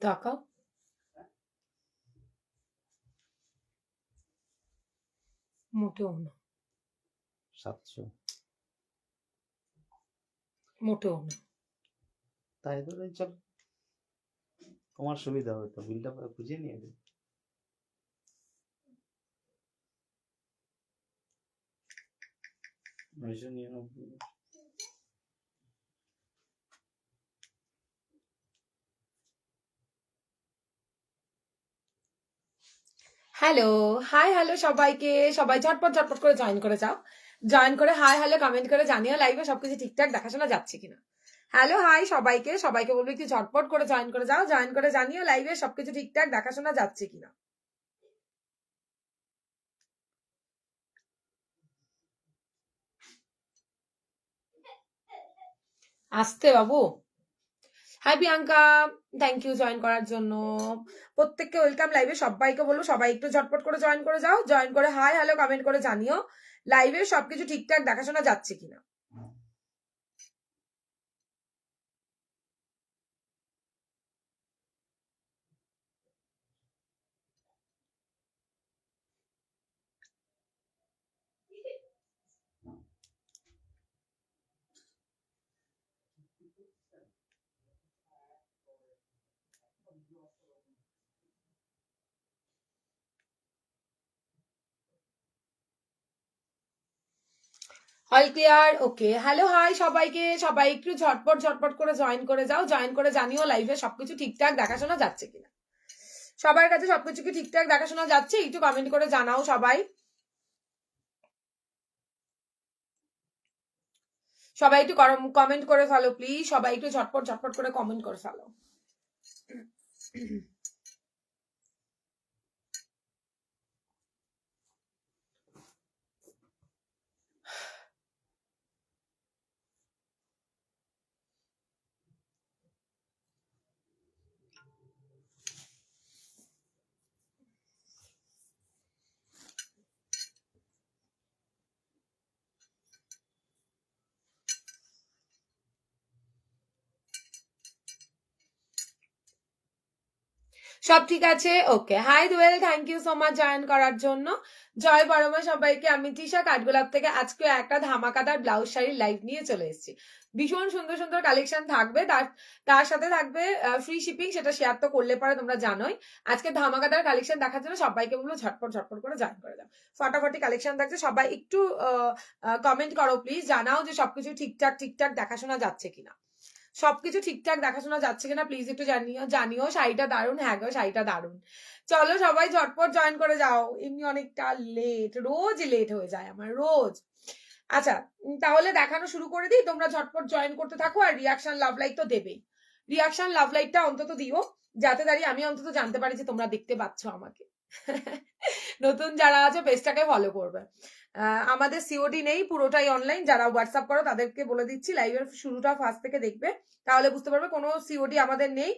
তাকাও, মোটেও না, 700 মোটেও না। তাই তো, চল, তোমার সুবিধা হবে তো, বিলটা খুঁজে নিয়ে দেবে। হ্যালো, হাই হ্যালো সবাইকে, সবাই ঝটপট ঝটপট করে জয়েন করে যাও, জয়েন করে হাই হ্যালো কমেন্ট করে জানিও লাইভে সবকিছু ঠিকঠাক দেখাশোনা যাচ্ছে কিনা। হ্যালো হাই সবাইকে, সবাইকে বলবো একটু ঝটপট করে জয়েন করে যাও, জয়েন করে জানিও লাইভে সবকিছু ঠিকঠাক দেখাশোনা যাচ্ছে কিনা। আসতে বাবু। Hi Priyanka, thank you join করার জন্য। প্রত্যেককে ওয়েলকাম লাইভে, সবাইকে বলবো সবাই একটু ঝটপট করে জয়েন করে যাও, জয়েন করে হাই হ্যালো কমেন্ট করে জানিও লাইভে সবকিছু ঠিকঠাক দেখাশোনা যাচ্ছে কিনা। অল ক্লিয়ার, ওকে। হ্যালো হাই সবাইকে, সবাই একটু ঝটপট ঝটপট করে জয়েন করে যাও, জয়েন করে জানিও লাইভে সবকিছু ঠিকঠাক দেখাশোনা যাচ্ছে কিনা। সবার কাছে সবকিছু কি ঠিকঠাক দেখাশোনা যাচ্ছে একটু কমেন্ট করে জানাও সবাই। সবাই একটু কমেন্ট করে ফেলো প্লিজ, সবাই একটু ঝটপট ঝটপট করে কমেন্ট করে ফেলো। সব ঠিক আছে, okay. Hi Doyel, thank you so much join করার জন্য। জয় বড়মা সবাইকে। আমি তৃষা কাঠগোলাপ থেকে আজকে একটা ধামাকাদার ব্লাউজ শাড়ির লাইভ নিয়ে চলে এসেছি। ভীষণ সুন্দর সুন্দর কালেকশন থাকবে, তার সাথে থাকবে ফ্রি শিপিং, সেটা শেয়ার তো করলে পরে তোমরা জানোই। আজকে ধামাকাদার কালেকশন দেখার জন্য সবাইকে বলবো ঝটপট ঝটপট করে জয়েন করে দাও। ফাটাফাটি কালেকশন থাকছে, সবাই একটু কমেন্ট করো প্লিজ, জানাও যে সবকিছু ঠিকঠাক ঠিকঠাক দেখাশোনা যাচ্ছে কিনা, সবকিছু ঠিকঠাক দেখাশোনা যাচ্ছে কিনা প্লিজ একটু জানিও। শাড়িটা দারুণ, হ্যাঁ গো শাড়িটা দারুণ। চলো সবাই ঝটপট জয়েন করে যাও, এমনি অনেকটা লেট, রোজ লেট হয়ে যায় আমার, রোজ। আচ্ছা তাহলে দেখানো শুরু করে দিই, তোমরা ঝটপট জয়েন করতে থাকো, আর রিয়াকশন লাভ লাইক তো দেবেই, রিয়াকশন লাভ লাইকটা অন্তত দিও, যাতে দাঁড়িয়ে আমি অন্তত জানতে পারি যে তোমরা দেখতে পাচ্ছ আমাকে। নতুন যারা আছে পেজটাকে ফলো করবে। আমাদের সিওডি নেই, পুরোটাই অনলাইন। যারা হোয়াটসঅ্যাপ করো তাদেরকে বলে দিচ্ছি লাইভের শুরুটা ফার্স্ট থেকে দেখবে, তাহলে বুঝতে পারবে কোনো সিওডি আমাদের নেই,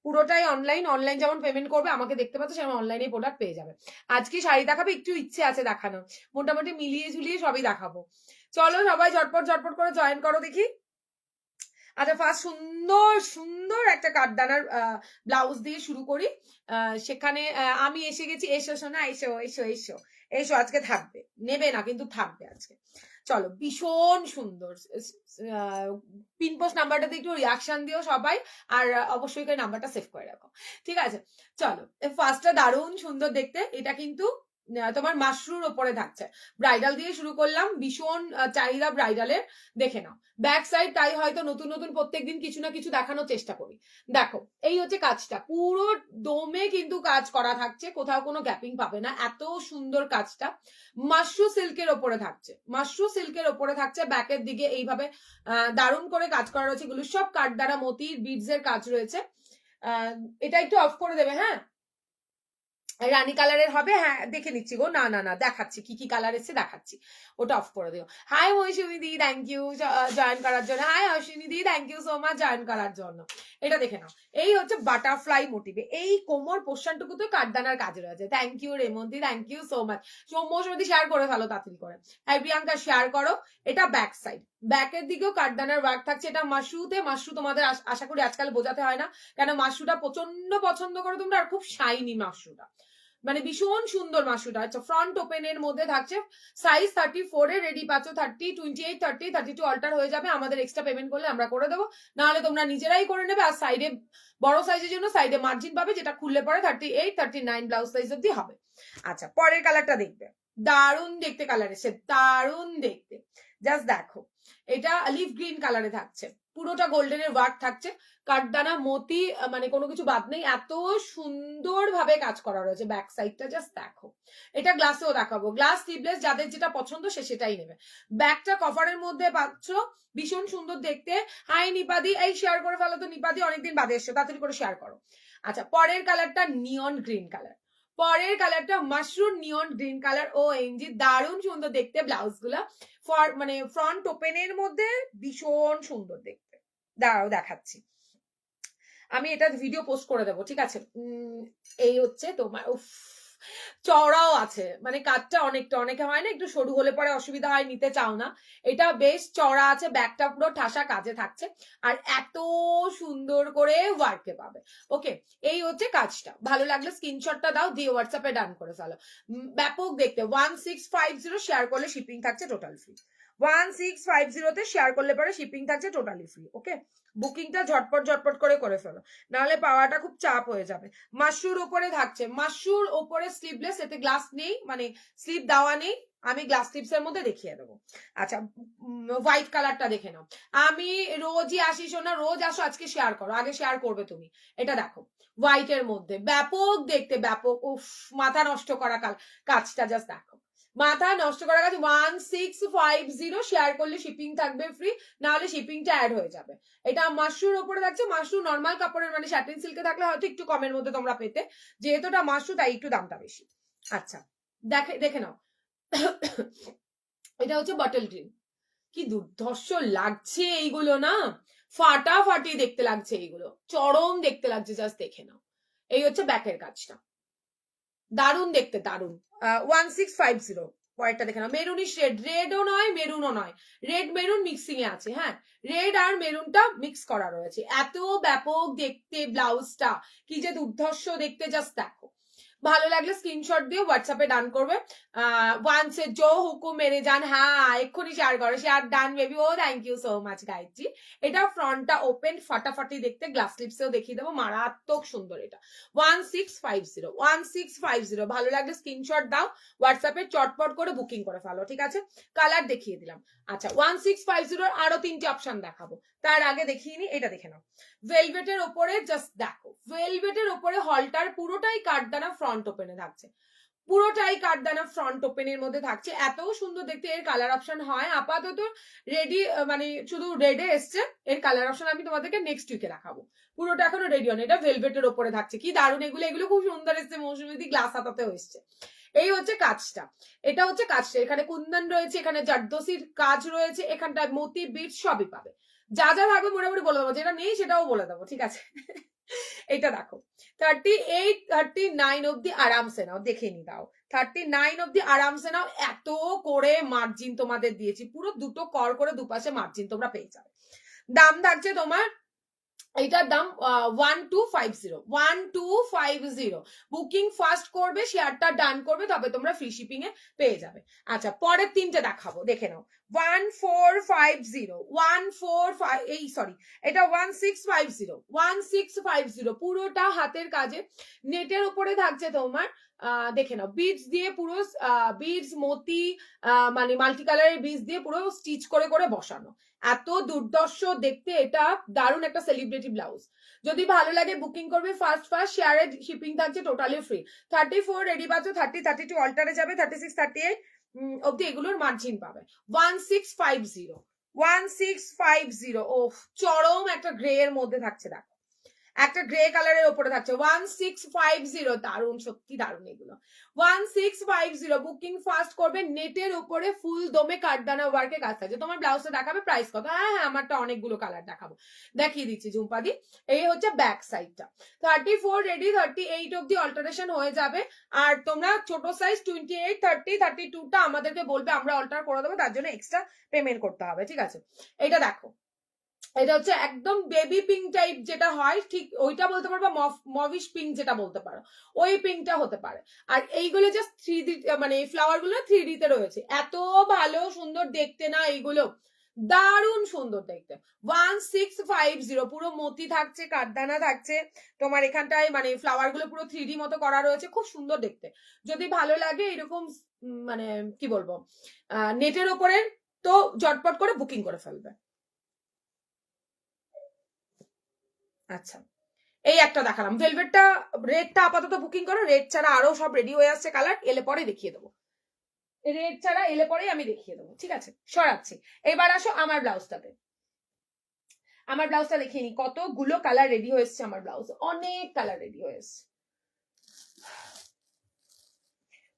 পুরোটাই অনলাইন। অনলাইন যেমন পেমেন্ট করবে আমাকে দেখতে পাচ্ছ, সেমন অনলাইনে প্রোডাক্ট পেয়ে যাবে। আজকে শাড়ি দেখাবে, একটু ইচ্ছে আছে দেখানোর, মোটামুটি মিলিয়ে ঝুলিয়ে সবই দেখাবো। চলো সবাই ঝটপট ঝটপট করে জয়েন করো দেখি। আচ্ছা ফার্স্ট সুন্দর সুন্দর একটা কাঠদানার ব্লাউজ দিয়ে শুরু করি। সেখানে আমি এসে গেছি, এসো সোনা, এসো এসো এসো এসো, আজকে থাকবে, নেবে না কিন্তু থাকবে আজকে। চলো ভীষণ সুন্দর, পিনপোস্ট নাম্বারটাতে একটু রিয়াকশন দিও সবাই, আর অবশ্যই নাম্বারটা সেভ করে রাখো, ঠিক আছে। চলো ফার্স্টটা দারুণ সুন্দর দেখতে, এটা কিন্তু তোমার মাশরুর ওপরে থাকছে। ব্রাইডাল দিয়ে শুরু করলাম, ভীষণ চাহিদা ব্রাইডালের, দেখে নাও। ব্যাক সাইড তাই হয়তো নতুন নতুন প্রত্যেকদিন কিছু না কিছু দেখানোর চেষ্টা করি। দেখো এই হচ্ছে কাজটা, পুরো দমে কিন্তু কাজ করা থাকছে, কোথাও কোনো গ্যাপিং পাবে না, এত সুন্দর কাজটা। মাশরু সিল্কের ওপরে থাকছে, মাশরু সিল্কের ওপরে থাকছে, ব্যাকের দিকে এইভাবে দারুণ করে কাজ করা রয়েছে, এগুলো সব কাঠ দ্বারা মতির বিডস এর কাজ রয়েছে। এটা একটু অফ করে দেবে, হ্যাঁ রানী কালারের হবে, হ্যাঁ দেখে নিচ্ছি গো, না না না দেখাচ্ছি কি কি কালার এসছে দেখাচ্ছি, ওটা অফ করে দিও। Hi Moushumi di, thank you join করার জন্য। Hi Ashwini di, thank you so much join করার জন্য। এটা দেখে নাও, এই হচ্ছে বাটারফ্লাই মোটিভে, এই কোমর পোর্শনটুকু তো কাঠদানার কাজে রয়েছে। Thank you Remondi, thank you so much. Mousumi share করে ফেলো তাড়াতাড়ি করে। হ্যাঁ প্রিয়াঙ্কা শেয়ার করো। এটা ব্যাক সাইড, ব্যাকের দিকেও কাঠদানার ওয়ার্ক থাকছে। এটা মাশরুতে, মাশরু তোমাদের আশা করি আজকাল বোঝাতে হয় না, কেন মাশরুটা প্রচন্ড পছন্দ করো তোমরা, আর খুব শাইনি মাশরুটা, মানে ভীষণ সুন্দর মাশরুটা। আচ্ছা ফ্রন্ট ওপেন এর মধ্যে থাকছে, সাইজ 34 এর রেডি পাচ্ছ, 30, 28, 30, 32 অল্টার হয়ে যাবে, আমাদের এক্সট্রা পেমেন্ট করলে আমরা করে দেবো, নাহলে তোমরা নিজেরাই করে নেবে। আর সাইডে বড় সাইজের জন্য সাইডে মার্জিন পাবে, যেটা খুললে পরে 38, 39 ব্লাউজ সাইজ অব্দি হবে। আচ্ছা পরের কালারটা দেখবে, দারুণ দেখতে কালার এসে, দারুণ দেখতে, জাস্ট দেখো। এটা লিভ গ্রিন কালারে থাকছে, পুরোটা গোল্ডেনের ওয়ার্ক থাকছে, কাঠদানা মতি মানে কোনো কিছু বাদ নেই, এত সুন্দর ভাবে কাজ করা রয়েছে। ব্যাক সাইডটা জাস্ট দেখো, এটা গ্লাসেও দেখাবো, গ্লাস স্লিভলেস, যাদের যেটা পছন্দ সে সেটাই নেবে। ব্যাকটা কভারের মধ্যে পাচ্ছ, ভীষণ সুন্দর দেখতে। হাই নিপাদি, এই শেয়ার করে ফেলো তো নিপাদি, অনেকদিন বাদে এসছো, তাড়াতাড়ি করে শেয়ার করো। আচ্ছা পরের কালারটা নিয়ন গ্রিন কালার, পরের কালারটা মাশরুম নিয়ন গ্রিন কালার, ও এনজি দারুণ সুন্দর দেখতে, ব্লাউজ গুলা মানে ফ্রন্ট ওপেনের মধ্যে ভীষণ সুন্দর দেখতে। দাঁড়াও দেখাচ্ছি, আমি এটা ভিডিও পোস্ট করে দেবো, ঠিক আছে। এই হচ্ছে তোমার, উফ চওড়াও আছে, মানে কাঠটা অনেকটা, অনেকে হয় না একটু সরু হলে পরে অসুবিধা হয়, নিতে চাও না, এটা বেশ চওড়া আছে, ব্যাকটা পুরো ঠাসা কাজে থাকছে, আর এত সুন্দর করে ওয়ার্কে পাবে। ওকে এই হচ্ছে কাজটা, ভালো লাগলে স্ক্রিনশটটা দাও, দিয়ে হোয়াটসঅ্যাপে ডান করে ফেলো। ব্যাপক দেখতে, 1650 শেয়ার করলে শিপিং থাকছে টোটাল ফ্রি, 1650 তে শেয়ার করলে পরে শিপিং থাকছে টোটালি ফ্রি। ওকে বুকিংটা ঝটপট ঝটপট করে ফেলো, নাহলে পাওয়াটা খুব চাপ হয়ে যাবে। মাশরুর ওপরে থাকছে, মাশরুর ওপরে স্লিভলেস, এতে গ্লাস নেই, মানে স্লিভ দেওয়া নেই, আমি গ্লাস স্লিভস এর মধ্যে দেখিয়ে দেবো। আচ্ছা হোয়াইট কালারটা দেখে নাও, আমি রোজই আসি শোনা, রোজ আসো, আজকে শেয়ার করো, আগে শেয়ার করবে তুমি। এটা দেখো হোয়াইট এর মধ্যে, ব্যাপক দেখতে, ব্যাপক, উফ মাথা নষ্ট করা কাজটা জাস্ট দেখো, মাথা নষ্ট করা কাজ। 1650 শেয়ার করলে শিপিং থাকবে ফ্রি, নাহলে শিপিংটা অ্যাড হয়ে যাবে। এটা মাশরুর ওপরে থাকছে, মাশরু নর্মাল কাপড়ের মানে স্যাটিন সিল্কে থাকলে হয়তো একটু কমের মধ্যে তোমরা পেতে, যেহেতু এটা মাশরু তাই একটু দামটা বেশি। আচ্ছা দেখে নাও, এটা হচ্ছে বটল গ্রিন, কি দুর্ধর্ষ লাগছে এইগুলো না, ফাটাফাটি দেখতে লাগছে এইগুলো, চরম দেখতে লাগছে, জাস্ট দেখে নাও। এই হচ্ছে ব্যাকের কাজটা, দারুণ দেখতে, দারুণ। 1650 পরেরটা দেখে নাও, মেরুনিশ রেড, রেডও নয় মেরুনও নয়, রেড মেরুন মিক্সিং এ আছে, হ্যাঁ রেড আর মেরুনটা মিক্স করা রয়েছে, এত ব্যাপক দেখতে ব্লাউজটা, কি যে দুর্ধর্ষ দেখতে, জাস্ট দেখো। ভালো লাগলে স্ক্রিনশট দিয়ে হোয়াটসঅ্যাপে ডান করবে। ওয়ান্স জো হুকুম মেরে যান, হ্যাঁ এক্ষুনি শেয়ার করো, শেয়ার ডান বেবি, ও thank you so much Gayatri. এটা ফ্রন্টটা ওপেন, ফাটাফাটি দেখতে, গ্লাস স্লিপসেও দেখিয়ে দেবো, মারাত্মক সুন্দর। এটা 1650 ভালো লাগলে স্ক্রিনশট দাও, হোয়াটসঅ্যাপে চটপট করে বুকিং করে ফেলো, ঠিক আছে। কালার দেখিয়ে দিলাম। আচ্ছা 1650 আরো 3টে অপশন দেখাবো, তার আগে দেখিয়ে নি, এটা দেখে নাও, ভেলভেটের ওপরে, জাস্ট দেখো ভেলভেটের ওপরে হলটার পুরোটাই কাঠদানা ফ্রন্ট ওপেনে থাকছে, পুরোটাই কাঠদানা ফ্রন্ট ওপেনের মধ্যে থাকছে, এত সুন্দর দেখতে। এর কালার অপশন হয় আপাতত রেডি, মানে শুধু রেডে এসছে, এর কালার অপশন আমি তোমাদেরকে নেক্সট উইকে দেখাবো, পুরোটা এখনো রেডি হয়নি। এটা ভেলভেটের ওপরে থাকছে, কি দারুণ, এগুলো খুব সুন্দর এসছে, মৌসুমী গ্লাস হাতাতেও এসছে। এই হচ্ছে কাজটা, এটা হচ্ছে কাজটা, এখানে কুন্দন রয়েছে, এখানে জারদোসির কাজ রয়েছে, এখানটায় মতি বিট সবই পাবে, যা যা থাকবে মোটামুটি বলে দেবো, যেটা নেই সেটাও বলে দেবো, ঠিক আছে। এটা দেখো 38, 39 অব্দি আরামসে নাও, দেখে নি দাও, 39 অব্দি আরামসে নাও, এত করে মার্জিন তোমাদের দিয়েছি, পুরো দুটো কর করে দুপাশে মার্জিন তোমরা পেয়ে যাবে। দাম থাকছে তোমার, এইটার দাম 1250 বুকিং ফার্স্ট করবে, শেয়ারটা ডান করবে, তবে তোমরা ফ্রি শিপিং এ পেয়ে যাবে। আচ্ছা পরের 3টে দেখাবো, দেখে নাও, 1450 এই সরি এটা 1650 পুরোটা হাতের কাজে নেটের উপরে থাকছে তোমার দেখে নাও বিডস দিয়ে পুরো বিডস মতি মানে মাল্টি কালারের বিডস দিয়ে পুরো স্টিচ করে করে বসানো এত দুর্দর্শ দেখতে এটা দারুণ একটা সেলিব্রিটি ব্লাউজ যদি ভালো লাগে বুকিং করবে ফার্স্ট শেয়ারে শিপিং থাকছে টোটালি ফ্রি 34 রেডি পাচ্ছ 30 32 অল্টারে যাবে 36 38 অব্দি এগুলোর মার্জিন পাবে 1650 ও চরম একটা গ্রে এর মধ্যে থাকছে দেখো একটা গ্রে কালারের উপরে থাকছে 1650 দারুণ সত্যি দারুণ এগুলো 1650 বুকিং ফাস্ট করবে নেটের উপরে ফুল দমে কাঠদানা ওয়ার্কে কাজ থাকছে তোমার ব্লাউজটা দেখাবে প্রাইস কত হ্যাঁ আমারটা অনেকগুলো কালার দেখাবো দেখিয়ে দিচ্ছি ঝুম্পাদি এই হচ্ছে ব্যাক সাইডটা 34 রেডি 38 অব্দি অল্টারেশন হয়ে যাবে আর তোমরা ছোট সাইজ 28 30 32টা আমাদেরকে বলবে আমরা অল্টার করে দেবো তার জন্য এক্সট্রা পেমেন্ট করতে হবে ঠিক আছে এটা দেখো এটা হচ্ছে একদম বেবি পিঙ্ক টাইপ যেটা হয় ঠিক ওইটা বলতে পারো বা মভিশ পিঙ্ক যেটা বলতে পারো ওই পিঙ্কটা হতে পারে আর এইগুলো জাস্ট 3D মানে এই ফ্লাওয়ার গুলো 3D তে রয়েছে এত ভালো সুন্দর দেখতে না এইগুলো দারুণ সুন্দর দেখতে 1650 পুরো মতি থাকছে কাঠদানা থাকছে তোমার এখানটায় মানে ফ্লাওয়ার গুলো পুরো 3D মতো করা রয়েছে খুব সুন্দর দেখতে যদি ভালো লাগে এরকম মানে কি বলবো নেটের উপরে তো ঝটপট করে বুকিং করে ফেলবে আচ্ছা এই একটা দেখালাম ভেলভেটটা রেডটা আপাতত বুকিং করো রেড ছাড়া আরো সব রেডি হয়ে আসছে কালার এলে পরে দেখিয়ে দেবো রেড ছাড়া এলে পরেই আমি দেখিয়ে দেবো ঠিক আছে সরাচ্ছি এবার আসো আমার ব্লাউজটাতে আমার ব্লাউজটা দেখিয়ে নি কতগুলো কালার রেডি হয়েছে আমার ব্লাউজ অনেক কালার রেডি হয়েছে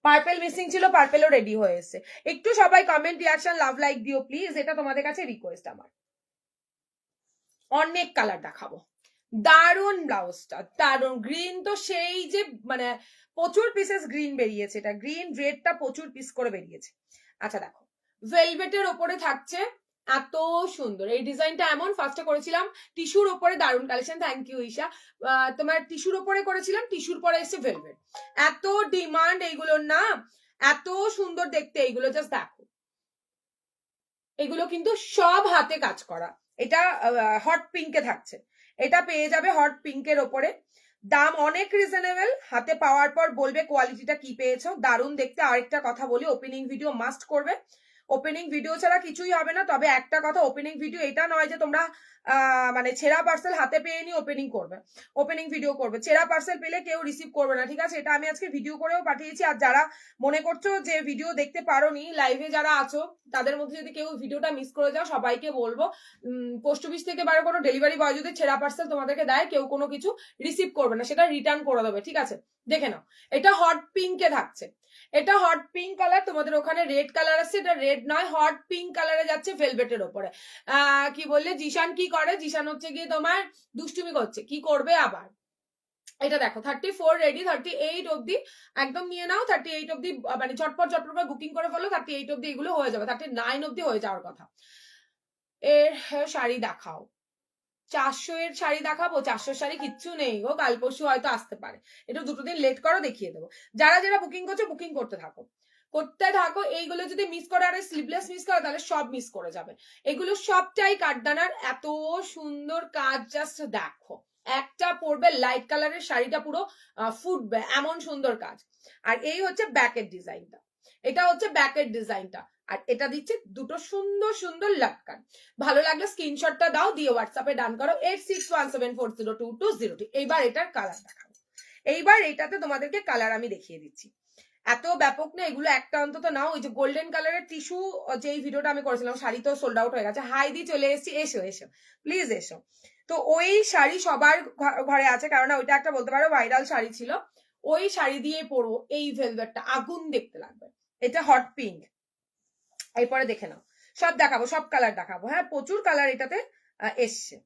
পার্পেল মিসিং ছিল পার্পেলও রেডি হয়েছে একটু সবাই কমেন্ট রিয়াকশন লাভ লাইক দিও প্লিজ এটা তোমাদের কাছে রিকোয়েস্ট আমার অনেক কালার দেখাবো দারুন ব্লাউজটা দারুন গ্রিন তো সেই যে মানে প্রচুর পিসেস গ্রিন বেরিয়েছে এটা গ্রিন রেডটা প্রচুর পিস করে বেরিয়েছে আচ্ছা দেখো ভেলভেটের ওপরে থাকছে এত সুন্দর এই ডিজাইনটা এমন ফার্স্টে করেছিলাম টিস্যুর ওপরে দারুন কালেকশন থ্যাংক ইউ ঈশা তোমার টিস্যুর ওপরে করেছিলাম টিস্যুর পরে এসে ভেলভেট এত ডিমান্ড এইগুলোর না এত সুন্দর দেখতে এইগুলো জাস্ট দেখো এগুলো কিন্তু সব হাতে কাজ করা এটা হট পিঙ্কে থাকছে এটা পেয়ে যাবে হট পিঙ্কের ওপরে দাম অনেক রিজনেবল হাতে পাওয়ার পর বলবে কোয়ালিটিটা কি পেয়েছো দারুণ দেখতে আরেকটা কথা বলি ওপেনিং ভিডিও মাস্ট করবে ওপেনিং ভিডিও ছাড়া কিছুই হবে না তবে একটা কথা ওপেনিং ভিডিও এটা নয় যে তোমরা মানে ছেঁড়া পার্সেল হাতে পেয়ে নিয়ে ওপেনিং করবে ওপেনিং ভিডিও করবে ছেঁড়া পার্সেল পেলে কেউ রিসিভ করবে না ঠিক আছে এটা আমি আজকে ভিডিও করেও পাঠিয়েছি আর যারা মনে করছো যে ভিডিও দেখতে পারোনি লাইভে যারা আছো তাদের মধ্যে যদি কেউ ভিডিওটা মিস করে যাও সবাইকে বলবো পোস্ট অফিস থেকে বারো কোনো ডেলিভারি বয় যদি ছেঁড়া পার্সেল তোমাদেরকে দেয় কেউ কোনো কিছু রিসিভ করবে না সেটা রিটার্ন করে দেবে ঠিক আছে দেখে নাও এটা হট পিঙ্কে থাকছে এটা হট পিঙ্ক কালার তোমাদের ওখানে রেড কালার আছে এটা রেড নয় হট পিঙ্ক কালারে যাচ্ছে ভেলভেটের ওপরে কি বললে জিশান কি করে জিশান হচ্ছে গিয়ে তোমার দুষ্টুমি করছে কি করবে আবার এটা দেখো 34 রেডি 38 অব্দি একদম নিয়ে নাও 38 অব্দি মানে চটপট করে বুকিং করে ফেলো 38 অব্দি এগুলো হয়ে যাবে 39 অব্দি হয়ে যাওয়ার কথা এর শাড়ি দেখাও 400 এর শাড়ি দেখাবো 400 শাড়ি কিচ্ছু নেই গো কাল পরশু হয়তো আসতে পারে একটু দুটো দিন লেট করো দেখিয়ে দেবো যারা যারা বুকিং করছো বুকিং করতে থাকো এইগুলো যদি মিস করে আর স্লিভলেস মিস করে তাহলে সব মিস করে যাবে এগুলো সবটাই কাঠদানার এত সুন্দর কাজ জাস্ট দেখো একটা পরবে লাইট কালারের শাড়িটা পুরো ফুটবে এমন সুন্দর কাজ আর এই হচ্ছে ব্যাকের ডিজাইনটা এটা হচ্ছে ব্যাকের ডিজাইনটা আর এটা দিচ্ছে দুটো সুন্দর সুন্দর লাটকান ভালো লাগলে স্ক্রিনশটটা দাও দিয়ে হোয়াটসঅ্যাপে ডান করো 8617402202 এইবার এটার কালার দেখাবো এইবার এটাতে তোমাদেরকে কালার আমি দেখিয়ে দিচ্ছি এত ব্যাপক না এগুলো একটা অন্তত নাও ওই যে গোল্ডেন কালারের টিস্যু যেই ভিডিওটা আমি করেছিলাম শাড়ি তো সোল্ড আউট হয়ে গেছে হাই দিয়ে চলে এসেছি এসো প্লিজ এসো তো ওই শাড়ি সবার ঘরে আছে কারণ ওইটা একটা বলতে পারো ভাইরাল শাড়ি ছিল ওই শাড়ি দিয়ে পরবো এই ভেলভেটটা আগুন দেখতে লাগবে এটা হট পিঙ্ক এরপরে দেখে নাও সব দেখাবো সব কালার দেখাবো হ্যাঁ প্রচুর কালার এটাতে এসছে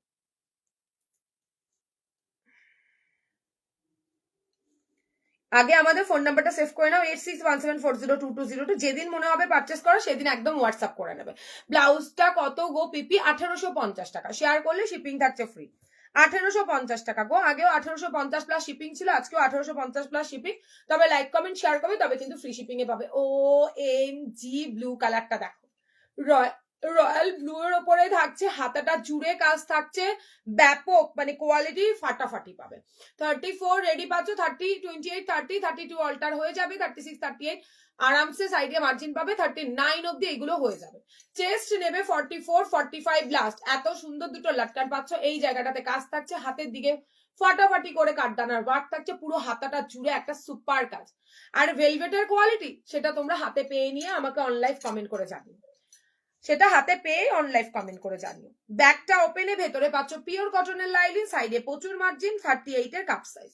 আগে আমাদের ফোন নাম্বারটা সেভ করে নাও 8617402202 যেদিন মনে হবে পারচেস করো সেদিন একদম হোয়াটসঅ্যাপ করে নেবে ব্লাউজটা কত গো পিপি 1850 টাকা শেয়ার করলে শিপিং থাকছে ফ্রি 1850 টাকা গো আগেও 1850 প্লাস শিপিং ছিল আজকেও 1850 প্লাস শিপিং তবে লাইক কমেন্ট শেয়ার করবে তবে কিন্তু ফ্রি শিপিং এ পাবে ও এম জি ব্লু কালারটা দেখো রয়্যাল ব্লু এর ওপরে থাকছে, হাতাটা জুড়ে কাজ থাকছে, ব্যাপক মানে কোয়ালিটি ফাটাফাটি পাবে। 34 রেডি পাচ্ছ, 30, 28, 30, 32 অল্টার হয়ে যাবে, 36, 38 আরামসে সাইডে মার্জিন পাবে, 39 অব্দি এগুলো হয়ে যাবে। চেস্ট নেবে 44, 45 লাস্ট। এত সুন্দর দুটো লাটকান পাচ্ছ, এই জায়গাটাতে কাজ থাকছে, হাতের দিকে ফাটাফাটি করে কাঠদানার ওয়ার্ক থাকছে, পুরো হাতাটা জুড়ে একটা সুপার কাজ। আর ভেলভেটের কোয়ালিটি সেটা তোমরা হাতে পেয়ে নিয়ে আমাকে অনলাইন কমেন্ট করে জানিও, সেটা হাতে পেয়ে অনলাইন কমেন্ট করে জানিও। ব্যাকটা ওপেনে, ভেতরে পাচ্ছ পিওর কটনের লাইলিন, সাইডে প্রচুর মার্জিন, 38 এর কাপ সাইজ,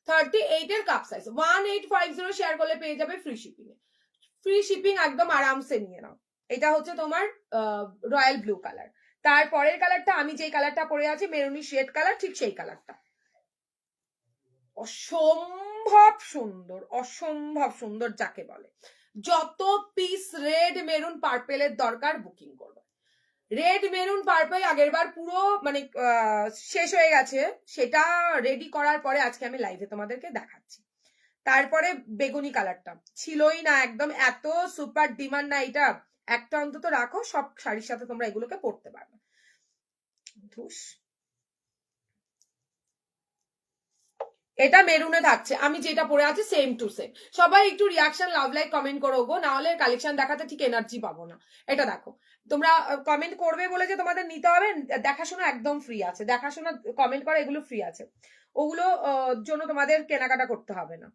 38 এর কাপ সাইজ 1850 শেয়ার করলে পেয়ে যাবে ফ্রি শিপিং এ। ফ্রি শিপিং একদম আরামসে নিয়ে নাও। এটা হচ্ছে তোমার রয়্যাল ব্লু কালার। তারপরের কালারটা আমি যেই কালারটা পরে আছি মেরুনি শেড কালার, ঠিক সেই কালারটা অসম্ভব সুন্দর, অসম্ভব সুন্দর যাকে বলে। যত পিস রেড মেরুন পার্পেলের দরকার বুকিং করবে। রেড মেরুন পার্পল আগেরবার পুরো মানে শেষ হয়ে গেছে, সেটা রেডি করার পরে আজকে আমি লাইভে তোমাদেরকে দেখাচ্ছি। তারপরে বেগুনি কালারটা ছিলই না, একদম এত সুপার ডিমান্ড না, এটা একটা অন্তত রাখো, সব শাড়ির সাথে তোমরা এগুলোকে পরতে পারবে। এটা মেরুনে থাকছে, আমি যেটা পরে আছি সেম টু সেম। সবাই একটু রিয়াকশন লাভ লাইক কমেন্ট করো গো, না হলে কালেকশন দেখাতে ঠিক এনার্জি পাবো না। এটা দেখো, তোমরা কমেন্ট করবে বলে যে তোমাদের নিতে হবে, দেখাশোনা একদম ফ্রি আছে, দেখাশোনা কমেন্ট করা এগুলো ফ্রি আছে, ওগুলো জন্য তোমাদের কেনাকাটা করতে হবে না।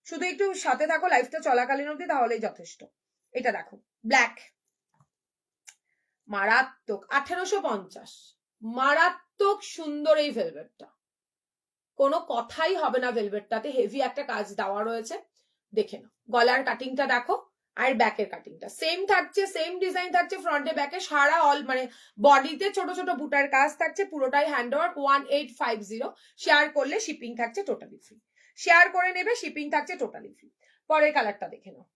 শুধু একটু সাথে থাকো লাইফটা চলাকালীন অবধি, তাহলেই যথেষ্ট। এটা দেখো ব্ল্যাক, মারাত্মক, 1850, মারাত্মক সুন্দর এই ভেলভেটটা, কোনো কথাই হবে না, ভেলভেটটাতে হেভি একটা কাজ দেওয়া রয়েছে। দেখে নাও, গলার কাটিংটা দেখো, আর ব্যাকের কাটিংটা সেম থাকছে, সেম ডিজাইন থাকছে ফ্রন্টে ব্যাকে, সারা অল মানে বডিতে ছোট ছোট বুটার কাজ থাকছে, পুরোটাই হ্যান্ড ওয়ার্ক। 1850 শেয়ার করলে শিপিং থাকছে টোটালি ফ্রি, শেয়ার করে নেবে শিপিং থাকছে টোটালি ফ্রি। পরের কালারটা দেখে নাও,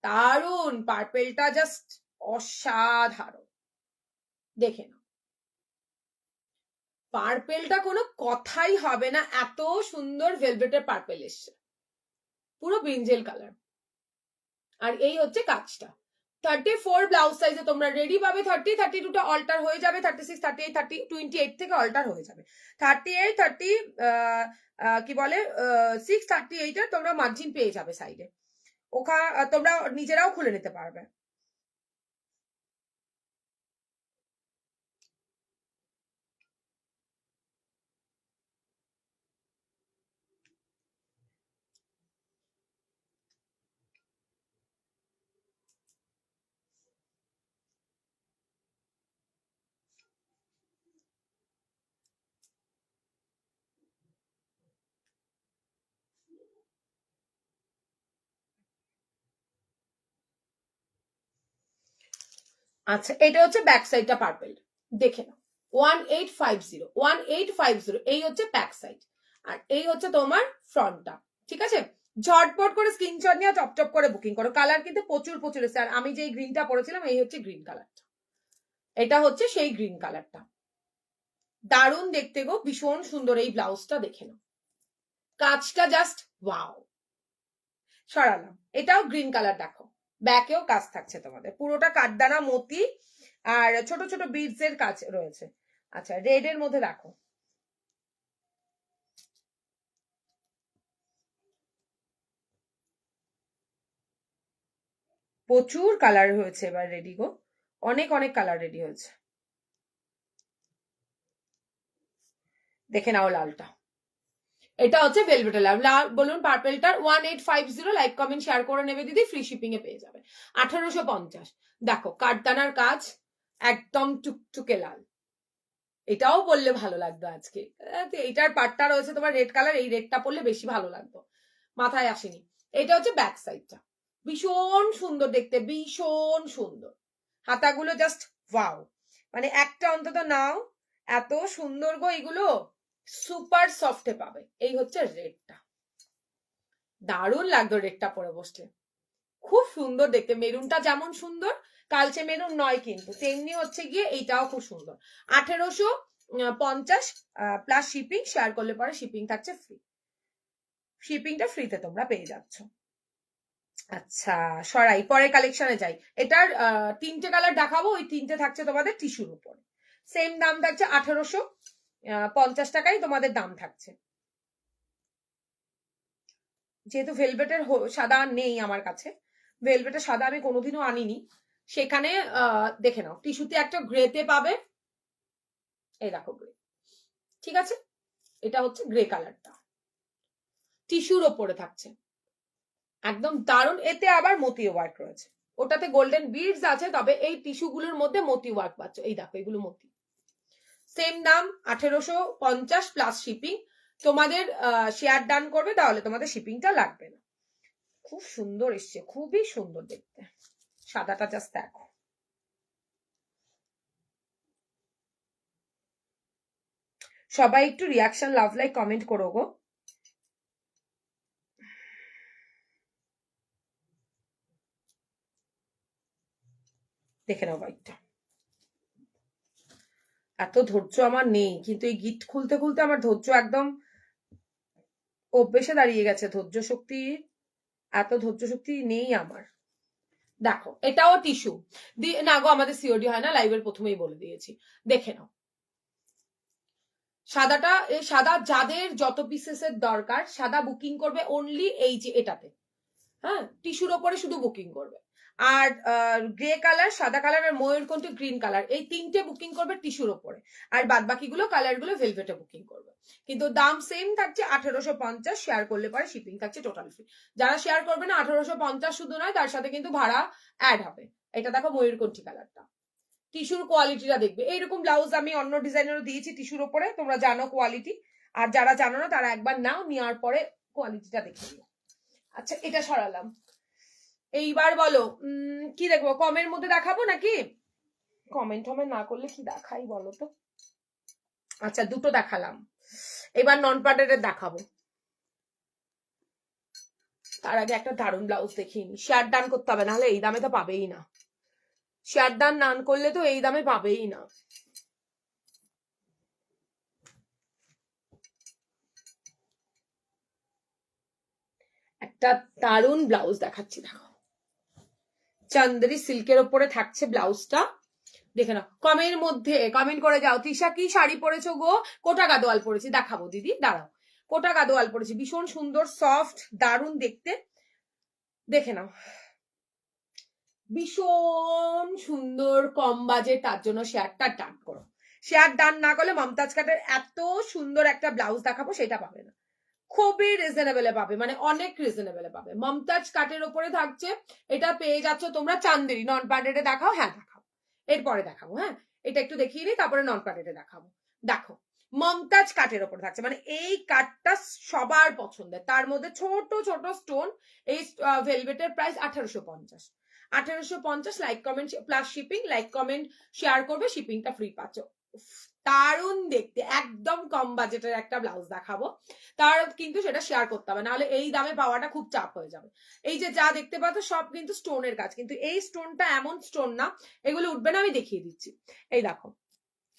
দারুন, পার্পেলটা জাস্ট অসাধারণ, দেখে নাও পার্পেলটা কোনো কথাই হবে না, এত সুন্দর ভেলভেটের পার্পেল এসছে, পুরো ব্রিঞ্জেল কালার। আর এই হচ্ছে কাজটা। 34 ব্লাউজ সাইজে তোমরা রেডি পাবে, 30, 32টা অল্টার হয়ে যাবে, 36, 38, 30, 28 থেকে অল্টার হয়ে যাবে, 38, 30 কি বলে 6, 38 এর তোমরা মার্জিন পেয়ে যাবে সাইডে, ওখানে তোমরা নিজেরাও খুলে নিতে পারবে। আচ্ছা, এটা হচ্ছে ব্যাক সাইডটা পার্পেল, দেখে নাও 1850, 1850 এই হচ্ছে ব্যাক সাইড, আর এই হচ্ছে তোমার ফ্রন্টটা। ঠিক আছে, ঝটপট করে স্ক্রিনশট নিয়ে চপচপ করে বুকিং করো। কালার কিন্তু প্রচুর প্রচুর এসেছে, আর আমি যে গ্রিনটা পরেছিলাম এই হচ্ছে গ্রিন কালারটা, এটা হচ্ছে সেই গ্রিন কালারটা, দারুণ দেখতে গো, ভীষণ সুন্দর এই ব্লাউজটা, দেখে নাও কাজটা জাস্ট ওয়াও। সরালাম, এটাও গ্রিন কালার, দেখো ব্যাকেও কাজ থাকছে তোমাদের, পুরোটা কাঠদানা মতি আর ছোট ছোট বিডস এর কাজ রয়েছে। আচ্ছা, রেড এর মধ্যে দেখো, প্রচুর কালার হয়েছে এবার রেডি গো, অনেক অনেক কালার রেডি হয়েছে, দেখে নাও লালটা, এটা হচ্ছে ভেলভেটের লাল, বলুন পার্পেলটার 1850, লাইক কমেন্ট শেয়ার করে নেবে দিদি, ফ্রি শিপিং এ পেয়ে যাবে। 1850, দেখো কাঠদানার কাজ, একদম টুকটুকে লাল, এটাও বললে ভালো লাগতো আজকে। এটার পাটটা রয়েছে তোমার রেড কালার, এই রেডটা পরলে বেশি ভালো লাগতো, মাথায় আসেনি। এটা হচ্ছে ব্যাক সাইডটা, ভীষণ সুন্দর দেখতে, ভীষণ সুন্দর, হাতাগুলো জাস্ট ওয়াও, মানে একটা অন্তত নাও, এত সুন্দর গো এগুলো, সুপার সফটে পাবে। এই হচ্ছে রেডটা, দারুণ লাগতো রেডটা পরে বসলে, খুব সুন্দর দেখতে, মেরুনটা যেমন সুন্দর, কালচে মেরুন নয় কিন্তু, তেমনি হচ্ছে গিয়ে এইটাও খুব সুন্দর। 1850 প্লাস শিপিং, শেয়ার করলে পরে শিপিং থাকছে ফ্রি, শিপিংটা ফ্রিতে তোমরা পেয়ে যাচ্ছ। আচ্ছা, সরাই, পরের কালেকশনে যাই। এটার 3টে কালার দেখাবো, ওই 3টে থাকছে তোমাদের টিস্যুর উপর। সেম দাম থাকছে 1850 টাকাই তোমাদের দাম থাকছে। যেহেতু ভেলভেটের সাদা নেই আমার কাছে, ভেলভেটের সাদা আমি কোনোদিনও আনিনি, সেখানে দেখে নাও টিস্যুতে একটা গ্রেতে পাবে, এই দেখো গ্রে, ঠিক আছে, এটা হচ্ছে গ্রে কালারটা টিস্যুর ওপরে থাকছে, একদম দারুণ। এতে আবার মতি ওয়ার্ক রয়েছে, ওটাতে গোল্ডেন বিডস আছে, তবে এই টিস্যু গুলোর মধ্যে মতি ওয়ার্ক পাচ্ছ, এই দেখো এগুলো মতি। সেম দাম 1850 প্লাস শিপিং। তোমাদের শেয়ার ডান করবে তাহলে তোমাদের শিপিংটা লাগবে না। খুব সুন্দর এসছে, খুবই সুন্দর দেখতে, সাদাটা জাস্ট দেখো। সবাই একটু রিয়াকশন লাভ লাইক কমেন্ট করো গো। দেখে নাও বাইকটা, এত ধৈর্য আমার নেই, কিন্তু এই গিফট খুলতে খুলতে আমার ধৈর্য একদম অভ্যেসে দাঁড়িয়ে গেছে, ধৈর্য শক্তি, এত ধৈর্য শক্তি নেই আমার। দেখো এটাও টিস্যু না গো, আমাদের সিওডি হয় না, লাইভের প্রথমেই বলে দিয়েছি। দেখে নাও সাদাটা, এই সাদা যাদের যত পিসেসের দরকার সাদা বুকিং করবে অনলি এই যে এটাতে, হ্যাঁ, টিস্যুর ওপরে শুধু বুকিং করবে। আর গ্রে কালার, সাদা কালার আর ময়ূরকণ্ঠী গ্রিন কালার, এই 3টে বুকিং করবে টিস্যুর ওপরে, আর বাদ বাকিগুলো কালার গুলো ভেলভেটে বুকিং করবে। কিন্তু দাম সেম থাকছে 1850, শেয়ার করলে পরে শিপিং থাকছে টোটাল ফ্রি। যারা শেয়ার করবে না 1850 শুধু নয়, তার সাথে কিন্তু ভাড়া অ্যাড হবে। এটা দেখো ময়ূরকণ্ঠী কালারটা, টিস্যুর কোয়ালিটিটা দেখবে। এইরকম ব্লাউজ আমি অন্য ডিজাইনেরও দিয়েছি টিস্যুর ওপরে, তোমরা জানো কোয়ালিটি, আর যারা জানো না তারা একবার নাও, নেওয়ার পরে কোয়ালিটিটা দেখে নিও। আচ্ছা এটা সরালাম, এইবার বলো কি দেখবো, কমের মধ্যে দেখাবো নাকি? কমেন্ট টমেন্ট না করলে কি দেখাই বলো তো। আচ্ছা দুটো দেখালাম, এবার নন পার্টের দেখাবো। তার আগে একটা দারুণ ব্লাউজ দেখিয়ে নি, শেয়ার ডান করতে হবে, নাহলে এই দামে তো পাবেই না, শেয়ার ডান নান করলে তো এই দামে পাবেই না। একটা দারুণ ব্লাউজ দেখাচ্ছি, দেখো চান্দেরি সিল্কের ওপরে থাকছে ব্লাউজটা, দেখে নাও। কমের মধ্যে কমেন্ট করে যাও, তৃষা কি শাড়ি পরেছো গো? কোটা গাদোয়াল পরেছি, দেখাবো দিদি দাঁড়াও। কোটা গাদোয়াল পরেছি, ভীষণ সুন্দর সফট দারুণ দেখতে, দেখে নাও ভীষণ সুন্দর, কম বাজেট, তার জন্য শেয়ারটা ডান করো। শেয়ার ডান না করলে মমতাজ কাটের এত সুন্দর একটা ব্লাউজ দেখাবো সেটা পাবে না, খুবই রিজনেবলে পাবে, মানে অনেক রিজনেবলে পাবে। মমতাজ কাটের ওপরে থাকছে, এটা পেয়ে যাচ্ছ তোমরা চান্দেরি। নন প্যাডেডে দেখাও, হ্যাঁ দেখাও, এরপরে দেখাবো, হ্যাঁ এটা একটু দেখিয়ে নিই, তারপরে নন প্যাডেডে দেখাবো। দেখো মমতাজ কাটের ওপরে থাকছে, মানে এই কাটটা সবার পছন্দের, তার মধ্যে ছোট ছোট স্টোন। এই ভেলভেটের price 1850, 1850, like comment plus shipping, like comment share করবে, শিপিংটা ফ্রি পাচ্ছ। দারুণ দেখতে, একদম কম বাজেটের একটা ব্লাউজ দেখাবো, তার কিন্তু সেটা শেয়ার করতে হবে, নাহলে এই দামে পাওয়াটা খুব চাপ হয়ে যাবে। এই যে যা দেখতে পাচ্ছ সব কিন্তু স্টোনের কাজ, কিন্তু এই স্টোনটা এমন স্টোন না, এগুলো উঠবে না, আমি দেখিয়ে দিচ্ছি। এই দেখো,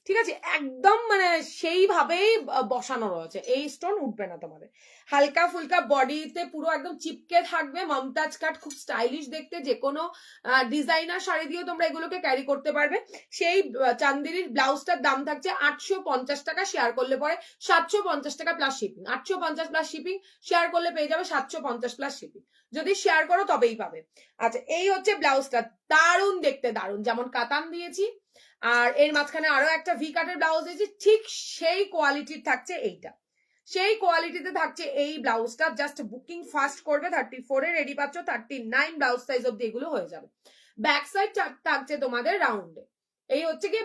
ঠিক আছে, একদম মানে সেইভাবেই বসানো রয়েছে, এই স্টোন উঠবে না তোমাদের। হালকা ফুলকা বডিতে পুরো একদম চিপকে থাকবে, মমতাজ কাট, খুব স্টাইলিশ দেখতে, যে কোনো ডিজাইনার শাড়ি দিয়েও তোমরা এগুলোকে ক্যারি করতে পারবে। সেই চান্দেরির ব্লাউজটার দাম থাকছে 850 টাকা, শেয়ার করলে পরে 750 টাকা plus shipping, 850 plus shipping, share করলে পেয়ে যাবে 750 প্লাস শিপিং, যদি শেয়ার করো তবেই পাবে। আচ্ছা এই হচ্ছে ব্লাউজটা, দারুণ দেখতে, দারুণ, যেমন কাতান দিয়েছি, আর এর মাঝখানে আরো একটা ভি কাটের ব্লাউজ দিয়েছি, ঠিক সেই কোয়ালিটির থাকছে এইটা, সেই কোয়ালিটিতে থাকছে এই ব্লাউজটা। জাস্ট বুকিং ফাস্ট করবে, 34 এ রেডি পাচ্ছ, 39 ব্লাউজ সাইজ অব্দি এগুলো হয়ে যাবে। ব্যাক সাইড থাকছে তোমাদের রাউন্ডে, এই হচ্ছে কি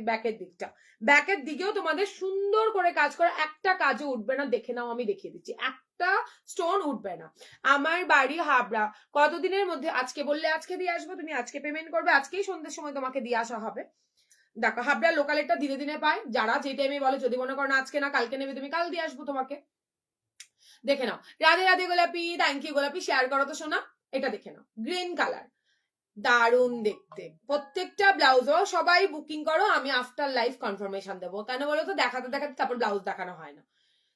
ব্যাকের দিকটা, ব্যাকের দিকেও তোমাদের সুন্দর করে কাজ করা, একটা কাজও উঠবে না, দেখে নাও আমি দেখিয়ে দিচ্ছি, একটা স্টোন উঠবে না। আমার বাড়ি হাবড়া, কতদিনের মধ্যে? আজকে বললে আজকে দিয়ে আসবো, তুমি আজকে পেমেন্ট করবে, আজকেই সন্ধ্যের সময় তোমাকে দিয়ে আসা হবে। দেখো হাবড়া লোকালেরটা দিনে দিনে পায়, যারা যে টাইমে বলে, যদি মনে করো না আজকে না কালকে নেবে, তুমি কাল দিয়ে আসবো তোমাকে। দেখে নাও, রাধে রাধে গোলাপি, থ্যাংক ইউ গোলাপি, শেয়ার করো তো শোনা। এটা দেখে নাও, গ্রিন কালার, দারুণ দেখতে। প্রত্যেকটা ব্লাউজও সবাই বুকিং করো, আমি আফটার লাইভ কনফার্মেশন দেবো, কেন বলো তো, দেখাতে দেখাতে তারপর ব্লাউজ দেখানো হয় না।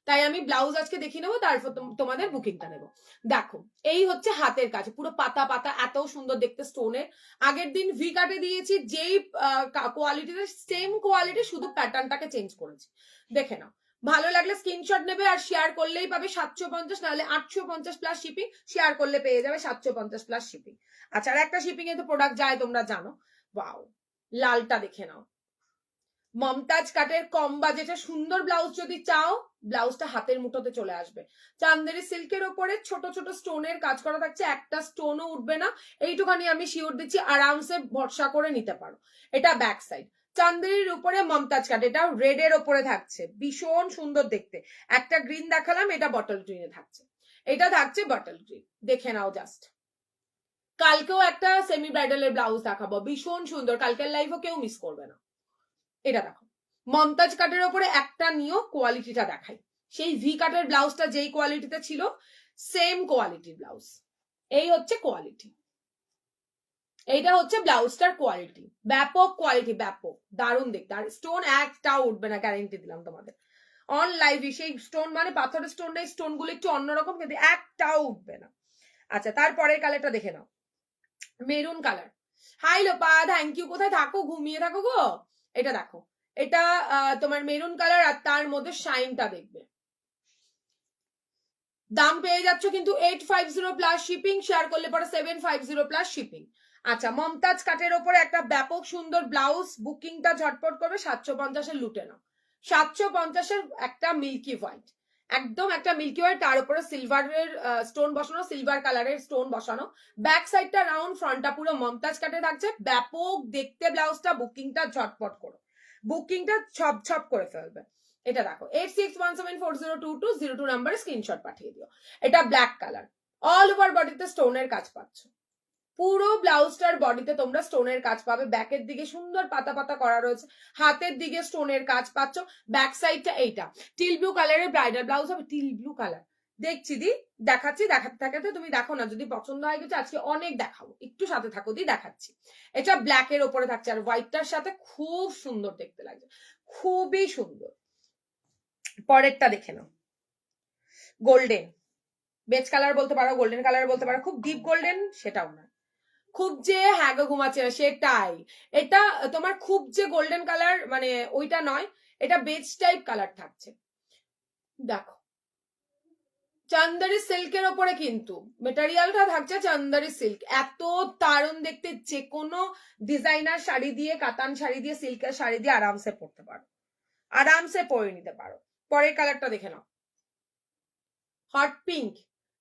তাই আমি ব্লাউজ আজকে দেখিয়ে নেবো, তারপর তোমাদের বুকিংটা নেবো। দেখো এই হচ্ছে হাতের কাছে, পুরো পাতা পাতা, এত সুন্দর দেখতে স্টোনের। আগের দিন ভি কাটে দিয়েছি যেই কোয়ালিটিতে, সেম কোয়ালিটি, শুধু প্যাটার্নটাকে চেঞ্জ করেছি। দেখে নাও, ভালো লাগলে স্ক্রিনশট নেবে আর শেয়ার করলেই পাবে 750, নাহলে 850 প্লাস শিপিং। শেয়ার করলে পেয়ে যাবে 750 প্লাস শিপিং। আচ্ছা, আর একটা শিপিং এ তো প্রোডাক্ট যায় তোমরা জানো। ওয়াও, লালটা দেখে নাও, মমতাজ কাটের কম বাজেটে সুন্দর ব্লাউজ যদি চাও, ব্লাউজটা হাতের মুঠোতে চলে আসবে। চান্দেরি সিল্কের ওপরে ছোট ছোট স্টোনের কাজ করা থাকছে, একটা স্টোনও উঠবে না, এইটুখানি আমি শিওর দিচ্ছি, আরামসে ভরসা করে নিতে পারো। এটা ব্যাক সাইড। চান্দেরির উপরে মমতাজ কাট, এটা রেড এর ওপরে থাকছে, ভীষণ সুন্দর দেখতে। একটা গ্রিন দেখালাম, এটা বটল গ্রিনে থাকছে, এটা থাকছে বটল গ্রিন, দেখে নাও জাস্ট। কালকেও একটা সেমি ব্রাইডালের ব্লাউজ দেখাবো, ভীষণ সুন্দর, কালকের লাইভও কেউ মিস করবে না। এটা দেখো, মমতাজ কাটের ওপরে একটা নিও, কোয়ালিটিটা দেখাই। সেই ভি কাটের ব্লাউজটা যেই কোয়ালিটিতে ছিল, সেম কোয়ালিটির ব্লাউজ। এই হচ্ছে কোয়ালিটি, এইটা হচ্ছে ব্লাউজটার কোয়ালিটি, ব্যাপক কোয়ালিটি, ব্যাপক দারুণ দেখতে। আর স্টোন একটাও উঠবে না, গ্যারেন্টি দিলাম তোমাদের। অন লাইভে সেই স্টোন মানে পাথরের স্টোন নেই, স্টোন গুলো একটু অন্যরকম, কিন্তু একটাও উঠবে না। আচ্ছা, তারপরের কালারটা দেখে নাও, maroon colour. Hi Lopa, thank you. কোথায় থাকো, ঘুমিয়ে থাকো গো? এটা দেখো, এটা তোমার মেরুন কালার, আর তার মধ্যে শাইনটা দেখবে। দাম পেয়ে যাচ্ছ কিন্তু 850 প্লাস শিপিং, শেয়ার করলে পরে 750 প্লাস শিপিং। আচ্ছা, মমতাজ কাটের ওপরে একটা ব্যাপক সুন্দর ব্লাউজ, বুকিংটা ঝটপট করবে, 750-এর লুটে নাও। 750-এর একটা মিল্কি হোয়াইট, একদম একটা মিল্কি হোয়াইট, তার উপরে সিলভারের স্টোন বসানো, সিলভার কালারের স্টোন বসানো, ব্যাক সাইডটা রাউন্ড, ফ্রন্টটা পুরো মমতাজ কাটে থাকছে, ব্যাপক দেখতে ব্লাউজটা। বুকিংটা ঝটপট করো, বুকিংটা ছপ ছপ করে ফেলবে। এটা দেখো, 8617402202 নাম্বারে স্ক্রিনশট পাঠিয়ে দিও। এটা ব্ল্যাক কালার, অল ওভার বডিতে স্টোনের কাজ পাচ্ছ, পুরো ব্লাউজটার বডিতে তোমরা স্টোনের কাজ পাবে, ব্যাকের দিকে সুন্দর পাতা পাতা করা রয়েছে, হাতের দিকে স্টোনের কাজ পাচ্ছ। ব্যাক সাইডটা এইটা টিল ব্লু কালারের ব্রাইডাল ব্লাউজ হবে, টিল ব্লু কালার। দেখছি দি, দেখাচ্ছি, দেখাতে থাকাতে তুমি দেখো না, যদি পছন্দ হয় কিছু, আজকে অনেক দেখাবো, একটু সাথে থাকো, দি দেখাচ্ছি। এটা ব্ল্যাক এর ওপরে থাকছে, আর হোয়াইটটার সাথে খুব সুন্দর দেখতে লাগছে, খুবই সুন্দর। পরেরটা দেখে নাও, গোল্ডেন, বেজ কালার বলতে পারো, গোল্ডেন কালার বলতে পারো, খুব ডিপ গোল্ডেন সেটাও না, খুব যে হ্যাঁ গো ঘুমাচ্ছে না সেটাই। এটা তোমার খুব যে গোল্ডেন কালার মানে ওইটা নয়, এটা বেজ টাইপ কালার থাকছে। দেখো, চান্দারি সিল্কের ওপরে কিন্তু মেটেরিয়ালটা থাকছে চান্দারি সিল্ক, এত দারুণ দেখতে, যে কোনো ডিজাইনার শাড়ি দিয়ে, কাতান শাড়ি দিয়ে, সিল্কের শাড়ি দিয়ে আরামসে পরতে পারো, আরামসে পরে নিতে পারো। পরের কালারটা দেখে নাও, হট পিঙ্ক,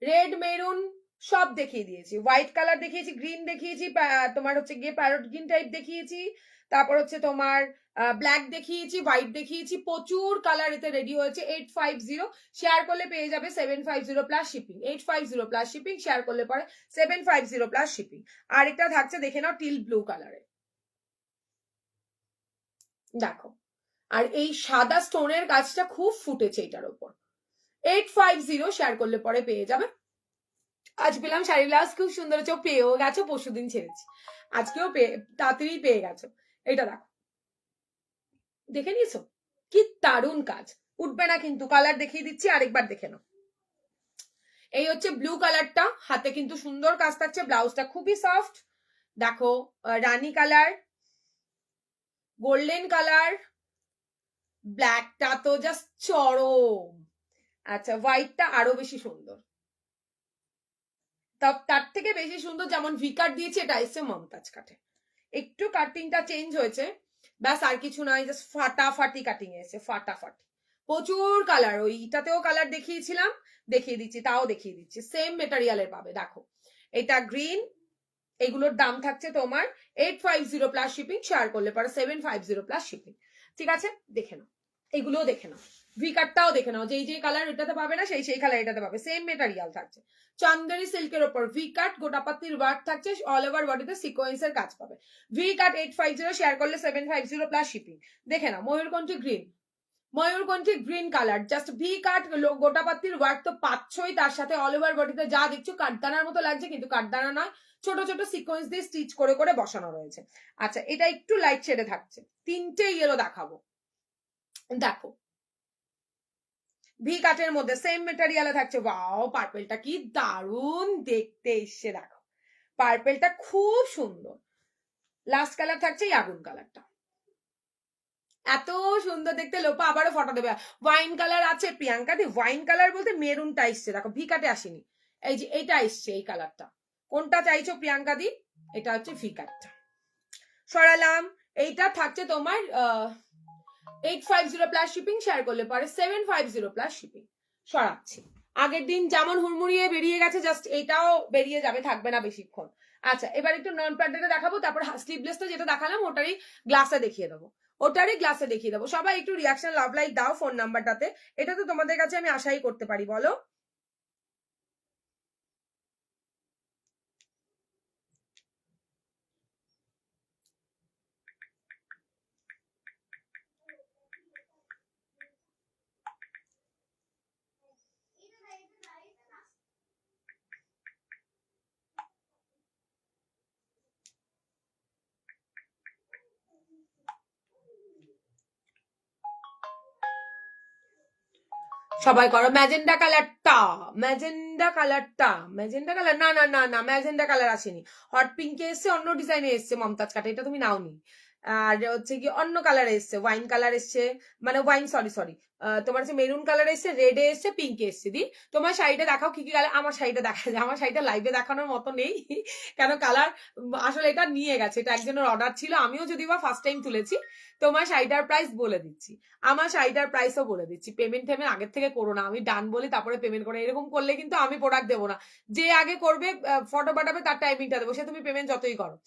রেড, মেরুন সব দেখিয়ে দিয়েছি, হোয়াইট কালার দেখিয়েছি, গ্রিন দেখিয়েছি, তোমার হচ্ছে গিয়ে প্যারট গ্রিন টাইপ দেখিয়েছি, তারপর হচ্ছে তোমার ব্ল্যাক দেখিয়েছি, হোয়াইট দেখিয়েছি, প্রচুর কালার এতে রেডি হয়েছে। 850, শেয়ার করলে পেয়ে যাবে 750 plus shipping. 850 plus shipping, share করলে পরে 750 প্লাস শিপিং। আর একটা থাকছে দেখে নাও, টিল ব্লু কালারে, দেখো। আর এই সাদা স্টোনের কাজটা খুব ফুটেছে এটার উপর। 850 শেয়ার করলে পরে পেয়ে যাবে। আজ পেলাম শাড়ি ব্লাউজ, খুব সুন্দর হচ্ছে, পেয়েও গেছো, পরশুদিন ছেড়েছি, আজকেও তাড়াতাড়ি পেয়ে গেছো। এটা দেখো, দেখে নিয়েছো কি দারুণ কাজ, উঠবে না কিন্তু, কালার দেখিয়ে দিচ্ছি, আরেকবার দেখে নাও। এই হচ্ছে ব্লু কালারটা, হাতে কিন্তু সুন্দর কাজ থাকছে, ব্লাউজটা খুবই সফট। দেখো, রানী কালার, গোল্ডেন কালার, ব্ল্যাকটা তো জাস্ট চরম। আচ্ছা, হোয়াইটটা আরো বেশি সুন্দর, তার থেকে বেশি সুন্দর, যেমন ভিকার দিয়েছে, এটা এসছে মমতাজ কাটে, একটু কাটিংটা চেঞ্জ হয়েছে, ব্যাস, আর কিছু নয়, জাস্ট ফাটাফাটি কাটিং এসেছে, ফাটাফাটি, প্রচুর কালার। ওইটাতেও কালার দেখিয়েছিলাম, দেখিয়ে দিচ্ছি, তাও দেখিয়ে দিচ্ছি, সেম মেটেরিয়ালের পাবে। দেখো, এটা গ্রিন, এগুলোর দাম থাকছে তোমার 850 প্লাস শিপিং, শেয়ার করলে পরে 750 প্লাস শিপিং। ঠিক আছে, দেখে নাও, এগুলোও দেখে নাও, ভি কাটটাও দেখে নাও, যেই কালার এটাতে পাবে না, সেই কালার এটাতে পাবে, সেম মেটেরিয়াল থাকছে। চান্দেরি সিল্কের উপর ভি কাট, গোটাপাত্তির ওয়ার্ক থাকছে, অল ওভার বডিতে সিকোয়েন্সের কাজ পাবে। ভি কাট 850, শেয়ার করলে 750 প্লাস শিপিং। দেখে নাও, ময়ূরকণ্ঠী গ্রিন, ময়ূরকণ্ঠী green colour, just V cut, গোটাপাত্তির ওয়ার্ক তো পাচ্ছই, তার সাথে অল ওভার বডিতে যা দেখছো কাঠদানার মতো লাগছে, কিন্তু কাঠদানা নয়, ছোট ছোট সিকোয়েন্স দিয়ে স্টিচ করে করে বসানো রয়েছে। আচ্ছা, এটা একটু লাইট শেডে থাকছে, তিনটে ইয়েলো দেখাবো। দেখো, ভি কাটের মধ্যে সেম মেটেরিয়ালে থাকছে। ওয়াও, পার্পেলটা কি দারুণ দেখতে এসছে, দেখো পার্পেলটা খুব সুন্দর। লাস্ট কালার থাকছে এই আগুন কালারটা, এত সুন্দর দেখতে। লোপা আবারও ফটো দেবে। ওয়াইন কালার আছে প্রিয়াঙ্কা দি, ওয়াইন কালার বলতে মেরুনটা এসছে, দেখো ভি কাটে আসেনি, এই যে এইটা এসছে এই কালারটা। কোনটা চাইছো প্রিয়াঙ্কা দি? এটা হচ্ছে ভি কাটটা। সরালাম। এইটা থাকছে তোমার 850 প্লাস শিপিং, শেয়ার করলে পরে 750 প্লাস শিপিং। সরাচ্ছি। আগের দিন যেমন হুড়মুড়িয়ে বেরিয়ে গেছে, জাস্ট এটাও বেরিয়ে যাবে, থাকবে না বেশিক্ষণ। আচ্ছা, এবার একটু নন প্যান্টেটা দেখাবো, তারপর স্লিভলেসটা যেটা দেখালাম ওটারই গ্লাসে দেখিয়ে দেবো, সবাই একটু রিয়াকশন লাভ লাইক দাও ফোন নাম্বারটাতে। এটা তো তোমাদের কাছে আমি আশাই করতে পারি, বলো। সবাই করো ম্যাজেন্ডা কালারটা, ম্যাজেন্ডা কালারটা, ম্যাজেন্ডা কালার, না না না না, ম্যাজেন্ডা কালার আসেনি। হট পিঙ্কে এসছে, অন্য ডিজাইনে এসছে মমতাজ কাটে, এটা তুমি নাওনি। আর হচ্ছে কি অন্য কালার এসছে, ওয়াইন কালার এসছে, মানে ওয়াইন সরি তোমার হচ্ছে মেরুন কালার এসছে, রেডে এসছে, পিঙ্কে এসছে। দি তোমার শাড়িটা দেখাও কি কি কালার। আমার শাড়িটা দেখা যায়, আমার শাড়িটা লাইভে দেখানোর মতো নেই, কেন কালার আসলে এটা নিয়ে গেছে, এটা একজনের অর্ডার ছিল, আমিও যদি বা ফার্স্ট টাইম তুলেছি। তোমার শাড়িটার প্রাইস বলে দিচ্ছি, আমার শাড়িটার প্রাইসও বলে দিচ্ছি। পেমেন্ট টেমেন্ট আগের থেকে করো না, আমি ডান বলি তারপরে পেমেন্ট করে, এরকম করলে কিন্তু আমি প্রোডাক্ট দেবো না। যে আগে করবে ফটো পাঠাবে তার টাইমিংটা দেবো, সে তুমি পেমেন্ট যতই করো।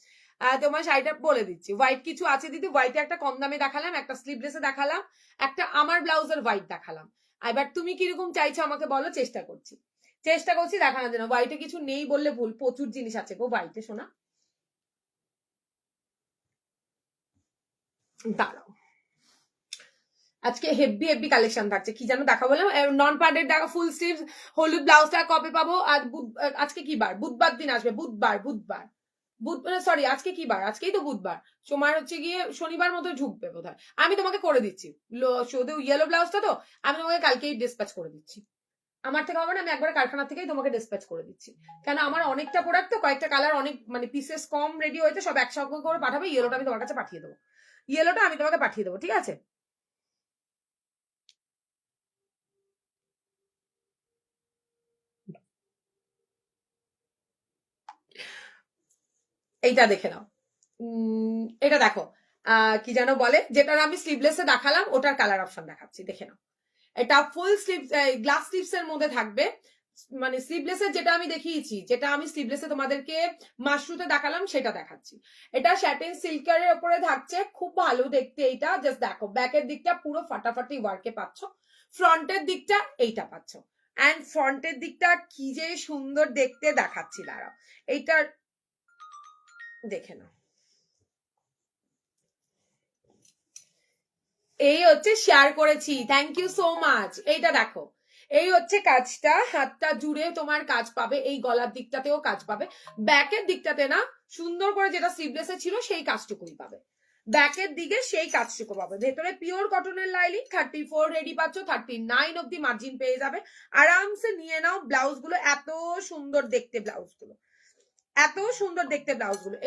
তোমার শাড়িটা বলে দিচ্ছি, হোয়াইট কিছু আছে দিদি, হোয়াইটে একটা কম দামে দেখালাম, একটা স্লিভলেসে দেখালাম, একটা আমার ব্লাউজের হোয়াইট দেখালাম। এবার তুমি কিরকম চাইছো আমাকে বলো, চেষ্টা করছি দেখানোর জন্য। হোয়াইটে কিছু নেই বললে ভুল, প্রচুর জিনিস আছে গো হোয়াইটে সোনা। দাঁড়াও, আজকে হেভি হেভি কালেকশন থাকছে। কি যেন দেখা বললাম, নন প্যাডেড দেখা, ফুল স্লিভ হলুদ ব্লাউজটা কবে পাবো? আর আজকে কি বার? বুধবার দিন আসবে, বুধবার সরি, আজকে কি বার? আজকেই তো বুধবার, তোমার হচ্ছে গিয়ে শনিবার মতো ঢুকবে বোধহয়। আমি তোমাকে করে দিচ্ছি, শুধু ইয়েলো ব্লাউজটা তো আমি তোমাকে কালকেই ডিসপ্যাচ করে দিচ্ছি। আমার থেকে হবে না, আমি একবার কারখানা থেকেই তোমাকে ডিসপ্যাচ করে দিচ্ছি, কেন আমার অনেকটা প্রোডাক্ট তো, কয়েকটা কালার অনেক মানে পিসেস কম রেডি হয়েছে, সব একসঙ্গে করে পাঠাবে। ইয়েলোটা আমি তোমার কাছে পাঠিয়ে দেবো, ইয়েলোটা আমি তোমাকে পাঠিয়ে দেবো, ঠিক আছে? এইটা দেখে নাও, এটা দেখো, কি যেন বলে, যেটা আমি স্লিভলেসে দেখালাম ওটার কালার অপশন দেখাচ্ছি, দেখে নাও। এটা ফুল স্লিভ গ্লাস স্লিভস এর মধ্যে থাকবে, মানে স্লিভলেসের যেটা আমি দেখিয়েছি, যেটা আমি স্লিভলেসে তোমাদেরকে মাশরুতে দেখালাম সেটা দেখাচ্ছি। এটা স্যাটিন সিল্কের উপরে থাকছে, খুব ভালো দেখতে এইটা। জাস্ট দেখো, ব্যাকের দিকটা পুরো ফাটাফাটি ওয়ার্কে পাচ্ছ, ফ্রন্টের দিকটা এইটা পাচ্ছ, এন্ড ফ্রন্টের দিকটা কি যে সুন্দর দেখতে দেখাচ্ছি, দাঁড়াও এইটার দেখে নাও। এই হচ্ছে শেয়ার করেছি, থ্যাংক ইউ সো মাচ। এইটা দেখো, এই হচ্ছে কাজটা, হাতটা জুড়ে তোমার কাজ পাবে, এই গলার দিকটাতেও কাজ পাবে, ব্যাকের দিকটাতে না, সুন্দর করে যেটা স্লিভলেসে ছিল সেই কাজটুকুই পাবে, ব্যাকের দিকে সেই কাজটুকু পাবে। ভেতরে পিওর কটনের লাইনিং, 34 রেডি পাচ্ছ, 39 অব্দি মার্জিন পেয়ে যাবে, আরামসে নিয়ে নাও। ব্লাউজ গুলো এত সুন্দর দেখতে,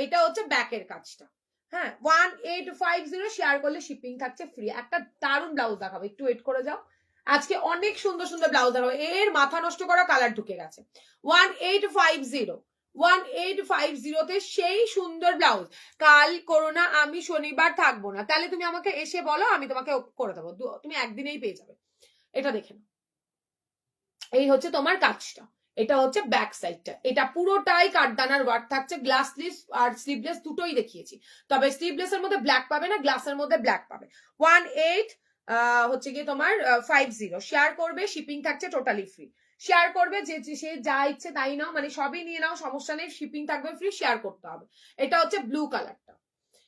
এটা হচ্ছে ব্যাকের কাজটা। হ্যাঁ, 1850 শেয়ার করলে শিপিং থাকছে ফ্রি। একটা দারুণ ব্লাউজ দেখাবো, একটু ওয়েট করে যাও, আজকে অনেক সুন্দর সুন্দর ব্লাউজ দেখাবো। এর মাথা নষ্ট করা কালার ঢুকে গেছে। 1850 তে সেই সুন্দর ব্লাউজ। কাল করো না, আমি শনিবার থাকবো না, তাহলে তুমি আমাকে এসে বলো, আমি তোমাকে করে দেবো, তুমি একদিনেই পেয়ে যাবে। এটা দেখে নাও, এই হচ্ছে তোমার কাজটা, এটা হচ্ছে ব্যাক সাইডটা, এটা পুরোটাই কাঠদানার ওয়ার্ক থাকছে। গ্লাস স্লিভ আর স্লিভলেস দুটোই দেখিয়েছি, তবে স্লিভলেস এর মধ্যে ব্ল্যাক পাবে না, গ্লাসের মধ্যে ব্ল্যাক পাবে। 18 হচ্ছে গিয়ে তোমার 50 শেয়ার করবে, শিপিং থাকছে টোটালি ফ্রি। শেয়ার করবে, যে সে যা ইচ্ছে তাই নাও, মানে সবই নিয়ে নাও, সমস্যা নেই, শিপিং থাকবে ফ্রি, শেয়ার করতে হবে। এটা হচ্ছে ব্লু কালারটা,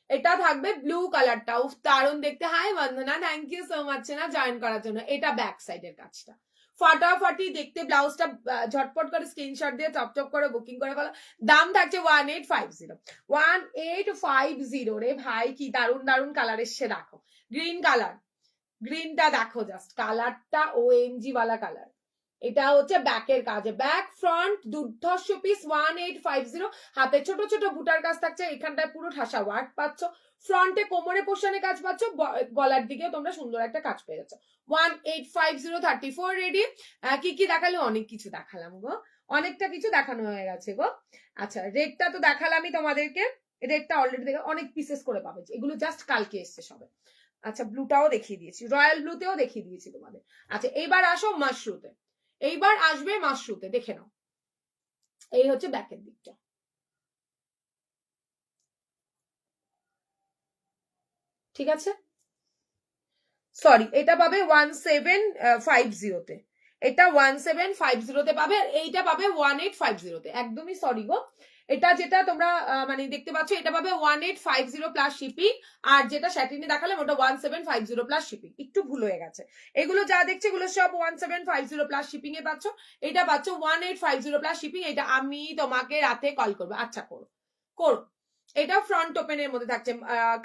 এটা থাকবে ব্লু কালারটা, দারুণ দেখতে। Hi Bandana, thank you so much না জয়েন করার জন্য। এটা ব্যাক সাইডের কাজটা, ফাটাফাটি দেখতে, ব্লাউজটা ঝটপট করে স্ক্রিনশট দিয়ে চপচপ করে বুকিং করে ফেলো। দাম থাকছে 1850 রে ভাই, কি দারুণ দারুণ কালার এসছে, দেখো গ্রিন কালার, গ্রিনটা দেখো জাস্ট, কালারটা ওএমজি ওয়ালা কালার। এটা হচ্ছে ব্যাকের কাজ, ব্যাক ফ্রন্ট দুর্ধর্ষ পিস 1850। হাতে ছোট ছোট বুটার কাজ থাকছে, এখানটায় পুরো ঠাসা ওয়ার্ক পাচ্ছ, ফ্রন্টে কোমরে পোর্শনে কাজ পাচ্ছ, গলার দিকেও তোমরা সুন্দর একটা কাজ পেয়ে যাচ্ছ। 1850 34 রেডি। কি কি দেখালো, অনেক কিছু দেখালাম গো, অনেকটা কিছু দেখানো হয়ে গেছে গো। আচ্ছা রেডটা তো দেখালামই তোমাদেরকে, রেডটা অলরেডি দেখে অনেক পিসেস করে পাবে, এগুলো জাস্ট কালকে এসছে সবে। আচ্ছা ব্লুটাও দেখিয়ে দিয়েছি, রয়্যাল ব্লুতেও দেখিয়ে দিয়েছি তোমাদের। আচ্ছা এইবার আসো মাশরুতে, এইবার আসবে মাশরুতে, দেখে নাও। এই হচ্ছে ব্যাকের দিকটা, ঠিক আছে। সরি, এটা পাবে 1750-তে, এটা 1750-তে পাবে, আর এইটা পাবে 1850-তে। একদমই সরি গো, এটা যেটা তোমরা মানে দেখতে পাচ্ছ এটা পাবে 1850 প্লাস শিপিং, আর যেটা স্যাটিনে দেখালাম ওটা 1750 প্লাস শিপিং, একটু ভুল হয়ে গেছে। এগুলো যা দেখছে এগুলো সব 1750 প্লাস শিপিং এ পাচ্ছ, এটা পাচ্ছ 1850 প্লাস শিপিং। এটা আমি তোমাকে রাতে কল করবো, আচ্ছা করো করো। এটা ফ্রন্ট ওপেনের মধ্যে থাকছে,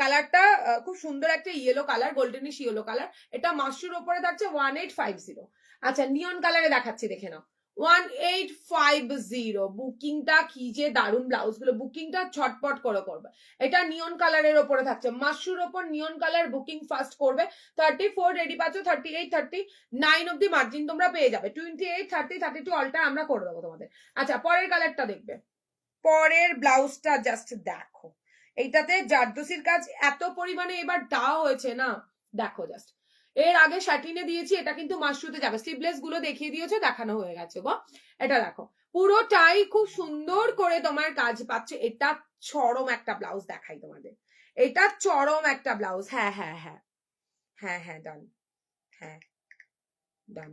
কালারটা খুব সুন্দর একটা yellow colour, goldenish yellow colour. এটা মাশরুর উপরে থাকছে 1850। আচ্ছা নিয়ন কালারে দেখাচ্ছি, দেখে নাও 1850। বুকিংটা কি যে দারুন, ব্লাউজ গুলো বুকিংটা ছটপট করে করবে। এটা নিয়ন কালারের উপরে থাকছে, মাশরুর ওপর নিয়ন কালার বুকিং ফার্স্ট করবে। 34 রেডি পাচ্ছ, 38 39 অব্দি মার্জিন তোমরা পেয়ে যাবে, 28 30 32 অল্টার আমরা করে দেবো তোমাদের। আচ্ছা পরের কালারটা দেখবে, পরের ব্লাউজটা জাস্ট দেখো, এইটাতে জারদোসির কাজ এত পরিমাণে এবার দেওয়া হয়েছে না, দেখো জাস্ট। এর আগে শাটিনে দিয়েছি, এটা কিন্তু মাশরুতে যাবে, স্লিভলেস গুলো দেখিয়ে দিয়েছে, দেখানো হয়ে গেছে গো। এটা দেখো পুরোটাই খুব সুন্দর করে তোমার কাজ পাচ্ছে। এটা চরম একটা ব্লাউজ দেখাই তোমাদের, এটা চরম একটা ব্লাউজ। হ্যাঁ হ্যাঁ হ্যাঁ হ্যাঁ হ্যাঁ ডান, হ্যাঁ ডান।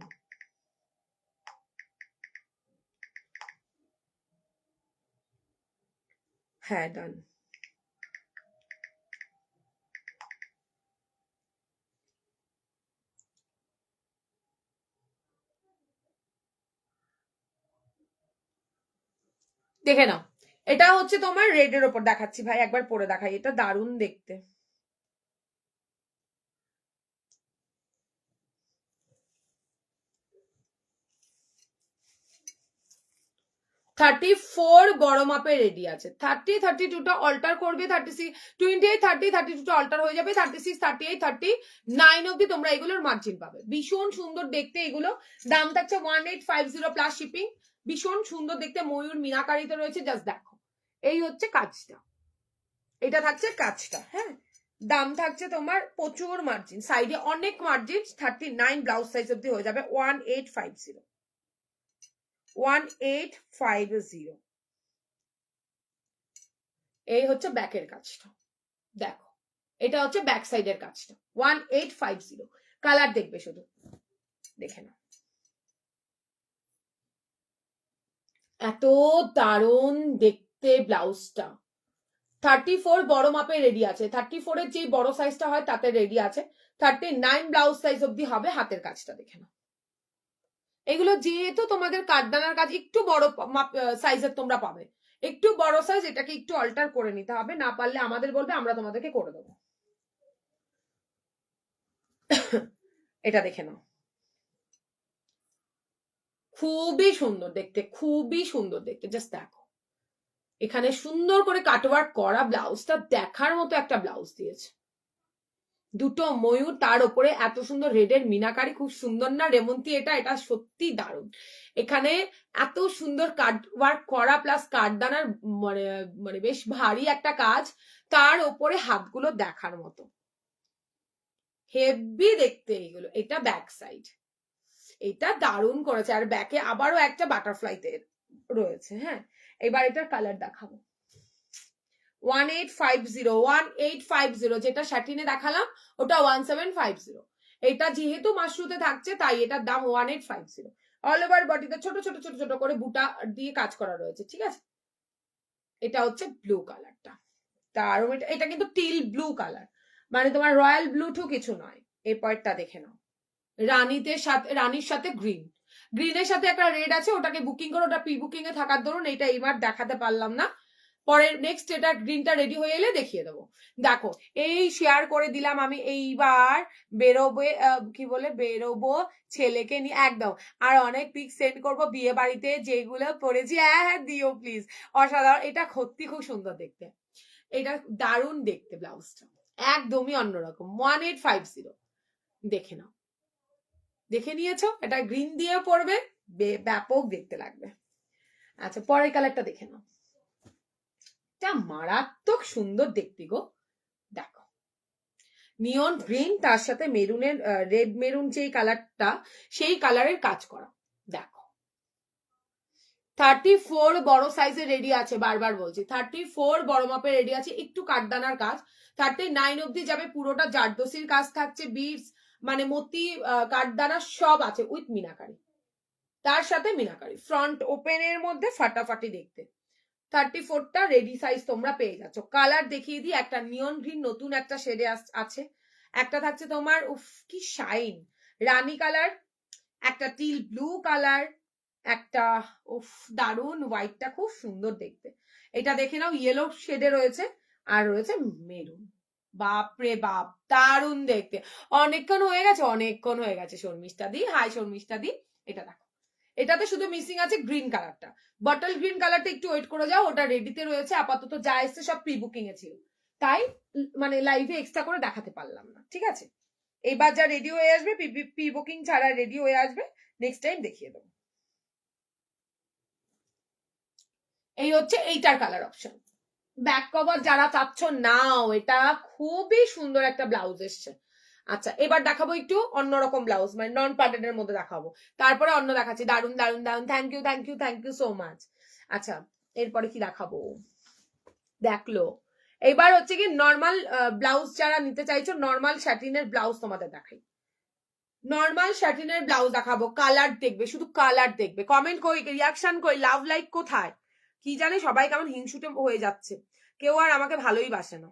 হ্যাঁ ডান। দেখে নাও, এটা হচ্ছে তোমার রেড এর ওপর দেখাচ্ছি ভাই, একবার পরে দেখাই, এটা দারুণ দেখতে। 34 বড় মাপের রেডি আছে, 30 32টা অল্টার করবে, 36 28 30 32টা অল্টার হয়ে যাবে, 36 38 39 অব্দি তোমরা এগুলোর মার্জিন পাবে। ভীষণ সুন্দর দেখতে এগুলো, দাম থাকছে 1850 প্লাস শিপিং। ভীষণ সুন্দর দেখতে, ময়ূর মিনাকারিতে রয়েছে, জাস্ট দেখো। এই হচ্ছে কাজটা, এটা থাকছে কাজটা, হ্যাঁ। দাম থাকছে তোমার প্রচুর মার্জিন, সাইডে অনেক মার্জিন, 39 ব্লাউজ সাইজ অব্দি হয়ে যাবে, 1850 1850। এই হচ্ছে ব্যাকের কাজটা, দেখো এটা হচ্ছে ব্যাক সাইডের কাজটা, 1850। কালার দেখবে শুধু, দেখে নাও, এত দারুণ দেখতে ব্লাউজটা। 34 বড় মাপে রেডি আছে, 34 এর যে বড় সাইজটা হয় তাতে রেডি আছে, 39 ব্লাউজ সাইজ অব্দি হবে। হাতের কাজটা দেখে নাও, এগুলো যেহেতু তোমাদের কাঠদানার কাজ একটু বড় সাইজের তোমরা পাবে, একটু বড় সাইজ, এটাকে একটু অল্টার করে নিতে হবে, না পারলে আমাদের বলবে, আমরা তোমাদেরকে করে দেবো। এটা দেখে নাও, খুবই সুন্দর দেখতে, খুবই সুন্দর দেখতে, জাস্ট দেখো এখানে সুন্দর করে কাটওয়ার্ক করা, ব্লাউজটা দেখার মতো একটা ব্লাউজ দিয়েছে, দুটো ময়ূর, তার উপরে এত সুন্দর রেডের মিনাকারি, খুব সুন্দর না রেমন্তি? এটা এটা সত্যি দারুণ। এখানে এত সুন্দর কাটওয়ার্ক করা প্লাস কাঠদানার মানে মানে বেশ ভারী একটা কাজ, তার উপরে হাতগুলো দেখার মতো, হেভি দেখতে এগুলো। এটা ব্যাক সাইড, এটা দারুণ করেছে, আর ব্যাকে আবারও একটা বাটারফ্লাইতে রয়েছে। হ্যাঁ এবার এটার কালার দেখাবো, 1850 যেটা শাটিনে দেখালাম ওটা 1750। এটা যেহেতু মাশরুতে থাকছে তাই এটার দাম 1850। অল ওভার বডিতে ছোট ছোট ছোট ছোট করে বুটা দিয়ে কাজ করা রয়েছে, ঠিক আছে। এটা হচ্ছে ব্লু কালারটা, তার এটা কিন্তু টিল ব্লু কালার, মানে তোমার রয়্যাল ব্লু টু কিছু নয়। এই পয়েন্টটা দেখে নাও, রানীর সাথে গ্রিন, গ্রিনের সাথে একটা রেড আছে, ওটাকে বুকিং করো, ওটা প্রি বুকিং এ থাকার দরুন এটা এইবার দেখাতে পারলাম না। পরের নেক্সট এটা গ্রিনটা রেডি হয়ে এলে দেখিয়ে দেবো। দেখো এই শেয়ার করে দিলাম আমি, এইবার বেরোবে কি বলে বেরোবো ছেলেকে নিয়ে একদম, আর অনেক পিক সেন্ড করবো বিয়ে বাড়িতে যেগুলো পরেছি। হ্যাঁ হ্যাঁ দিও প্লিজ, অসাধারণ, এটা সত্যি খুব সুন্দর দেখতে, এটা দারুণ দেখতে ব্লাউজটা, একদমই অন্যরকম। 1850 দেখে নাও, দেখে নিয়েছো, এটা গ্রিন দিয়ে পরবে, ব্যাপক দেখতে লাগবে। আচ্ছা পরের কালারটা দেখে নাও, এটা মারাত্মক সুন্দর দেখতে গো। দেখো নিয়ন গ্রিন, তার সাথে মেরুনের রেড মেরুন যে কালারটা, সেই কালারের কাজ করা। দেখো 34 বড় সাইজের রেডি আছে, বারবার বলছি 34 বড় মাপের রেডি আছে, একটু কাঠদানার কাজ। 39 অব্দি যাবে, পুরোটা জারদোসির কাজ থাকছে, বিটস মানে মতি কাঠদানা সব আছে উইথ মিনাকারি, তার সাথে মিনাকারি, ফ্রন্ট ওপেনের মধ্যে ফাটাফাটি দেখতে। 34টা রেডি সাইজ তোমরা পেয়ে যাচ্ছ। কালার দেখিয়ে দিই, একটা নিয়ন গ্রিন নতুন একটা শেডে আছে, একটা থাকছে তোমার উফ কি শাইন রানী কালার, একটা টিল ব্লু কালার, একটা উফ দারুন হোয়াইটটা খুব সুন্দর দেখতে, এটা দেখে নাও ইয়েলো শেডে রয়েছে, আর রয়েছে মেরুন। বাপরে বাপ দারুন দেখতে, অনেকক্ষণ হয়ে গেছে, অনেকক্ষণ হয়ে গেছে শর্মিষ্ঠা দি, হাই শর্মিষ্ঠা দি। এটা দেখো, এটাতে শুধু মিসিং আছে গ্রিন কালারটা, বটল গ্রিন কালারটা একটু ওয়েট করে যাও, ওটা রেডিতে রয়েছে, আপাতত যা এসছে সব প্রি বুকিং এ ছিল, তাই মানে লাইভে এক্সট্রা করে দেখাতে পারলাম না, ঠিক আছে। এবার যা রেডি হয়ে আসবে, প্রি বুকিং ছাড়া রেডি হয়ে আসবে, নেক্সট টাইম দেখিয়ে দেবো। এই হচ্ছে এইটার কালার অপশন। ব্যাক কভার যারা চাচ্ছ নাও, এটা খুবই সুন্দর একটা ব্লাউজ এসছে। আচ্ছা এবার দেখাবো একটু অন্যরকম ব্লাউজ, মানে নন প্যাটার্ন এর মধ্যে দেখাবো, তারপরে অন্য দেখাচ্ছি। দারুন দারুন দারুন, thank you thank you thank you so much. আচ্ছা এরপরে কি দেখাবো, দেখলো এবার হচ্ছে কি নর্মাল ব্লাউজ যারা নিতে চাইছো, নর্মাল স্যাটিনের ব্লাউজ তোমাদের দেখাই, নর্মাল স্যাটিনের ব্লাউজ দেখাবো। কালার দেখবে, শুধু কালার দেখবে, কমেন্ট কই, রিয়াকশন কই, লাভ লাইক কোথায়, কি জানে সবাই কেমন হিংসুটে হয়ে যাচ্ছে, কেউ আর আমাকে ভালোই বাসে না,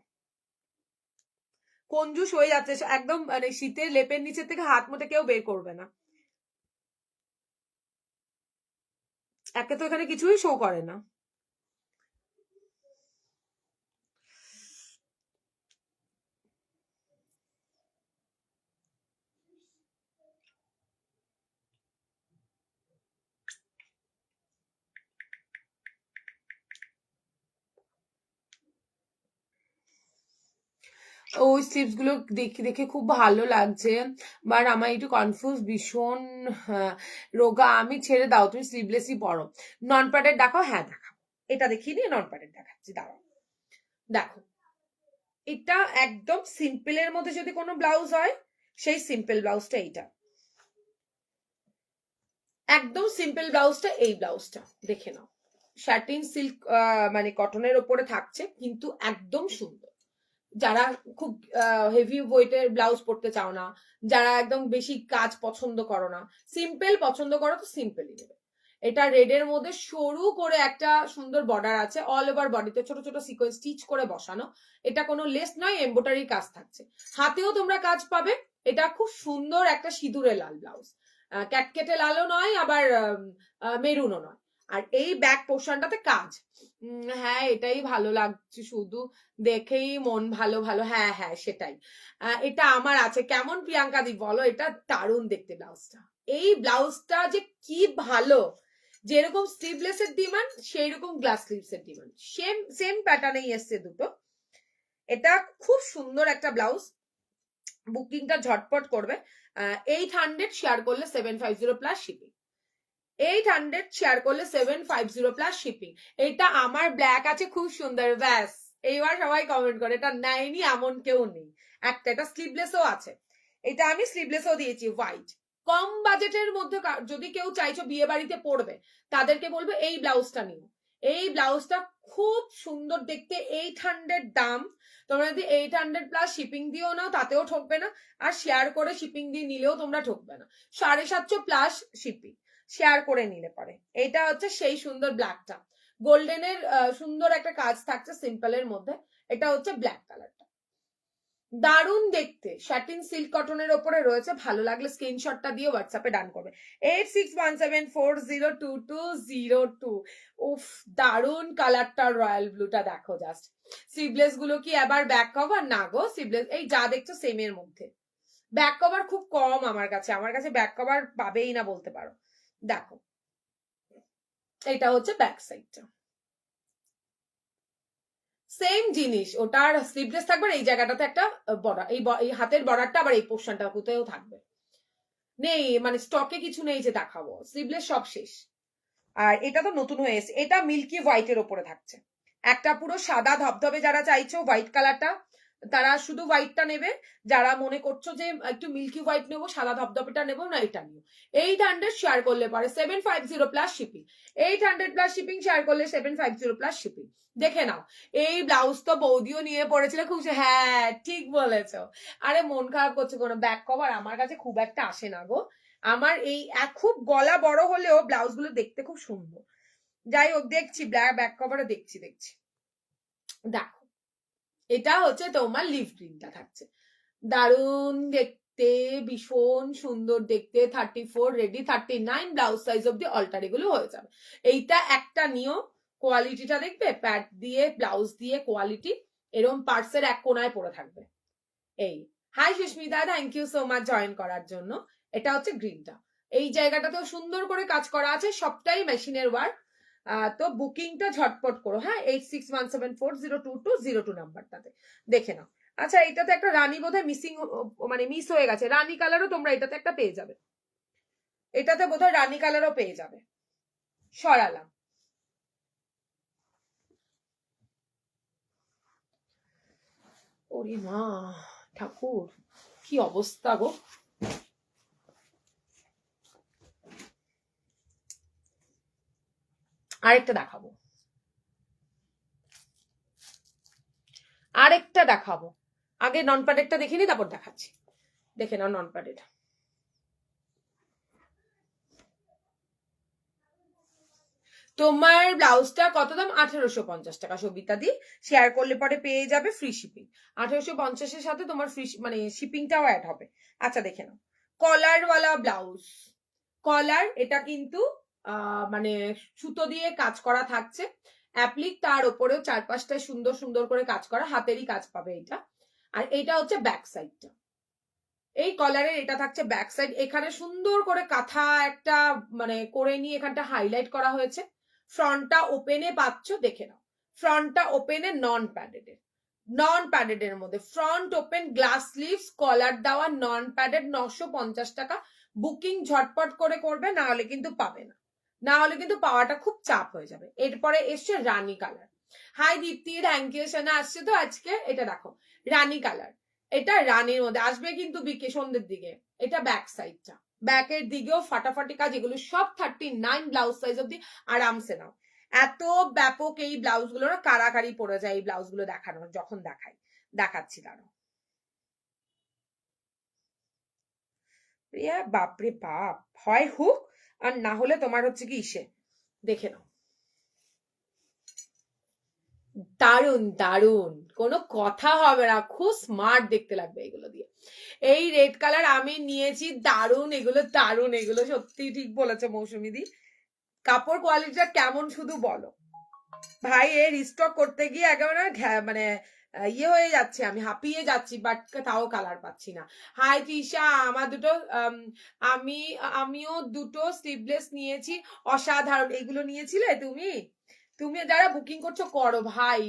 কঞ্জুস হয়ে যাচ্ছে একদম, মানে শীতের লেপের নিচের থেকে হাত মুঠে কেউ বের করবে না, একে তো এখানে কিছুই শো করে না। ওই স্লিপস গুলো দেখে দেখে খুব ভালো লাগছে, বাট আমার একটু কনফিউজ ভীষণ, রোগা, আমি ছেড়ে দাও, তুমি স্লিভলেসই পরো। নন প্যাডের দেখাও, হ্যাঁ দেখাও, এটা দেখিয়ে নিয়ে নন প্যাডের দেখাচ্ছি, দাঁড়াও। দেখো এটা একদম সিম্পলের মধ্যে যদি কোনো ব্লাউজ হয়, সেই সিম্পল ব্লাউজটা এইটা, একদম সিম্পল ব্লাউজটা, এই ব্লাউজটা দেখে নাও, শার্টিন সিল্ক মানে কটনের ওপরে থাকছে, কিন্তু একদম সুন্দর। যারা খুব হেভি ওয়েটের ব্লাউজ পরতে চাও না, যারা একদম বেশি কাজ পছন্দ করো না, সিম্পল পছন্দ করো, তো সিম্পলই নেবে। এটা রেডের মধ্যে সরু করে একটা সুন্দর বর্ডার আছে, অল ওভার বডিতে ছোট ছোট সিকোয়েন্স স্টিচ করে বসানো, এটা কোনো লেস নয়, এমব্রয়ডারি কাজ থাকছে, হাতেও তোমরা কাজ পাবে। এটা খুব সুন্দর একটা সিঁদুরে লাল ব্লাউজ, ক্যাটকেটে লালও নয়, আবার মেরুনও নয়, আর এই ব্যাক পোর্শনটাতে কাজ। হ্যাঁ এটাই ভালো লাগছে, শুধু দেখেই মন ভালো ভালো, হ্যাঁ হ্যাঁ সেটাই, এটা আমার আছে। কেমন প্রিয়াঙ্কা দি বলো, এটা দারুণ দেখতে ব্লাউজটা, এই ব্লাউজটা যে কি ভালো, যেরকম স্লিভলেস এর ডিমান্ড সেই রকম গ্লাস স্লিভস এর ডিমান্ড, সেম প্যাটার্নেই এসছে দুটো। এটা খুব সুন্দর একটা ব্লাউজ, বুকিংটা ঝটপট করবে। 800 শেয়ার করলে 750 প্লাস শিপিং, 800 শেয়ার করলে 750 প্লাস শিপিং। এটা আমার ব্ল্যাক আছে খুব সুন্দর, ব্যাস এইবার সবাই কমেন্ট করে, এটা নেয়নি এমন কেউ নেই, একটা এটা স্লিভলেসও আছে, এটা আমি স্লিভলেসও দিয়েছি হোয়াইট। কম বাজেটের মধ্যে যদি কেউ চাইছো বিয়ে বাড়িতে পড়বে, তাদেরকে বলবো এই ব্লাউজটা নিও, এই ব্লাউজটা খুব সুন্দর দেখতে, 800 দাম, তোমরা যদি 800 প্লাস শিপিং দিয়েও নাও তাতেও ঠকবে না, আর শেয়ার করে শিপিং দিয়ে নিলেও তোমরা ঠকবে না, 750 প্লাস শিপিং শেয়ার করে নিলে পারে। এটা হচ্ছে সেই সুন্দর ব্ল্যাকটা, গোল্ডেনের সুন্দর একটা কাজ থাকছে সিম্পলের মধ্যে, এটা হচ্ছে ব্ল্যাক কালারটা, দারুণ দেখতে, স্যাটিন সিল্ক কটনের ওপরে রয়েছে। ভালো লাগলে স্ক্রিনশটটা দিয়ে হোয়াটসঅ্যাপে ডান করবে। 8617402202। উফ, দারুণ কালারটা, রয়্যাল ব্লুটা দেখো জাস্ট। স্লিভলেস গুলো কি আবার ব্যাক কভার? না গো, স্লিভলেস এই যা দেখছো সেম এর মধ্যে। ব্যাক কভার খুব কম আমার কাছে ব্যাক কভার পাবেই না বলতে পারো। দেখো, এটা হচ্ছে ব্যাক সাইডটা, সেম জিনিস। ওটার স্লিভলেস থাকবে, এই জায়গাটাতে একটা বর্ডার, এই হাতের বর্ডারটা আবার এই পোর্শনটা কোথাও থাকবে। নেই মানে স্টকে কিছু নেই যে দেখাবো, স্লিভলেস সব শেষ। আর এটা তো নতুন হয়ে এসেছে, এটা মিল্কি হোয়াইটের ওপরে থাকছে। একটা পুরো সাদা ধবধবে যারা চাইছো হোয়াইট কালারটা, তারা শুধু হোয়াইটটা নেবে। যারা মনে করছো যে একটু মিল্কি হোয়াইট নেবো, সাদা ধবধবেটা নেবো না, এটা নিও। 800 শেয়ার করলে পরে 750 plus shipping. 800 plus shipping share করলে 750 প্লাস শিপিং। দেখে নাও, এই ব্লাউজ তো বৌদিও নিয়ে পড়েছিল খুব। হ্যাঁ ঠিক বলেছো। আরে মন খারাপ করছে, কোনো ব্যাক কভার আমার কাছে খুব একটা আসে না গো। আমার এই খুব গলা বড় হলেও ব্লাউজ গুলো দেখতে খুব সুন্দর। যাই হোক, দেখছি ব্যাক কভারও দেখছি। দেখো, এটা হচ্ছে তোমার লিভ গ্রিনটা থাকছে, দারুণ দেখতে, ভীষণ সুন্দর দেখতে। 34 রেডি, 39 ব্লাউজ সাইজ অব্দি অল্টার এগুলো হয়ে যাবে। এইটা একটা নিও, কোয়ালিটিটা দেখবে, প্যাড দিয়ে ব্লাউজ দিয়ে কোয়ালিটি, এরকম পার্সের এক কোনায় পড়ে থাকবে। এই hi Susmita, thank you so much join করার জন্য। এটা হচ্ছে গ্রিনটা, এই জায়গাটাতেও সুন্দর করে কাজ করা আছে, সবটাই মেশিনের ওয়ার্ক। তো বুকিংটা ঝটপট করো, হ্যাঁ, 8617402202 নাম্বারটাতে দেখে নাও। আচ্ছা, এটাতে একটা রানী বোধহয় মিসিং, মানে মিস হয়ে গেছে। রানী কালারও তোমরা এটাতে একটা পেয়ে যাবে, এটাতে বোধহয় রানী কালারও পেয়ে যাবে। সরালাম। ওরে মা ঠাকুর, কি অবস্থা গো। আরেকটা দেখাবো, আগে নন প্যাডেডটা দেখে নি, তারপর দেখাচ্ছি। দেখে নাও নন প্যাডেড। তোমার ব্লাউজটা কত দাম? 1850 টাকা। সবিতা দি শেয়ার করলে পরে পেয়ে যাবে ফ্রি শিপিং। 1850-এর সাথে তোমার ফ্রি মানে শিপিংটাও অ্যাড হবে। আচ্ছা দেখে নাও, কলারওয়ালা ব্লাউজ, কলার, এটা কিন্তু মানে সুতো দিয়ে কাজ করা থাকছে, অ্যাপ্লিক, তার উপরেও 4-5টায় সুন্দর সুন্দর করে কাজ করা, হাতেরই কাজ পাবে এটা। আর এটা হচ্ছে ব্যাক সাইডটা, এই কলারের এটা থাকছে ব্যাক সাইড। এখানে সুন্দর করে কাঁথা একটা মানে করে নিয়ে এখানটা হাইলাইট করা হয়েছে। ফ্রন্টটা ওপেনে পাচ্ছ, দেখে নাও, ফ্রন্টটা ওপেনে, নন প্যাডেড এর মধ্যে ফ্রন্ট ওপেন, গ্লাস স্লিভস, কলার দেওয়া, নন প্যাডেড, 950 টাকা। বুকিং ঝটপট করে করবে, না হলে কিন্তু পাবে না, না হলে কিন্তু পাওয়াটা খুব চাপ হয়ে যাবে। এরপরে এসছে রানী colour. Hi Dipti, thank you সোনা, আসছে তো আজকে। এটা দেখো, রানী কালার, এটা রানীর মধ্যে আসবে কিন্তু বিকে সন্ধ্যের দিকে। এটা ব্যাক সাইডটা, ব্যাকের দিকেও ফাটাফাটি কাজ, এগুলো সব 39 ব্লাউজ সাইজ অব্দি আরামসে নাও। এত ব্যাপক এই ব্লাউজ গুলো না, কারাকারি পড়ে যায় এই ব্লাউজ গুলো দেখানোর, যখন দেখাচ্ছি দাঁড়াও। বাপরে বাপ, হয় হুক আর না হলে তোমার হচ্ছে কি ইসে, দেখে নাও। দারুন দারুন, কোনো কথা হবে না, খুব স্মার্ট দেখতে লাগবে এগুলো দিয়ে। এই রেড কালার আমি নিয়েছি, দারুন এগুলো, দারুন এগুলো, সত্যি ঠিক বলেছে মৌসুমিদি। কাপড় কোয়ালিটিটা কেমন শুধু বলো ভাই, এর স্টক করতে গিয়ে একেবারে মানে ইয়ে হয়ে যাচ্ছে, আমি হাঁপিয়ে যাচ্ছি, বাট তাও কালার পাচ্ছি না। হাই তৃষা, আমার দুটো আমিও দুটো স্লিভলেস নিয়েছি, অসাধারণ। এগুলো নিয়েছিলে তুমি যারা বুকিং করছো করো ভাই,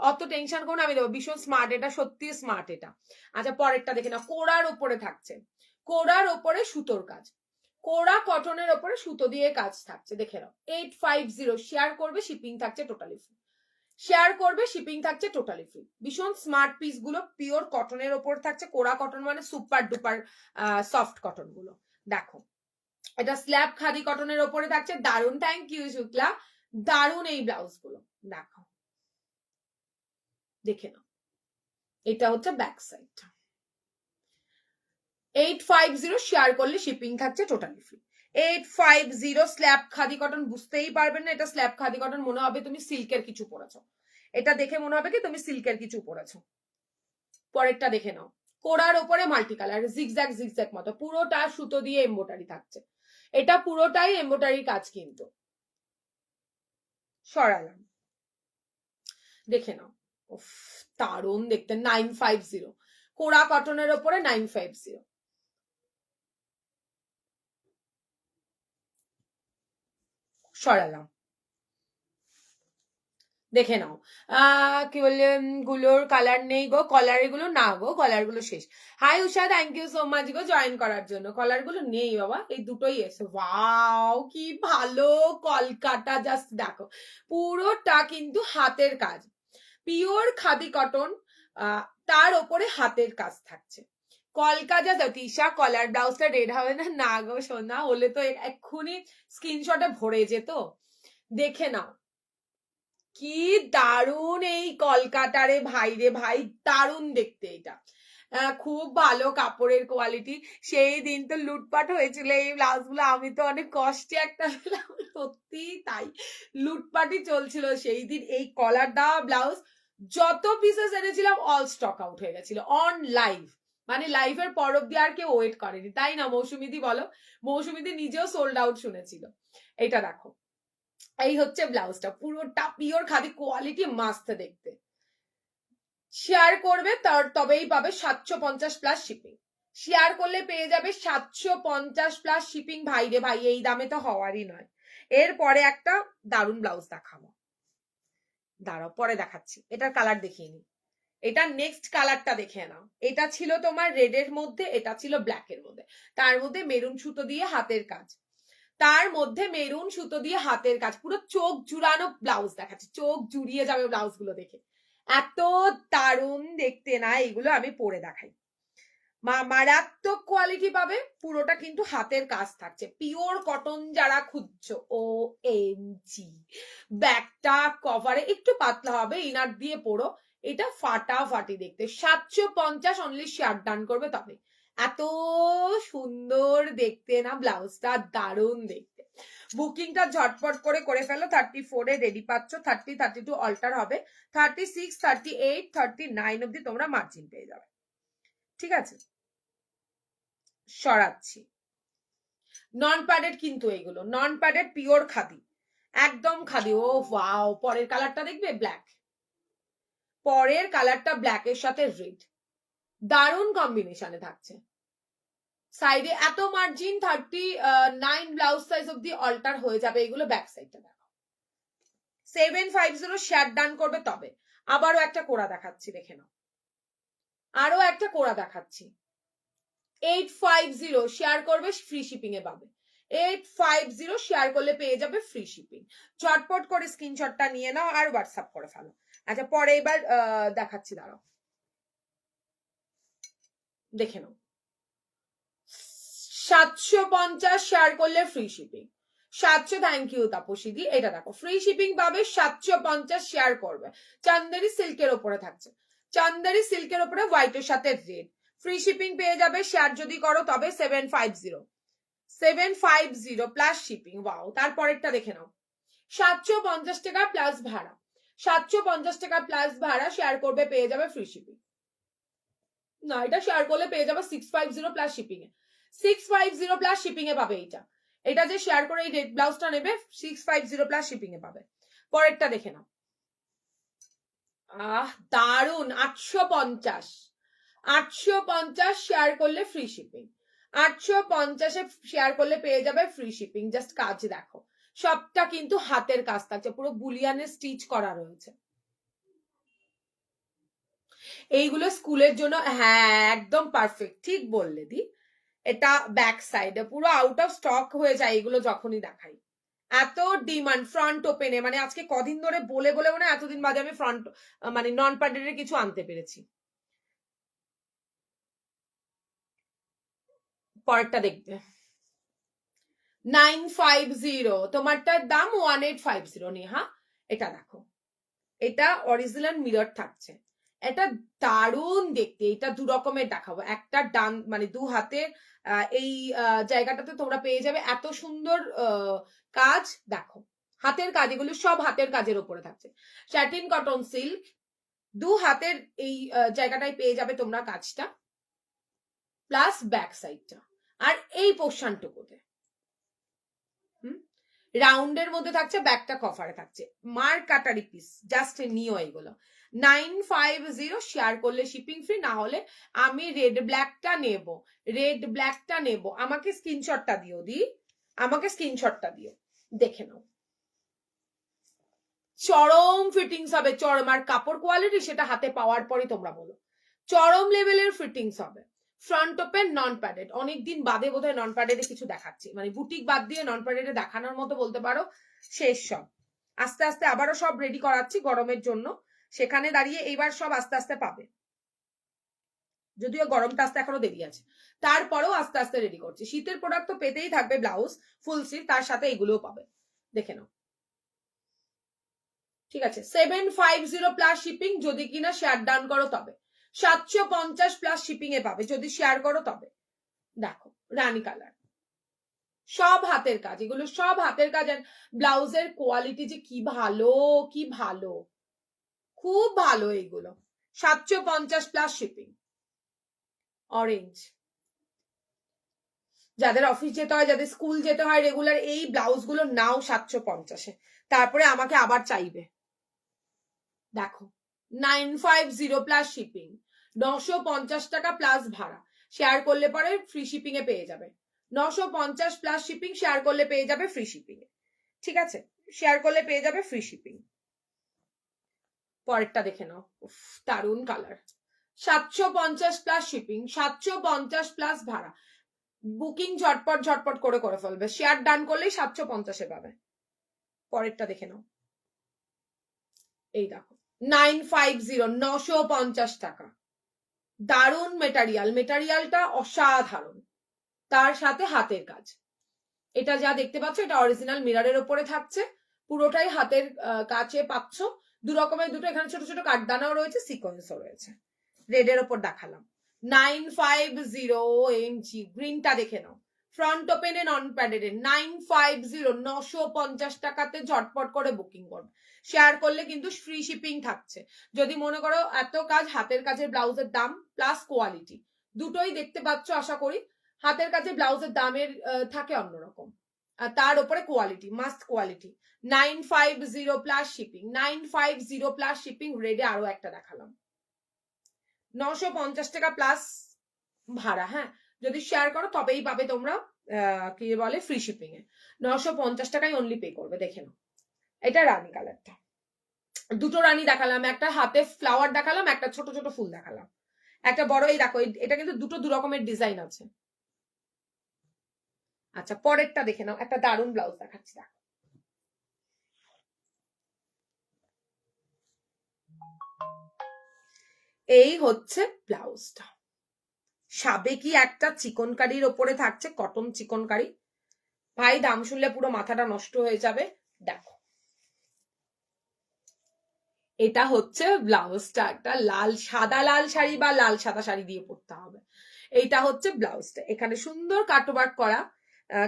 অত টেনশন করো না, আমি দেবো। ভীষণ স্মার্ট, এটা সত্যি স্মার্ট এটা। আচ্ছা পরেরটা দেখে না, কোড়ার ওপরে থাকছে, কোড়ার ওপরে সুতোর কাজ, কোড়া কটনের ওপরে সুতো দিয়ে কাজ থাকছে, দেখে নাও। 850 শেয়ার করবে, শিপিং থাকছে টোটালি ফ্রি, শেয়ার করবে, শিপিং থাকছে টোটালি ফ্রি। ভীষণ স্মার্ট পিস গুলো, পিওর কটনের ওপর থাকছে, কোড়া কটন মানে সুপার ডুপার সফট কটন গুলো। দেখো, এটা স্ল্যাব খাদি কটনের ওপরে থাকছে, দারুন, থ্যাংক ইউ শুক্লা, দারুন এই ব্লাউজ গুলো। দেখো, দেখে নাও, এটা হচ্ছে ব্যাক সাইডটা। 850 শেয়ার করলে শিপিং থাকছে totally free. 850 slab khadi cotton, বুঝতেই পারবেন না এটা স্ল্যাব খাদি কটন, মনে হবে তুমি সিল্কের কিছু পরেছো, এটা দেখে মনে হবে কি তুমি সিল্কের কিছু পরেছো। পরেরটা দেখে নাও, কোড়ার ওপরে মাল্টি কালার জিগজ্যাগ জিগজ্যাগ মতো, পুরোটা সুতো দিয়ে এমব্রয়ডারি থাকছে, এটা পুরোটাই এমব্রয়ডারি কাজ কিন্তু। সরালাম, দেখে নাও, উফ দারুণ দেখতে। 950 কোড়া কটনের ওপরে 950। সরালাম, দেখে নাও। কি বললে, গুলোর কালার নেই গো, কলার গুলো না গো, কলার গুলো শেষ। Hi Usha, thank you so much গো জয়েন করার জন্য। কলার গুলো নেই বাবা, এই দুটোই এসে। ওয়াও কি ভালো কলকাতা, জাস্ট দেখো, পুরোটা কিন্তু হাতের কাজ, পিওর খাদি কটন, তার ওপরে হাতের কাজ থাকছে। কলকাতা তিশা, কলার ব্লাউজটা রেড হবে না? না গো সোনা, হলে তো এক্ষুনি স্ক্রিনশটে ভরে যেত। দেখে নাও কি দারুণ এই কলকাতারে ভাই রে ভাই, দারুণ দেখতে এটা। খুব ভালো কাপড়ের কোয়ালিটি। সেই দিন তো লুটপাট হয়েছিল এই ব্লাউজ গুলো, আমি তো অনেক কষ্টে একটা পেলাম, সত্যি তাই, লুটপাটই চলছিল সেই দিন। এই কলার দেওয়া ব্লাউজ যত পিসেস এনেছিলাম অল স্টক আউট হয়ে গেছিল অন লাইভ, মানে লাইভের পর অব্দি আর কেউ ওয়েট করেনি, তাই না মৌসুমিদি বলো? মৌসুমিদি নিজেও সোল্ড আউট শুনেছিল। এটা দেখো, এই হচ্ছে ব্লাউজটা, পুরোটা পিওর খাদি কোয়ালিটি, মাস্ত দেখতে। শেয়ার করবে তবেই পাবে 750 প্লাস শিপিং। শেয়ার করলে পেয়ে যাবে 750 প্লাস শিপিং। ভাই রে ভাই, এই দামে তো হওয়ারই নয়। এরপরে একটা দারুণ ব্লাউজ দেখাবো, দাঁড়াও পরে দেখাচ্ছি, এটার কালার দেখিয়ে নি। এটা নেক্সট কালারটা দেখে নাও। এটা ছিল তোমার রেড এর মধ্যে, এটা ছিল ব্ল্যাক এর মধ্যে, তার মধ্যে মেরুন সুতো দিয়ে হাতের কাজ, তার মধ্যে মেরুন সুতো দিয়ে হাতের কাজ, পুরো চোখ জুড়ানো ব্লাউজ দেখাচ্ছে, চোখ জুড়িয়ে যাবে ব্লাউজ গুলো দেখে, এত দারুণ দেখতে না এগুলো। আমি পরে দেখাই, মারাত্মক কোয়ালিটি পাবে, পুরোটা কিন্তু হাতের কাজ থাকছে, পিওর কটন যারা খুঁজছো। ও এম জি, ব্যাকটা কভারে একটু পাতলা হবে, ইনার দিয়ে পরো, এটা ফাটাফাটি দেখতে। 750 অনলি, শেয়ার ডান করবে তবে। এত সুন্দর দেখতে না ব্লাউজটা, দারুণ দেখতে। বুকিংটা ঝটপট করে ফেলো, 34 এ রেডি পাচ্ছ, 30, 32 অল্টার হবে, 36, 38, 39 অব্দি তোমরা মার্জিন পেয়ে যাবে। ঠিক আছে, সরাচ্ছি। নন প্যাডেড কিন্তু এগুলো, নন প্যাডেড পিওর খাদি, একদম খাদি। ও ওয়াও, পরের কালারটা দেখবে, ব্ল্যাক, পরের কালারটা ব্ল্যাক এর সাথে রেড, দারুণ কম্বিনেশনে থাকছে। সাইডে এত মার্জিন, 39 ব্লাউজ সাইজ অব্দি অল্টার হয়ে যাবে এগুলো। ব্যাক সাইডটা দেখো, 750 শেয়ার ডান করবে তবে। আবারও একটা কোড়া দেখাচ্ছি, দেখে নাও, আরো একটা কোড়া দেখাচ্ছি। 850 শেয়ার করবে, ফ্রি শিপিং এ পাবে। 850 শেয়ার করলে পেয়ে যাবে ফ্রি শিপিং। চটপট করে স্ক্রিনশটটা নিয়ে নাও আর হোয়াটসঅ্যাপ করে ফেলো। আচ্ছা পরে এবার দেখাচ্ছি, দাঁড়াও দেখে নাও। 750 শেয়ার করলে ফ্রি শিপিং, 700, থ্যাংক ইউ তাপসীদি। এটা দেখো, ফ্রি শিপিং পাবে, 750 শেয়ার করবে। চান্দেরি সিল্কের ওপরে থাকছে, চান্দেরি সিল্কের ওপরে হোয়াইটের সাথে রেড, ফ্রি শিপিং পেয়ে যাবে শেয়ার যদি করো তবে। 750 প্লাস শিপিং। ওয়াও, তারপরেরটা দেখে নাও, 750 টাকা প্লাস ভাড়া, 750 টাকা প্লাস ভাড়া, শেয়ার করবে পেয়ে যাবে ফ্রি শিপিং। না, এটা শেয়ার করলে পেয়ে যাবে 650 প্লাস শিপিং এ, 650 প্লাস শিপিং এ পাবে এইটা। এটা যে শেয়ার করে এই রেড ব্লাউজটা নেবে, 650 প্লাস শিপিং এ পাবে। পরেরটা দেখে নাও, দারুন, 850, 850 শেয়ার করলে ফ্রি শিপিং, 850 এ শেয়ার করলে পেয়ে যাবে ফ্রি শিপিং। জাস্ট কাজ দেখো, সবটা কিন্তু হাতের কাজ থাকছে, পুরো বুলিয়ানে স্টিচ করা রয়েছে। এইগুলো স্কুলের জন্য, হ্যাঁ একদম পারফেক্ট, ঠিক বললে দি। এটা ব্যাক সাইডে পুরো আউট অফ স্টক হয়ে যায় এগুলো যখনই দেখাই, এত ডিমান্ড। ফ্রন্ট ওপেনে, মানে আজকে কদিন ধরে বলে বলে মানে এতদিন বাদে আমি ফ্রন্ট মানে নন প্যাডের কিছু আনতে পেরেছি। পরেরটা দেখবে, 950, তোমারটার দাম 1850 নেহা। এটা দেখো, এটা অরিজিনাল মিরর থাকছে, এটা দারুণ দেখতে। এটা দু রকমের দেখাবো, একটা ডান মানে দু হাতের এই জায়গাটাতে তোমরা পেয়ে যাবে এত সুন্দর কাজ। দেখো হাতের কাজ, এগুলো সব হাতের কাজের উপরে থাকছে। স্যাটিন কটন সিল্ক, দু হাতের এই জায়গাটায় পেয়ে যাবে তোমরা কাজটা, প্লাস ব্যাক সাইডটা, আর এই পোর্শনটুকুতে রাউন্ডের মধ্যে থাকছে, ব্যাকটা কভারে থাকছে। মার কাটারি পিস, জাস্ট নিও এগুলো। 950 শেয়ার করলে শিপিং ফ্রি, না হলে আমি রেড ব্ল্যাকটা নেব, রেড ব্ল্যাকটা নেব। আমাকে স্ক্রিনশটটা দিও দি, আমাকে স্ক্রিনশটটা দিও, দেখে নাও। চরম ফিটিংস হবে, চরম। আর কাপড় কোয়ালিটি সেটা হাতে পাওয়ার পরে তোমরা বলো, চরম লেভেলের ফিটিংস হবে। ফ্রন্ট ওপেন নন প্যাডেড, অনেকদিন বাদে বোধহয় নন প্যাডেডে কিছু দেখাচ্ছি, মানে বুটিক বাদ দিয়ে নন প্যাডেডে দেখানোর মতো বলতে পারো শেষ সব। আস্তে আস্তে আবারও সব রেডি করাচ্ছি গরমের জন্য, সেখানে দাঁড়িয়ে এইবার সব আস্তে আস্তে পাবে, যদিও গরমটা আসতে এখনো দেরি আছে, তারপরেও আস্তে আস্তে রেডি করছি। শীতের প্রোডাক্ট তো পেতেই থাকবে, ব্লাউজ ফুল স্লিভ, তার সাথে এগুলোও পাবে, দেখে নাও। ঠিক আছে, 750 প্লাস শিপিং, যদি কিনা শেয়ার ডান করো তবে। 750 প্লাস শিপিং এ পাবে যদি শেয়ার করো তবে। দেখো রানী কালার, সব হাতের কাজ, এগুলো সব হাতের কাজ। আর ব্লাউজের কোয়ালিটি যে কি ভালো, কি ভালো, খুব ভালো এইগুলো। 750 প্লাস শিপিং। অরেঞ্জ, যাদের অফিস যেতে হয়, যাদের স্কুল যেতে হয় রেগুলার, এই ব্লাউজ গুলো নাও 750-এ, তারপরে আমাকে আবার চাইবে। দেখো 950 প্লাস শিপিং, 950 টাকা প্লাস ভাড়া, শেয়ার করলে পরে ফ্রি শিপিং এ পেয়ে যাবে। 950 প্লাস শিপিং, শেয়ার করলে পেয়ে যাবে ফ্রি শিপিং এ। ঠিক আছে, শেয়ার করলে পেয়ে যাবে ফ্রি শিপিং। পরেরটা দেখে নাও, দারুন কালার। 750 প্লাস শিপিং, 750 প্লাস ভাড়া। বুকিং ঝটপট ঝটপট করে ফেলবে, শেয়ার ডান করলেই 750-এ পাবে। পরেরটা দেখে নাও, এই দেখো 950, 950 টাকা। দারুন মেটারিয়াল, মেটারিয়ালটা অসাধারণ, তার সাথে হাতের কাজ। এটা যা দেখতে পাচ্ছ এটা অরিজিনাল মিররের ওপরে থাকছে, পুরোটাই হাতের কাছে পাচ্ছ। দু রকমের দুটো, এখানে ছোট ছোট কাঠদানাও রয়েছে, সিকোয়েন্সও রয়েছে। রেডের ওপর দেখালাম 950 এমজি। গ্রিনটা দেখে নাও, ফ্রন্ট ওপেনে নন প্যাডেড 950, 950 টাকাতে ঝটপট করে বুকিং করবে। শেয়ার করলে কিন্তু ফ্রি শিপিং থাকছে। যদি মনে করো এত কাজ, হাতের কাজের ব্লাউজের দাম প্লাস কোয়ালিটি দুটোই দেখতে পাচ্ছ আশা করি। হাতের কাজে ব্লাউজের দামের থাকে অন্যরকম, আর তার উপরে quality, must quality. 950 plus shipping, 950 plus shipping. রেডে আরো একটা দেখালাম, 950 টাকা প্লাস ভাড়া। হ্যাঁ, যদি শেয়ার করো তবেই পাবে তোমরা কি বলে ফ্রি শিপিং এ। 950 টাকায় অনলি পে করবে। দেখে নাও, এটা রানী কালারটা। দুটো রানী দেখালাম, একটা হাতে ফ্লাওয়ার দেখালাম, একটা ছোট ছোট ফুল দেখালাম, একটা বড়। এই দেখো, এটা কিন্তু দুটো দু রকমের ডিজাইন আছে। আচ্ছা, পরেরটা দেখে নাও, একটা দারুন ব্লাউজ দেখাচ্ছি। দেখো, এই হচ্ছে ব্লাউজটা। সাবেকি একটা চিকনকারির ওপরে থাকছে, কটন চিকনকারি। ভাই দাম শুনলে পুরো মাথাটা নষ্ট হয়ে যাবে। দেখো, এটা হচ্ছে ব্লাউজটা, একটা লাল সাদা লাল শাড়ি বা লাল সাদা শাড়ি দিয়ে পরতে হবে। এইটা হচ্ছে ব্লাউজটা, এখানে সুন্দর কাটওয়ার্ক করা,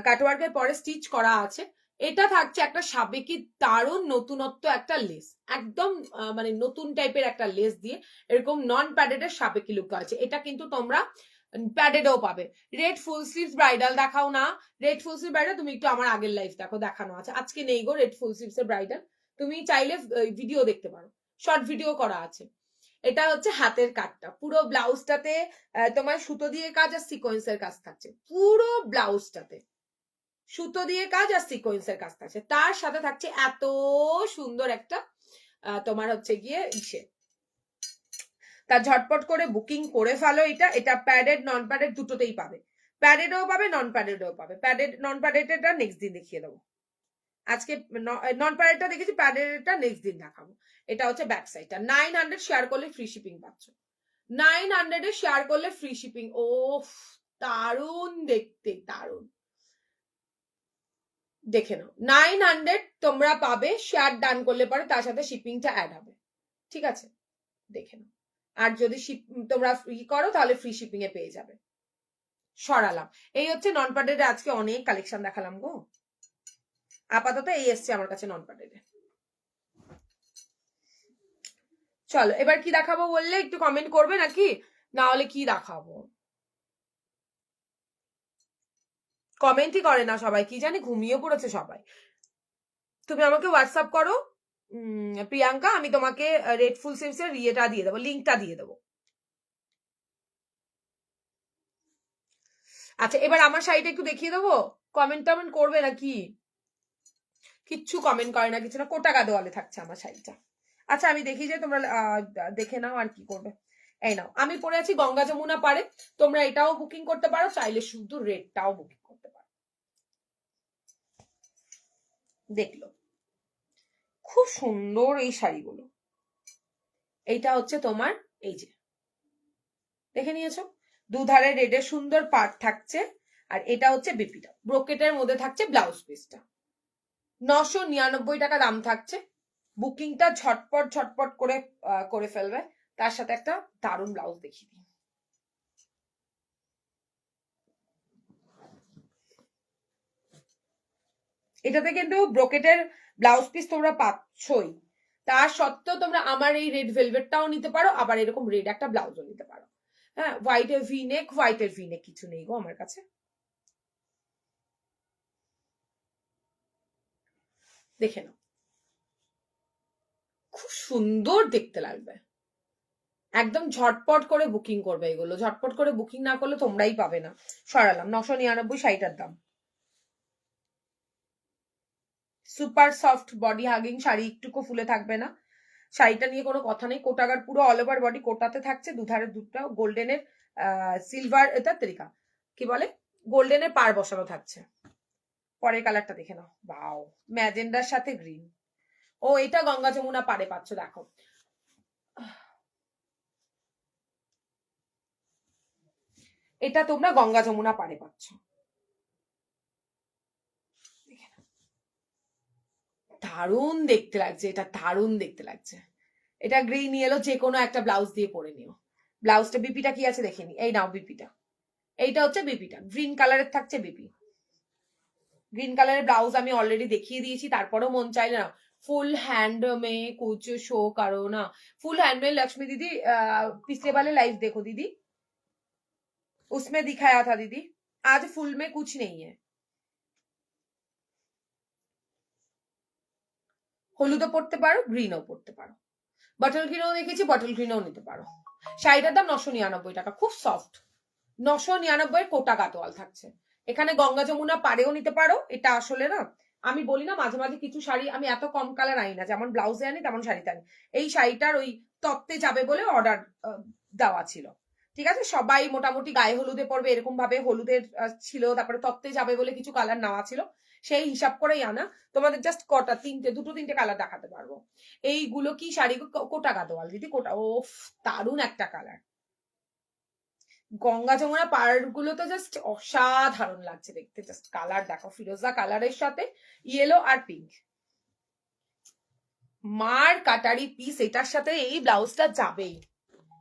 কাটওয়ার্কের পরে স্টিচ করা আছে। এটা থাকছে একটা সাবেকি দারুণ নতুনত্ব একটা লেস, একদম মানে নতুন টাইপের একটা লেস দিয়ে এরকম নন প্যাডেডের সাবেকি লুক আছে। এটা কিন্তু তোমরা প্যাডেডও পাবে। রেড ফুল স্লিভস ব্রাইডাল দেখাও না, রেড ফুল স্লিভ ব্রাইডাল তুমি একটু আমার আগের লাইফ দেখো, দেখানো আছে। আজকে নেই গো রেড ফুল স্লিভস এর ব্রাইডাল, তুমি চাইলে ভিডিও দেখতে পারো, শর্ট ভিডিও করা আছে। এটা হচ্ছে হাতের কাটটা, পুরো ব্লাউজটাতে তোমার সুতো দিয়ে কাজ আর সিকোয়েন্সের কাজ থাকছে। পুরো ব্লাউজটাতে সুতো দিয়ে কাজ আর সিকোয়েন্সের কাজ থাকছে, তার সাথে থাকছে এত সুন্দর একটা তোমার হচ্ছে গিয়ে ইসে। তা ঝটপট করে বুকিং করে ফেলো। এটা প্যাডেড নন প্যাডেড দুটোতেই পাবে, প্যাডেডও পাবে নন প্যাডেডও পাবে। প্যাডেড নন প্যাডেডটা নেক্সট দিন দেখিয়ে দেবো, আজকে নন প্যাডেডটা দেখেছি, প্যাডেডটা নেক্সট দিন দেখাবো। এটা হচ্ছে ব্যাক সাইডটা। 900 শেয়ার করলে ফ্রি শিপিং পাচ্ছ, 900 এ শেয়ার করলে ফ্রি শিপিং। ও দারুন দেখতে, দারুন। দেখে নাও, 900 তোমরা পাবে, শেয়ার ডান করলে পরে তার সাথে শিপিংটা অ্যাড হবে। ঠিক আছে, দেখে নাও। আর যদি তোমরা ফ্রি করো তাহলে ফ্রি শিপিং এ পেয়ে যাবে। সরালাম। এই হচ্ছে নন প্যাডেডে আজকে অনেক কালেকশন দেখালাম গো, আপাতত এই এসছে আমার কাছে নন প্যাডেডে। চলো এবার কি দেখাবো বললে একটু কমেন্ট করবে নাকি, না হলে কি দেখাবো? কমেন্টই করে না সবাই, কি জানি ঘুমিয়ে পড়েছে সবাই। তুমি আমাকে হোয়াটসঅ্যাপ করো প্রিয়াঙ্কা, আমি তোমাকে রেড ফুল স্লিভস এর ইয়েটা দিয়ে দেবো, লিঙ্কটা দিয়ে দেবো। আচ্ছা এবার আমার শাড়িটা একটু দেখিয়ে দেবো, কমেন্ট টমেন্ট করবে নাকি? কিচ্ছু কমেন্ট করে না, কিছু না, কোটা গাদোয়ালে থাকছে আমার শাড়িটা। আচ্ছা আমি দেখি যে তোমরা দেখে নাও আর কি করবে। এই নাও, আমি পরে আছি গঙ্গা যমুনা পারে, তোমরা এটাও বুকিং করতে পারো, চাইলে শুধু রেডটাও বুকিং করতে পারো। দেখলো, খুব সুন্দর এই শাড়িগুলো। এইটা হচ্ছে তোমার, এই যে দেখে নিয়েছো, দুধারে রেডের সুন্দর পাট থাকছে, আর এটা হচ্ছে বিপিটা, ব্রোকেটের মধ্যে থাকছে ব্লাউজ পিসটা। 999 টাকা দাম থাকছে। বুকিংটা ঝটপট ঝটপট করে করে ফেলবে। তার সাথে একটা দারুণ ব্লাউজ দেখিয়ে দিই। এটাতে কিন্তু ব্রোকেটের ব্লাউজ পিস তোমরা পাচ্ছই, তার সত্ত্বেও তোমরা আমার এই রেড ভেলভেটটাও নিতে পারো, আবার এরকম রেড একটা ব্লাউজও নিতে পারো। হ্যাঁ, হোয়াইটের ভি নেক কিছু নেই গো আমার কাছে। দেখে নাও, খুব সুন্দর দেখতে লাগবে। একদম ঝটপট করে বুকিং করবে, এগুলো ঝটপট করে বুকিং না করলে তোমরাই পাবে না। সরালাম, 999 শাড়িটার দাম। Super soft body hugging sari, একটুকু ফুলে থাকবে না। শাড়িটা নিয়ে কোনো কথা নেই, কোটাগার পুরো অল ওভার বডি কোটাতে থাকছে, দুধারে দুটো গোল্ডেনের সিলভার এটা তরিকা কি বলে, গোল্ডেনের পার বসানো থাকছে। পরের কালারটা দেখে নাও, বাও, ম্যাজেন্ডার সাথে গ্রিন। ও এটা গঙ্গা যমুনা পারে পাচ্ছ, দেখো এটা তোমরা গঙ্গা যমুনা পারে পাচ্ছ। দারুণ দেখতে লাগছে, এটা দারুণ দেখতে লাগছে। এটা গ্রিন ইয়েলো যে কোনো একটা ব্লাউজ দিয়ে পরে নিও। ব্লাউজটা বিপিটা কি আছে দেখে নি, এই নাও বিপিটা, এইটা হচ্ছে বিপিটা, গ্রিন কালারের থাকছে বিপি। গ্রিন কালারের ব্লাউজ আমি অলরেডি দেখিয়ে দিয়েছি, তারপরেও মন চাইলে না फुल हैंड में कुछ शो करो ना। फुल हैंड में लक्ष्मी दीदी पिछले वाले लाइव देखो दीदी, उसमें दिखाया था दीदी। आज फुल में कुछ नहीं है। হলুদও পড়তে পারো, গ্রিনও পড়তে পারো, বটল গ্রিনও দেখেছি, বটল গ্রিনও নিতে পারো। শাড়িটার দাম 999 টাকা, খুব সফট। 999 কোটা গাতোয়াল থাকছে। এখানে গঙ্গা যমুনা পাড়েও নিতে পারো। এটা আসলে না, আমি বলি না মাঝে মাঝে কিছু শাড়ি আমি এত কম কালার আনি না, যেমন ব্লাউজে আনি তেমন শাড়িতে আনি। এই শাড়িটার ওই তত্ত্বে যাবে বলে অর্ডার দেওয়া ছিল, ঠিক আছে, সবাই মোটামুটি গায়ে হলুদে পড়বে এরকম ভাবে হলুদের ছিল, তারপরে তত্ত্বে যাবে বলে কিছু কালার নেওয়া ছিল, সেই হিসাব করেই আনা। তোমাদের জাস্ট কটা দুটো তিনটে কালার দেখাতে পারবো। এইগুলো কি শাড়ি, কোটা গাদোয়াল দিদি, কোটা, ও দারুণ একটা কালার। গঙ্গা যমুনা পাড় গুলো তো জাস্ট অসাধারণ লাগছে দেখতে, জাস্ট কালার দেখো, ফিরোজা কালারের সাথে ইয়েলো আর পিঙ্ক, মার কাটারি পিস, এটার সাথে এই ব্লাউজটা যাবেই।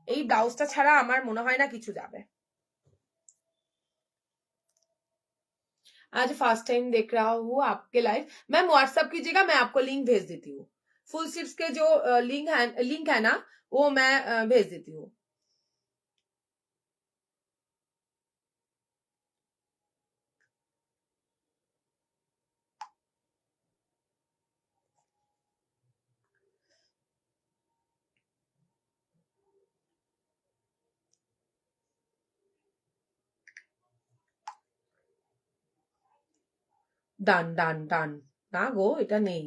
এই ব্লাউজটা ছাড়া আমার মনে হয় না কিছু যাবে। आज फर्स्ट टाइम देख रहा हूँ आपके लाइव, मैम व्हाट्सएप कीजिएगा, मैं आपको लिंक भेज देती हूँ। फुल स्लीव्स के जो लिंक है ना, वो मैं भेज देती हूँ। ডান ডান ডান, না গো এটা নেই,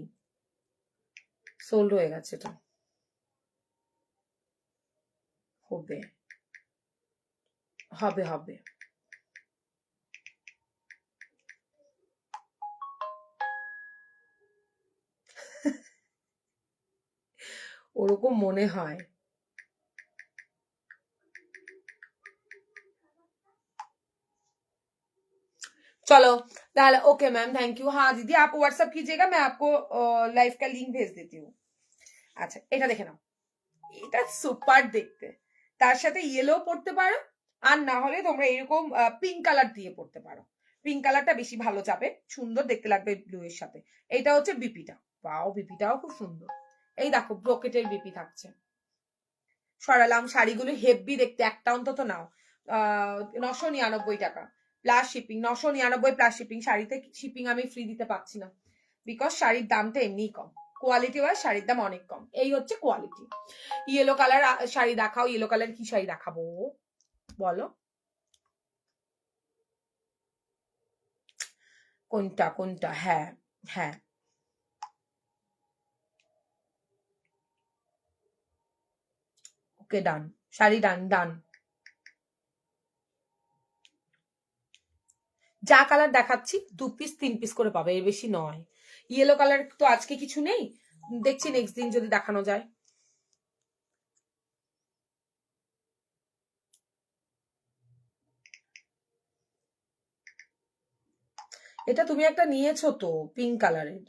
সোল্ড হয়ে গেছে, এটা হবে, হবে হবে। ওরকম মনে হয়। चलो दाल, ओके मैम, थैंक यू। हाँ दीदी आप व्हाट्सएप कीजिएगा, मैं आपको लाइव का लिंक भेज देती हूँ। আচ্ছা এটা দেখে নাও, এটা সুপার দেখতে, তার সাথে ইয়েলো পড়তে পারো, আর না হলে তোমরা এরকম পিঙ্ক কালার দিয়ে পড়তে পারো। পিঙ্ক কালারটা বেশি ভালো যাবে, সুন্দর দেখতে লাগবে ব্লু এর সাথে। এটা হচ্ছে বিপিটা, পাও বিপিটাও খুব সুন্দর। এই দেখো ব্রোকেটের বিপি থাকছে, সরালাম। শাড়িগুলো হেভি দেখতে, একটা অন্তত নাও। 999 টাকা প্লাস শিপিং, 999 প্লাস শিপিং। শাড়িতে শিপিং আমি ফ্রি দিতে পারছি না, বিকজ শাড়ির দামটা এমনি কম, কোয়ালিটি ওয়াইজ শাড়ির দাম অনেক কম। এই হচ্ছে কোয়ালিটি। ইয়েলো কালার শাড়ি দেখাও। ইয়েলো কালার কি শাড়ি দেখাবো বলো? কোনটা কোনটা? হ্যাঁ হ্যাঁ, ওকে ডান, শাড়ি ডান ডান। যা কালার দেখাচ্ছি 2 পিস 3 পিস করে পাবে, এর বেশি নয়। ইয়েলো কালার তো আজকে কিছু নেই, দেখছি নেক্সট দিন যদি দেখানো যায়। এটা তুমি একটা নিয়েছো তো পিঙ্ক কালারের।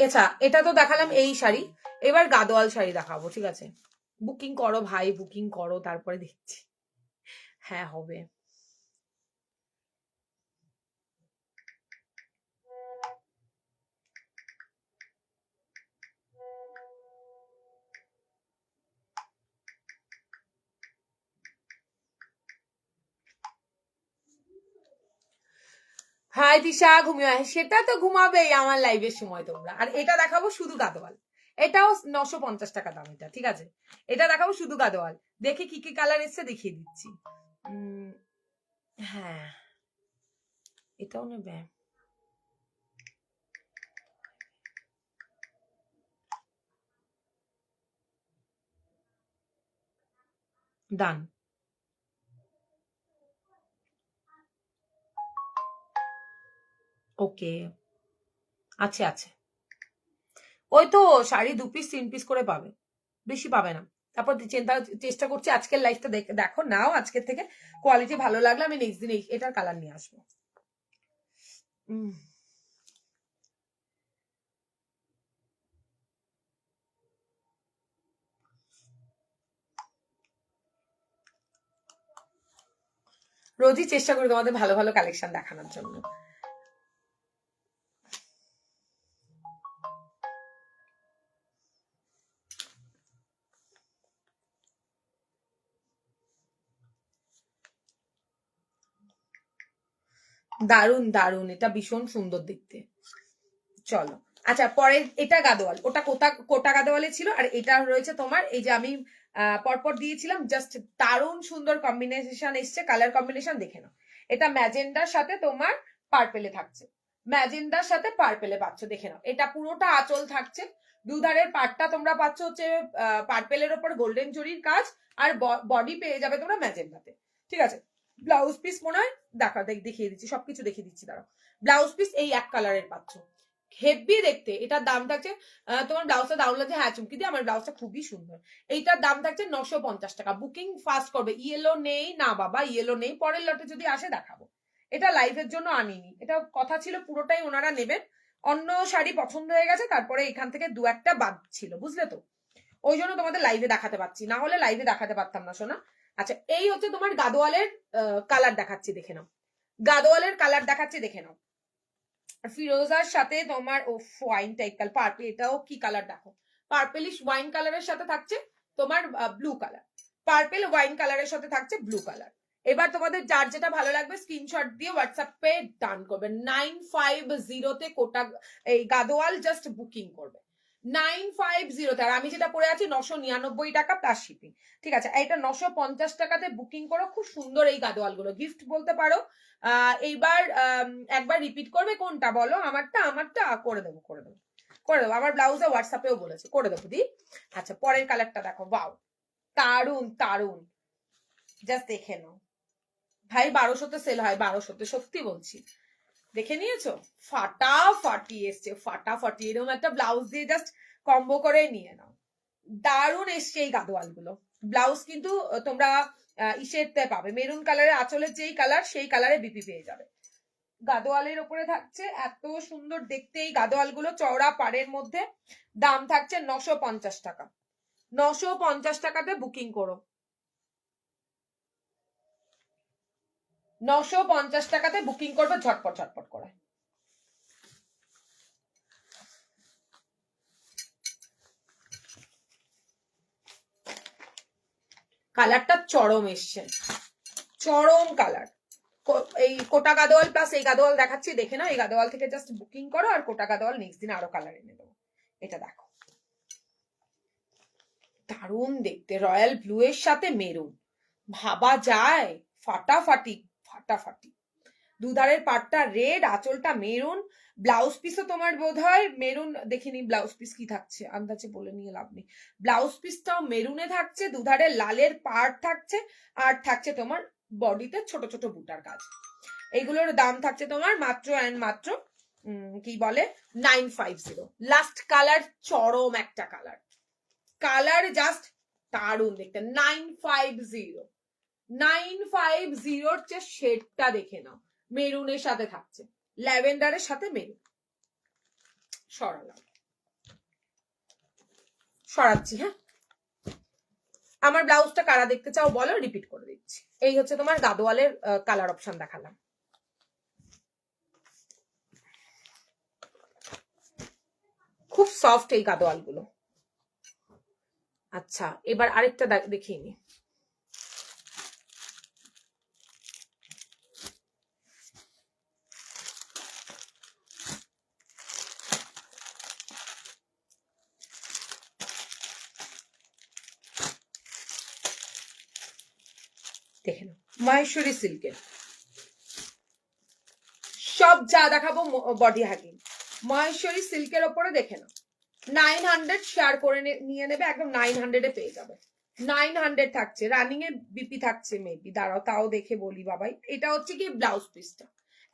আচ্ছা, এটা তো দেখালাম এই শাড়ি, এবার গাদোয়াল শাড়ি দেখাবো, ঠিক আছে? বুকিং করো ভাই, বুকিং করো, তারপরে দেখছি। হ্যাঁ হবে। হাই দিশা, ঘুমিয়ে সেটা তো ঘুমাবেই আমার লাইভের সময় তোমরা। আর এটা দেখাবো শুধু গাদোয়াল, এটাও 950 টাকা দাম, এটা ঠিক আছে। এটা দেখাবো শুধু গাদোয়াল, দেখি কি কি কালার এসছে দেখিয়ে দিচ্ছি। হ্যাঁ, এটাও নেবে। ডান। ওকে, আছে আছে। ওই তো শাড়ি 2 পিস 3 পিস করে পাবে, বেশি পাবে না। তারপর চেষ্টা করছি আজকের লাইফটা দেখো নাও, আজকের থেকে কোয়ালিটি ভালো লাগলে আমি নেক্সট দিন এটার কালার নিয়ে আসবো। রোজই চেষ্টা করি তোমাদের ভালো ভালো কালেকশন দেখানোর জন্য। দারুন দারুন, এটা ভীষণ সুন্দর দেখতে। চলো, আচ্ছা পরে এটা গাদোয়াল, ওটা কোটা গাদোয়ালে ছিল, আর এটা রয়েছে তোমার এই যে আমি পরপর দিয়েছিলাম, জাস্ট দারুণ সুন্দর কম্বিনেশন এসছে, কালার কম্বিনেশন দেখে নাও। এটা ম্যাজেন্ডার সাথে তোমার পার্পেলে থাকছে, ম্যাজেন্ডার সাথে পার্পেলে পাচ্ছ, দেখে নাও। এটা পুরোটা আঁচল থাকছে, দুধারের পাটটা তোমরা পাচ্ছ হচ্ছে পার্পেলের ওপর গোল্ডেন জরির কাজ, আর বডি পেয়ে যাবে তোমরা ম্যাজেন্ডাতে, ঠিক আছে। ব্লাউজ পিস মনে হয় দেখিয়ে দিচ্ছি, সবকিছু দেখিয়ে দিচ্ছি, দাঁড়াও। ব্লাউজ পিস এই এক কালারের পাচ্ছ, হেভি দেখতে। এটার দাম থাকছে, তোমার ব্লাউজটা দারুণ লাগছে, হ্যাঁ চুমকি দিয়ে, আমার ব্লাউজটা খুবই সুন্দর। এইটার দাম থাকছে 950 টাকা। বুকিং ফাস্ট করবে। ইয়েলো নেই না বাবা, ইয়েলো নেই, পরের লটে যদি আসে দেখাবো। এটা লাইভের জন্য আনিনি, এটা কথা ছিল পুরোটাই ওনারা নেবেন। অন্য শাড়ি পছন্দ হয়ে গেছে, তারপরে এখান থেকে 2-1টা বাদ ছিল, বুঝলে তো? ওই জন্য তোমাদের লাইভে দেখাতে পারছি, না হলে লাইভে দেখাতে পারতাম না সোনা। আচ্ছা, এই হচ্ছে তোমার গাদোয়ালের কালার দেখাচ্ছি, দেখে নাও। গাদোয়ালের কালার দেখাচ্ছি, দেখে নাও। ফিরোজার সাথে তোমার ও ওয়াইন টাইপ কালার, পার্পল, এটাও কি কালার দেখো, পার্পেলিশ ওয়াইন কালারের সাথে থাকছে তোমার ব্লু কালার, পার্পেল ওয়াইন কালারের সাথে থাকছে ব্লু কালার। এবার তোমাদের যার যেটা ভালো লাগবে স্ক্রিনশট দিয়ে হোয়াটসঅ্যাপে ডান করবে। 950-তে কোটা এই গাদোয়াল জাস্ট বুকিং করবে 950-তে। আর আমি যেটা পরে আছি 999 টাকা প্লাস শিপিং, ঠিক আছে। এটা 950 টাকাতে বুকিং করো, খুব সুন্দর এই গাদোয়াল গুলো গিফট বলতে পারো। এইবার একবার রিপিট করবে কোনটা বলো? আমারটা করে দেবো করে দেবো করে দেবো, আমার ব্লাউজে হোয়াটসঅ্যাপেও বলেছে করে দেবো দি। আচ্ছা, পরের কালারটা দেখো, বাও দারুন দারুন, জাস্ট দেখে নাও ভাই। 1200-তে সেল হয়, 1200-তে, সত্যি বলছি। দেখে নিয়েছো? ফাটাফাটি এসছে, ফাটাফাটি। এরকম একটা ব্লাউজ দিয়ে জাস্ট কম্বো করে নিয়ে নাও। দারুণ এসছে এই গাদোয়াল গুলো। ব্লাউজ কিন্তু তোমরা ইসেরতে পাবে, মেরুন কালারের আঁচলের যেই কালার সেই কালারে বিপি পেয়ে যাবে। গাদোয়ালের উপরে থাকছে, এত সুন্দর দেখতে এই গাদোয়াল গুলো, চওড়া পাড়ের মধ্যে। দাম থাকছে 950 টাকা। 950 টাকাতে বুকিং করো, 950 টাকাতে বুকিং করবে ঝটপট ঝটপট করে। কালারটা চরম এসছে, চরম কালার। এই কোটা গাদোয়াল প্লাস এই গাদোয়াল দেখাচ্ছি, দেখে নাও। এই গাদোয়াল থেকে জাস্ট বুকিং করো, আর কোটা গাদোয়াল নেক্সট দিন আরো কালার এনে দেবো। এটা দেখো, দারুণ দেখতে, রয়্যাল ব্লু এর সাথে মেরুন, ভাবা যায় ফাটাফাটি ফাটাফাটি। দুধারের পাটটা রেড, আঁচলটা মেরুন, ব্লাউজ পিসও তোমার বোধ হয় মেরুন, দেখিনি ব্লাউজ পিস কি থাকছে, আন্দাজে বলে নিয়ে লাভ নেই। ব্লাউজ পিসটাও মেরুনে থাকছে, দুধারে লালের পাড় থাকছে, আর থাকছে তোমার বডিতে ছোট ছোট বুটার কাজ। এইগুলোর দাম থাকছে তোমার মাত্র অ্যান্ড মাত্র কি বলে 950। লাস্ট কালার, চরম একটা কালার, কালার জাস্ট দারুণ দেখতে। 950, 950 যে শেডটা দেখে নাও, মেরুনের সাথে থাকছে, ল্যাভেন্ডারের সাথে মেরুন। সরালাম, সরাচ্ছি। হ্যাঁ, আমার ব্লাউজটা কারা দেখতে চাও বলো, রিপিট করে দিচ্ছি। এই হচ্ছে তোমার গাদোয়ালের কালার অপশন দেখালাম। খুব সফট এই গাদোয়াল গুলো। আচ্ছা, এবার আরেকটা দেখিয়ে নি। দেখে নাও, মহেশ্বরী সিল্কের। সব যা দেখাবো বডি হ্যাগিং। মহেশ্বরী সিল্কের ওপরে দেখে নাও, 900 শেয়ার করে নিয়ে নেবে, একদম 900 পেয়ে যাবে। 900 থাকছে, রানিং এ বিপি থাকছে মেবি, দাঁড়াও তাও দেখে বলি বাবাই। এটা হচ্ছে কি ব্লাউজ পিসটা,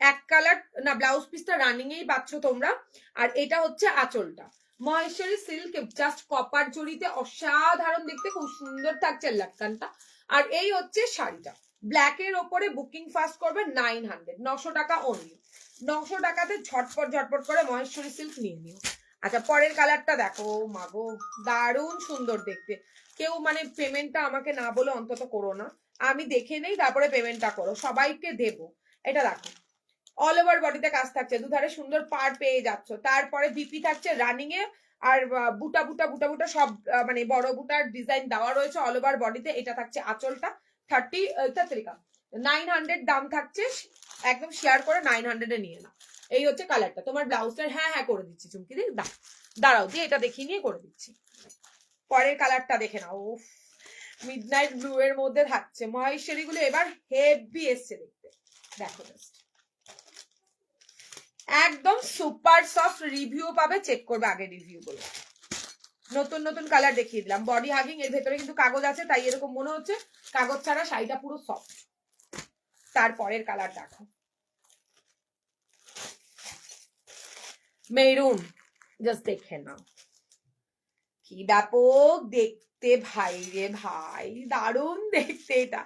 এক কালার না, ব্লাউজ পিসটা রানিং এই পাচ্ছ তোমরা, আর এটা হচ্ছে আঁচলটা। মহেশ্বরী সিল্ক জাস্ট কপার জড়িতে অসাধারণ দেখতে, খুব সুন্দর থাকছে লাটকানটা। আর এই হচ্ছে শাড়িটা, ব্ল্যাক এর ওপরে বুকিং ফাস্ট করবে 900, 900 টাকা অনলি। 900 টাকাতে ঝটপট ঝটপট করে মহেশ্বরী সিল্ক নিয়ে নিও। আচ্ছা, পরের কালারটা দেখো, মাগো দারুণ সুন্দর দেখতে। কেউ মানে পেমেন্টটা আমাকে না বলে অন্তত করো না, আমি দেখে নেই তারপরে পেমেন্টটা করো, সবাইকে দেব। এটা দেখো, অল ওভার বডিতে কাজ থাকছে, দুধারে সুন্দর পার পেয়ে যাচ্ছ, তারপরে বিপি থাকছে রানিং এ, আর বুটা বুটা বুটা বুটা সব মানে বড় বুটার ডিজাইন দেওয়া রয়েছে অল ওভার বডিতে। এটা থাকছে আঁচলটা, 900 দাম থাকছে, একদম শেয়ার করে 900 নিয়ে নাও। এই হচ্ছে কালারটা তোমার ব্লাউজটার। হ্যাঁ হ্যাঁ করে দিচ্ছি চুমকি দি, দাঁড়াও দিয়ে এটা দেখিয়ে নিয়ে করে দিচ্ছি। পরের কালারটা দেখে নাও, মিডনাইট ব্লু এর মধ্যে থাকছে। মহেশ্বরী গুলো এবার হেভি এসছে দেখতে, দেখো জাস্ট একদম সুপার সফট। রিভিউ পাবে, চেক করবে আগে রিভিউ গুলো। নতুন নতুন কালার দেখিয়ে দিলাম। বডি হাগিং, এর ভেতরে কিন্তু কাগজ আছে, তাই এরকম মনে হচ্ছে, কাগজ ছাড়া শাড়িটা পুরো সফট। তারপরের কালার দেখো, মেরুন, জাস্ট দেখে নাও কি ব্যাপক দেখতে ভাই রে ভাই, দারুণ দেখতে। এটা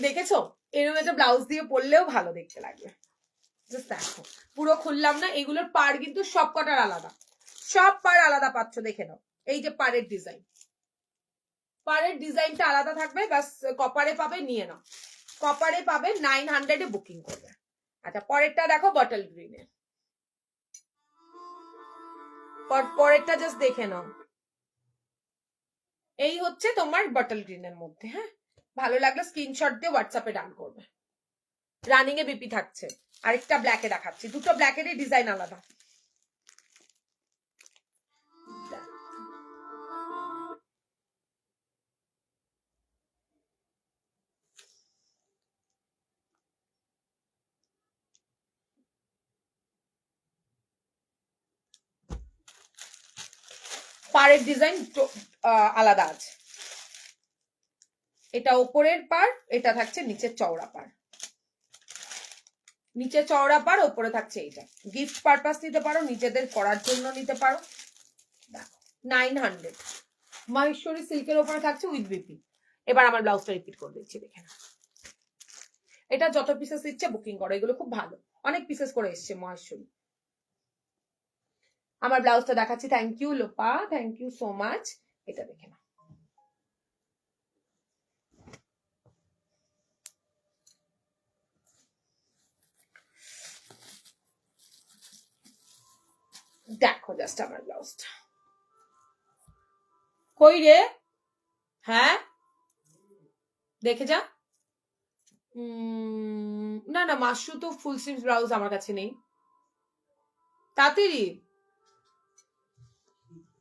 দেখেছো, এরকম একটা ব্লাউজ দিয়ে পরলেও ভালো দেখতে লাগবে। জাস্ট দেখো, পুরো খুললাম না, এগুলোর পার কিন্তু সব কটার আলাদা, সব পার আলাদা পাচ্ছ, দেখে নাও। এই যে পারের ডিজাইন, পারের ডিজাইনটা আলাদা থাকবে, বাস কপারে পাবে, নিয়ে নাও। কপারে পাবে 900 বুকিং করবে। আচ্ছা, পরেরটা দেখো, বটল গ্রিনের। পরেরটা জাস্ট দেখে নাও, এই হচ্ছে তোমার বটল গ্রিনের মধ্যে। হ্যাঁ, ভালো লাগলে স্ক্রিনশট দিয়ে হোয়াটসঅ্যাপে ডান করবে। রানিং এ বিপি থাকছে, আরেকটা ব্ল্যাকে দেখাচ্ছি, দুটো ব্ল্যাকেরই ডিজাইন আলাদা। পাড়ের ডিজাইন আলাদা আছে, এটা ওপরের পাড়, এটা থাকছে নিচের চওড়া পাড়। নিচে চওড়া পাড়, ওপরে থাকছে এইটা। গিফট পারপাস নিতে পারো, নিজেদের পরার জন্য নিতে পারো। 900 মহেশ্বরী সিল্কের ওপরে থাকছে উইথ বিপি। এবার আমার ব্লাউজটা রিপিট করে দিচ্ছি, দেখে না। এটা যত পিসেস ইচ্ছে বুকিং করো, এগুলো খুব ভালো, অনেক পিসেস করে এসছে মহেশ্বরী। আমার ব্লাউজটা দেখাচ্ছি। Thank you Lopa, thank you so much. এটা দেখে না, দেখো জাস্ট আমার ব্লাউজটা। কই রে, হ্যাঁ দেখে যা। না না, মাশরু তো ফুল স্লিভ ব্লাউজ আমার কাছে নেই। তাড়াতাড়ি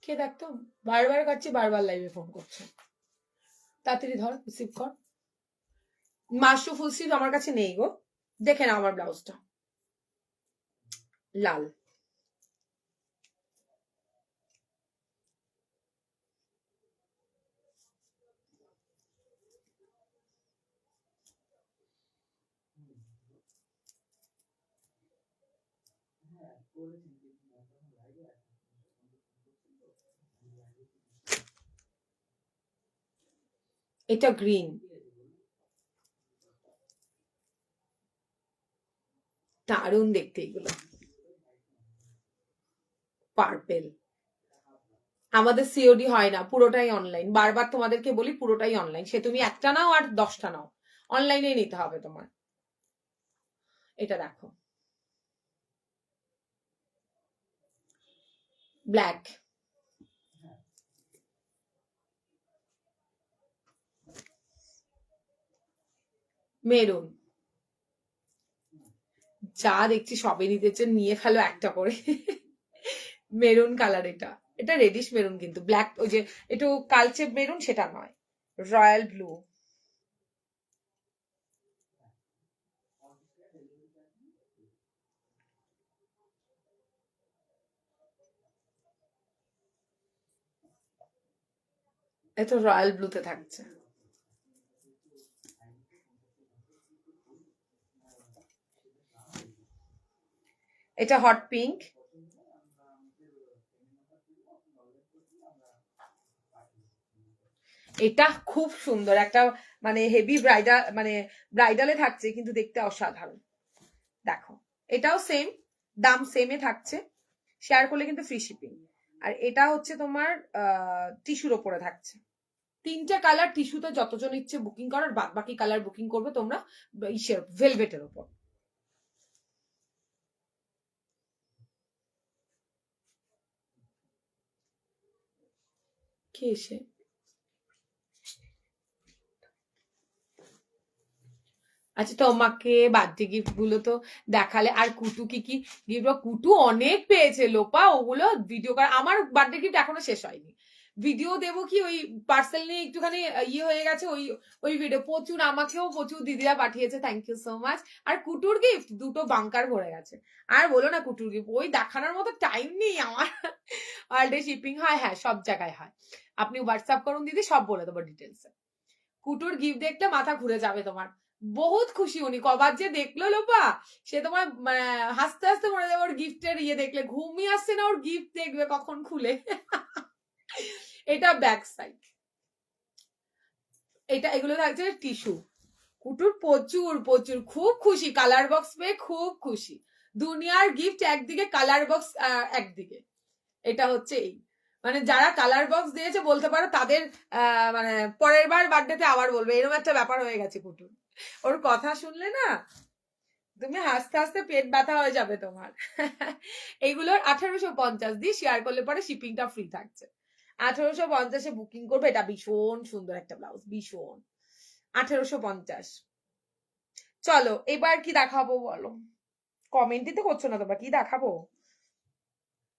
কে দেখতো, বারবার কাটছি, বারবার লাইভে ফোন করছে। তাড়াতাড়ি ধর, রিসিভ কর। মাশরু ফুল স্লিভ আমার কাছে নেই গো, দেখে না আমার ব্লাউজটা লাল। এটা গ্রিন, দারুণ দেখতে এগুলো। পার্পেল। আমাদের সিওডি হয় না, পুরোটাই অনলাইন। বারবার তোমাদেরকে বলি পুরোটাই অনলাইন, সে তুমি একটা নাও আর 10টা নাও, অনলাইনে নিতে হবে তোমার। এটা দেখো, ব্ল্যাক, মেরুন। যা দেখছি সবে নিতেছে, নিয়ে ফেলো একটা করে। মেরুন কালার, এটা এটা রেডিশ মেরুন, কিন্তু ব্ল্যাক ওই যে একটু কালচে মেরুন সেটা নয়, রয়্যাল ব্লু। এটা রয়্যাল ব্লুতে থাকছে। এটা হট পিঙ্ক। এটা খুব সুন্দর একটা, মানে হেভি ব্রাইডাল, মানে ব্রাইডালে থাকছে কিন্তু দেখতে অসাধারণ। দেখো, এটাও সেম দাম, সেমে থাকছে, শেয়ার করলে কিন্তু ফ্রি শিপিং। আর এটা হচ্ছে তোমার টিস্যুর ওপরে থাকছে। 3টে কালার টিস্যুতে, যতজন ইচ্ছে বুকিং করার, বাদ বাকি কালার বুকিং করবে তোমরা ইসের ভেলভেটের ওপর। কে এসে আচ্ছা, তোমাকে বার্থডে গিফট গুলো তো দেখালে, আর কুটু কি কি গিফট? কুটু অনেক পেয়েছে লোপা, ওগুলো ভিডিও করা। আমার বার্থডে গিফট এখনো শেষ হয়নি, ভিডিও দেবো কি, ওই পার্সেল নিয়ে একটুখানি ইয়ে হয়ে গেছে, ওই ওই ভিডিও প্রচুর, আমাকেও প্রচুর দিদিরা পাঠিয়েছে, থ্যাংক ইউ সো মাচ। আর কুটুর গিফট 2টো বাংকার ভরে গেছে। আর বলো না, কুটুর গিফট ওই দেখানোর মতো টাইম নেই আমার। ওয়ার্ল্ডে শিপিং হয়, হ্যাঁ সব জায়গায় হয়, আপনি হোয়াটসঅ্যাপ করুন দিদি, সব বলে দেবো ডিটেলসে। কুটুর গিফট দেখতে মাথা ঘুরে যাবে তোমার, বহুত খুশি উনি, কবার যে দেখলো লোপা, সে তোমার হাসতে হাসতে মরে যাবে ওর গিফটের ইয়ে দেখলে, ঘুমই আসছে না ওর, গিফট দেখবে কখন খুলে। এটা ব্যাক সাইড, এটা এগুলো থাকছে টিস্যু। কুটুর প্রচুর প্রচুর, খুব খুশি, কালার বক্স পেয়ে খুব খুশি। দুনিয়ার গিফট একদিকে, কালার বক্স একদিকে। এটা হচ্ছে এই, মানে যারা কালার বক্স দিয়েছে বলতে পারো তাদের মানে পরের বার বার্থডেতে আবার বলবে, এরকম একটা ব্যাপার হয়ে গেছে কুটুর। ওর কথা শুনলে না তুমি হাসতে হাসতে পেট ব্যথা হয়ে যাবে তোমার। এইগুলোর 1850 দিয়ে শেয়ার করলে পরে শিপিংটা ফ্রি থাকছে। 1850-এ বুকিং করবে, এটা ভীষণ সুন্দর একটা ব্লাউজ, ভীষণ। 1850। চলো এবার কি দেখাবো বলো, কমেন্টই তো করছো না তোমরা, কি দেখাবো?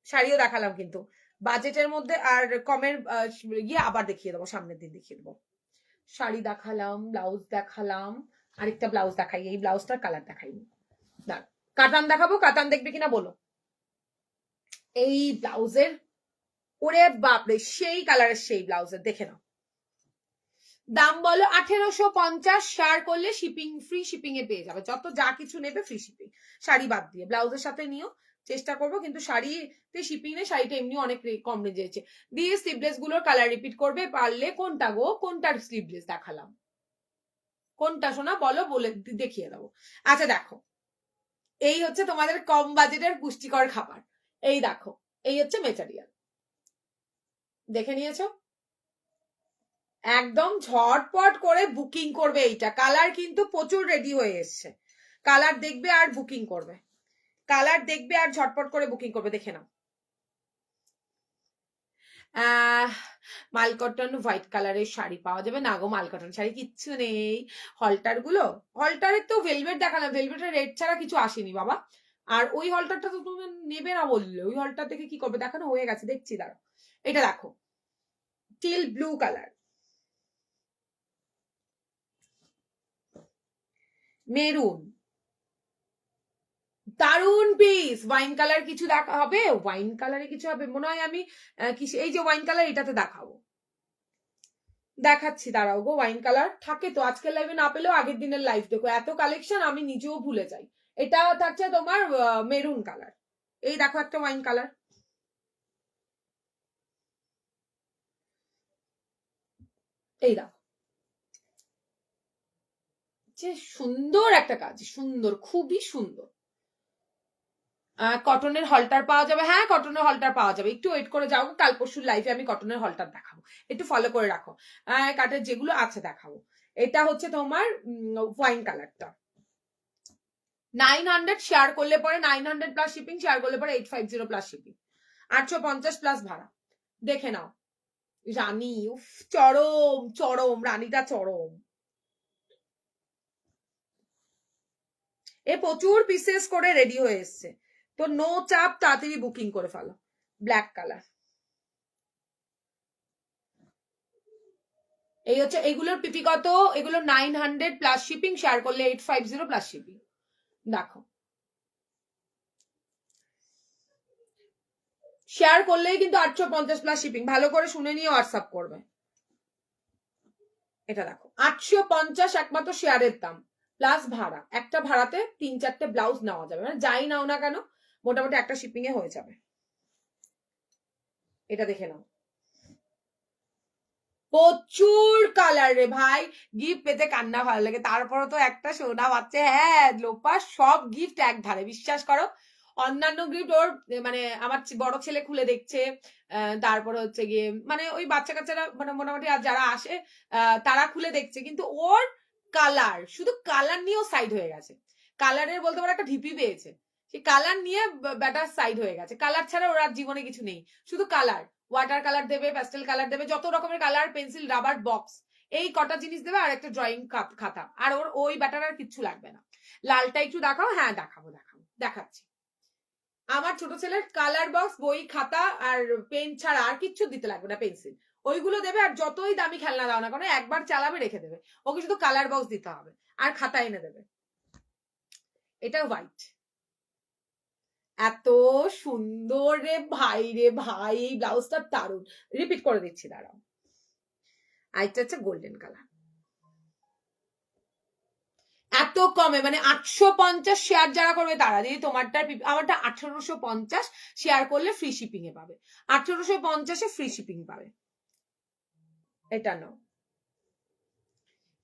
শাড়িও দেখালাম কিন্তু বাজেটের মধ্যে, আর কমের গিয়ে আবার দেখিয়ে দেবো, সামনের দিন দেখিয়ে দেবো। শাড়ি দেখালাম, ব্লাউজ দেখালাম, আরেকটা ব্লাউজ দেখাই, এই ব্লাউজটার কালার দেখাইনি। কাতান দেখাবো, কাতান দেখবে কিনা বলো। এই ব্লাউজের, ওরে বাপরে, সেই কালারের সেই ব্লাউজের, দেখে নাও। দাম বলো 1850, শেয়ার করলে শিপিং, ফ্রি শিপিং এ পেয়ে যাবে, যত যা কিছু নেবে ফ্রি শিপিং, শাড়ি বাদ দিয়ে। ব্লাউজের সাথে নিও, চেষ্টা করবো, কিন্তু শাড়িতে শিপিং নেই, শাড়িটা এমনি অনেক কম রেঞ্জে দিয়ে। স্লিভলেস গুলোর কালার রিপিট করবে পারলে, কোনটা গো, কোনটার স্লিভলেস দেখালাম, কোনটা শোনা বলো, বলে দেখিয়ে দেবো। আচ্ছা দেখো, এই হচ্ছে তোমাদের কম বাজেটের পুষ্টিকর খাবার। এই দেখো, এই হচ্ছে মেটেরিয়াল, দেখে নিয়েছো? একদম ঝটপট করে বুকিং করবে। এইটা কালার কিন্তু প্রচুর রেডি হয়ে এসছে, কালার দেখবে আর বুকিং করবে, কালার দেখবে আর ঝটপট করে বুকিং করবে, দেখে নাও। মালকটন হোয়াইট কালারের শাড়ি পাওয়া যাবে। না গো, মালকটন শাড়ি কিচ্ছু নেই। হলটার গুলো, হলটারের তো ভেলভেট দেখালাম, ভেলভেটের রেড ছাড়া কিছু আসেনি বাবা। আর ওই হলটারটা তো তুমি নেবে না বললে, ওই হলটার দেখে কি করবে? দেখানো হয়ে গেছে, দেখছি দাঁড়াও। এটা দেখো, টিল ব্লু কালার, মেরুন, দারুন পিস। ওয়াইন কালার কিছু দেখা হবে, ওয়াইন কালারে কিছু হবে মনে হয়। আমি এই যে ওয়াইন কালার, এটাতে দেখাবো, দেখাচ্ছি দাঁড়াও গো। ওয়াইন কালার থাকে তো, আজকের লাইভে না পেলেও আগের দিনের লাইভ দেখো, এত কালেকশন আমি নিজেও ভুলে যাই। এটা থাকছে তোমার মেরুন কালার। এই দেখো একটা ওয়াইন কালার, এই দেখো, যে সুন্দর একটা কাজ, সুন্দর, খুবই সুন্দর। কটনের হলটার পাওয়া যাবে, হ্যাঁ কটনের হলটার পাওয়া যাবে। একটু ওয়েট করে যাও, কাল পরশুর লাইফে আমি কটনের হলটার দেখাবো, একটু ফলো করে রাখো। কাটের যেগুলো আছে দেখাবো। এটা হচ্ছে তোমার ওয়াইন কালারটা, 900 শেয়ার করলে পরে 900 প্লাস শিপিং, শেয়ার করলে পরে 850 প্লাস শিপিং, 850 প্লাস ভাড়া। দেখে নাও রানী, উফ চরম চরম, রানীটা চরম। এ প্রচুর পিসেস করে রেডি হয়ে এসছে, তো নো চাপ, তাড়াতাড়ি বুকিং করে ফেলো। ব্ল্যাক কালার, এই হচ্ছে এগুলোর পিপি কত, এগুলো 900 প্লাস শিপিং, শেয়ার করলে 850 প্লাস শিপিং। দেখো, শেয়ার করলেই কিন্তু 850 প্লাস শিপিং, ভালো করে শুনে নিয়ে হোয়াটসঅ্যাপ করবে। এটা দেখো 850 একমাত্র শেয়ারের দাম প্লাস ভাড়া। একটা ভাড়াতে 3-4টে ব্লাউজ নেওয়া যাবে, মানে যাই নাও না কেন মোটামুটি একটা শিপিং এ হয়ে যাবে। এটা দেখে নাও, প্রচুর কালার রে ভাই। গিফট পেতে কান্না ভালো লাগে, তারপরে তো একটা সোনা বাচ্চা, হ্যাঁ লোপা সব গিফট এক ধারে, বিশ্বাস করো। অন্যান্য গিফট ওর মানে আমার বড় ছেলে খুলে দেখছে, তারপরে হচ্ছে গিয়ে মানে ওই বাচ্চা কাচ্চারা মানে মোটামুটি আর যারা আসে তারা খুলে দেখছে, কিন্তু ওর কালার, শুধু কালার নিয়েও সাইড হয়ে গেছে। কালারের বলতে পারো একটা ঢিপি পেয়েছে, সেই কালার নিয়ে ব্যাটার সাইড হয়ে গেছে। কালার ছাড়া ওর আর জীবনে কিছু নেই, শুধু কালার। ওয়াটার কালার দেবে, প্যাস্টেল কালার দেবে, যত রকমের কালার, পেন্সিল, রাবার, বক্স, এই কটা জিনিস দেবে, আর একটা ড্রয়িং খাতা। আর ওর ওই ব্যাটার আর কিচ্ছু লাগবে না। লালটা একটু দেখাও, হ্যাঁ দেখাবো দেখাবো, দেখাচ্ছি। আমার ছোট ছেলের কালার বক্স, বই, খাতা আর পেন ছাড়া আর কিচ্ছু দিতে লাগবে না, পেন্সিল ওইগুলো দেবে। আর যতই দামি খেলনা দাও না কেন, একবার চালাবে রেখে দেবে, ওকে শুধু কালার বক্স দিতে হবে আর খাতা এনে দেবে। এটা হোয়াইট, এত সুন্দর রে ভাই, রে ভাই এই ব্লাউজটা দারুন। রিপিট করে দিচ্ছি দাঁড়াও। আইটা হচ্ছে গোল্ডেন কালার, এত কমে, মানে 850 শেয়ার যারা করবে তারা, যদি তোমারটা আমারটা 1850 শেয়ার করলে ফ্রি শিপিং এ পাবে, 1850 ফ্রি শিপিং পাবে। এটা নাও,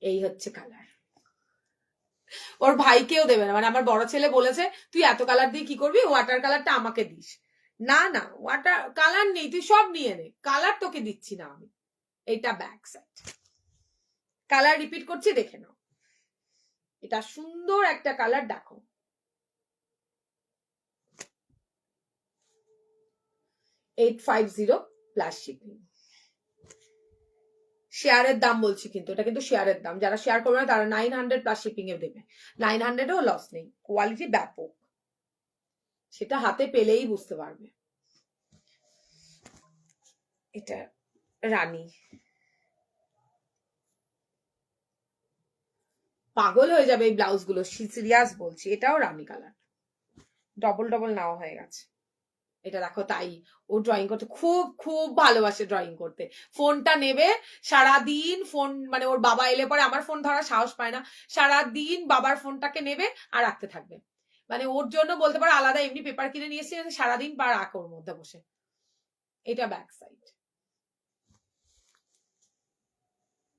এই হচ্ছে কালার। ওর ভাইকেও দেবে না, মানে আমার বড় ছেলে বলেছে তুই এত কালার দিয়ে কি করবি, ওয়াটার কালারটা আমাকে দিস। না না, ওয়াটার কালার নেই, তুই সব নিয়ে নে, কালার তোকে দিচ্ছি না আমি। এটা ব্যাক সাইড, কালার রিপিট করছি দেখে নাও। এটা সুন্দর একটা কালার, দেখো 850 প্লাস শিপিং। শেয়ারের দাম বলছি, কিন্তু এটা কিন্তু শেয়ারের দাম, যারা শেয়ার করবে না তারা 900 প্লাস শিপিং এ দেবে। 900-এও লস নেই, কোয়ালিটি ব্যাপক, সেটা হাতে পেলেই বুঝতে পারবে। এটা রানী, পাগল হয়ে যাবে এই ব্লাউজ গুলো, সিরিয়াস বলছি। এটাও রানী কালার, ডবল ডবল নেওয়া হয়ে গেছে। এটা দেখো, তাই ও ড্রয়িং করতে খুব খুব ভালোবাসে, ড্রয়িং করতে। ফোনটা নেবে সারাদিন, ফোন মানে ওর বাবা এলে পরে আমার ফোন ধরার সাহস পায় না, সারাদিন বাবার ফোনটাকে নেবে আর রাখতে থাকবে। মানে ওর জন্য বলতে পারো আলাদা এমনি পেপার কিনে নিয়ে এসে সারাদিন পা রাখ ওর মধ্যে বসে। এটা ব্যাক সাইড,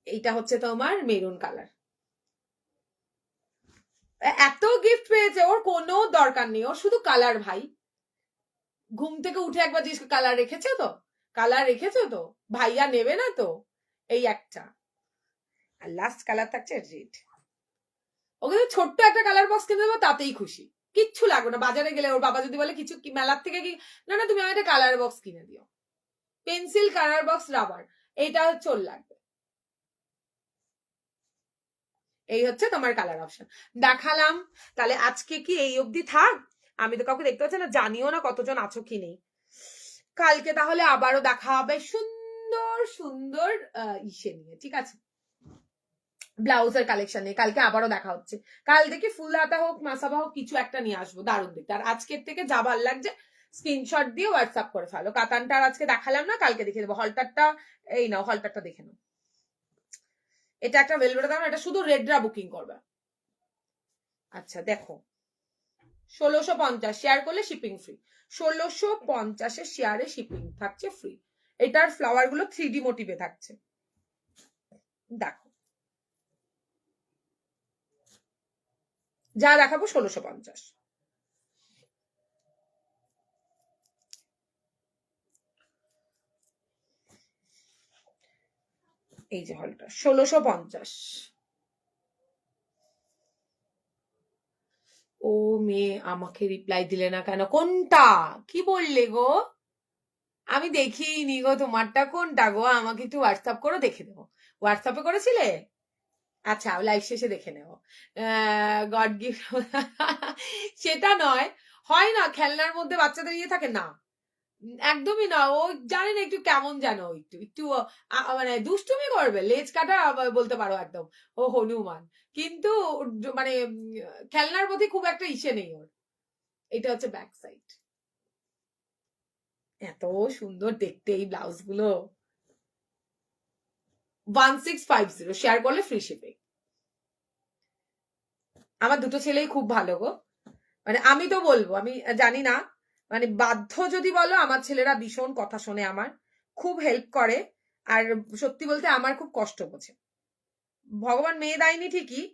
এইটা হচ্ছে তোমার মেরুন কালার। এত গিফট পেয়েছে, ওর কোনো দরকার নেই, ওর শুধু কালার ভাই। ঘুম থেকে উঠে একবার জিজ্ঞেস কালার রেখেছো তো, কালার রেখেছো তো, ভাইয়া নেবে না তো, এই একটা। আর লাস্ট কালার থাকছে রেড। ওকে তো ছোট্ট একটা কালার বক্স কিনে দেবো, তাতেই খুশি, কিচ্ছু লাগবে না। বাজারে গেলে ওর বাবা যদি বলে কিছু মেলার থেকে কি, না না তুমি আমার একটা কালার বক্স কিনে দিও, পেন্সিল, কালার বক্স, রাবার, এইটা চোল লাগবে। এই হচ্ছে তোমার কালার অপশন দেখালাম। তাহলে আজকে কি এই অবধি থাক? আমি তো কাউকে দেখতে পাচ্ছি না, জানিও না কতজন আছো কি নেই। কালকে তাহলে আবারও দেখা হবে সুন্দর সুন্দর ইসে নিয়ে, ঠিক আছে, ব্লাউজের কালেকশন নিয়ে। কালকে আবারও দেখা হচ্ছে। কাল দেখি ফুল হাতা হোক মাসাবা হোক কিছু একটা নিয়ে আসবো দারুণ দেখতে। আর আজকের থেকে যা ভাল লাগছে স্ক্রিনশট দিয়ে হোয়াটসঅ্যাপ করে ফেলো। কাতানটা আজকে দেখালাম না, কালকে দেখে দেবো। হলটারটা এই নাও, হলটারটা দেখে নাও। এটা একটা ভেলভেটের দাম, এটা শুধু রেডরা বুকিং করবে। আচ্ছা দেখো, 1650 শেয়ার করলে শিপিং ফ্রি। 1650 শেয়ারে শিপিং থাকছে ফ্রি। এটার ফ্লাওয়ার গুলো 3D মোটিভে থাকছে। দেখো যা দেখাবো 1650। এই যে হলটা 1650। ও মেয়ে আমাকে রিপ্লাই দিলে না কেন? কোনটা কি বললে গো? আমি দেখিনি গো, তোমারটা কোনটা গো? আমাকে একটু হোয়াটসঅ্যাপ করে দেখে দেবো। হোয়াটসঅ্যাপে করেছিলে? আচ্ছা লাইভ শেষে দেখে নেব। গড গিফট সেটা নয়, হয় না খেলনার মধ্যে বাচ্চাদের ইয়ে থাকে না, একদমই না। ও জানে না একটু কেমন যেন একটু একটু মানে দুষ্টুমি করবে, লেজ কাটা বলতে পারো একদম। ও হনুমান, কিন্তু মানে খেলনার প্রতি খুব একটা ইসে নেই ওর। এটা হচ্ছে ব্যাক সাইড। এত সুন্দর দেখতে এই ব্লাউজ গুলো। 1650 শেয়ার করলে ফ্রি শিপিং। আমার দুটো ছেলেই খুব ভালো গো, মানে আমি তো বলবো, আমি জানি না, মানে বাধ্য যদি বলো, আমার ছেলেরা ভীষণ কথা শোনে, আমার খুব হেল্প করে। আর সত্যি বলতে আমার খুব কষ্ট বোঝে। ভগবান মেয়ে দেয়নি ঠিকই,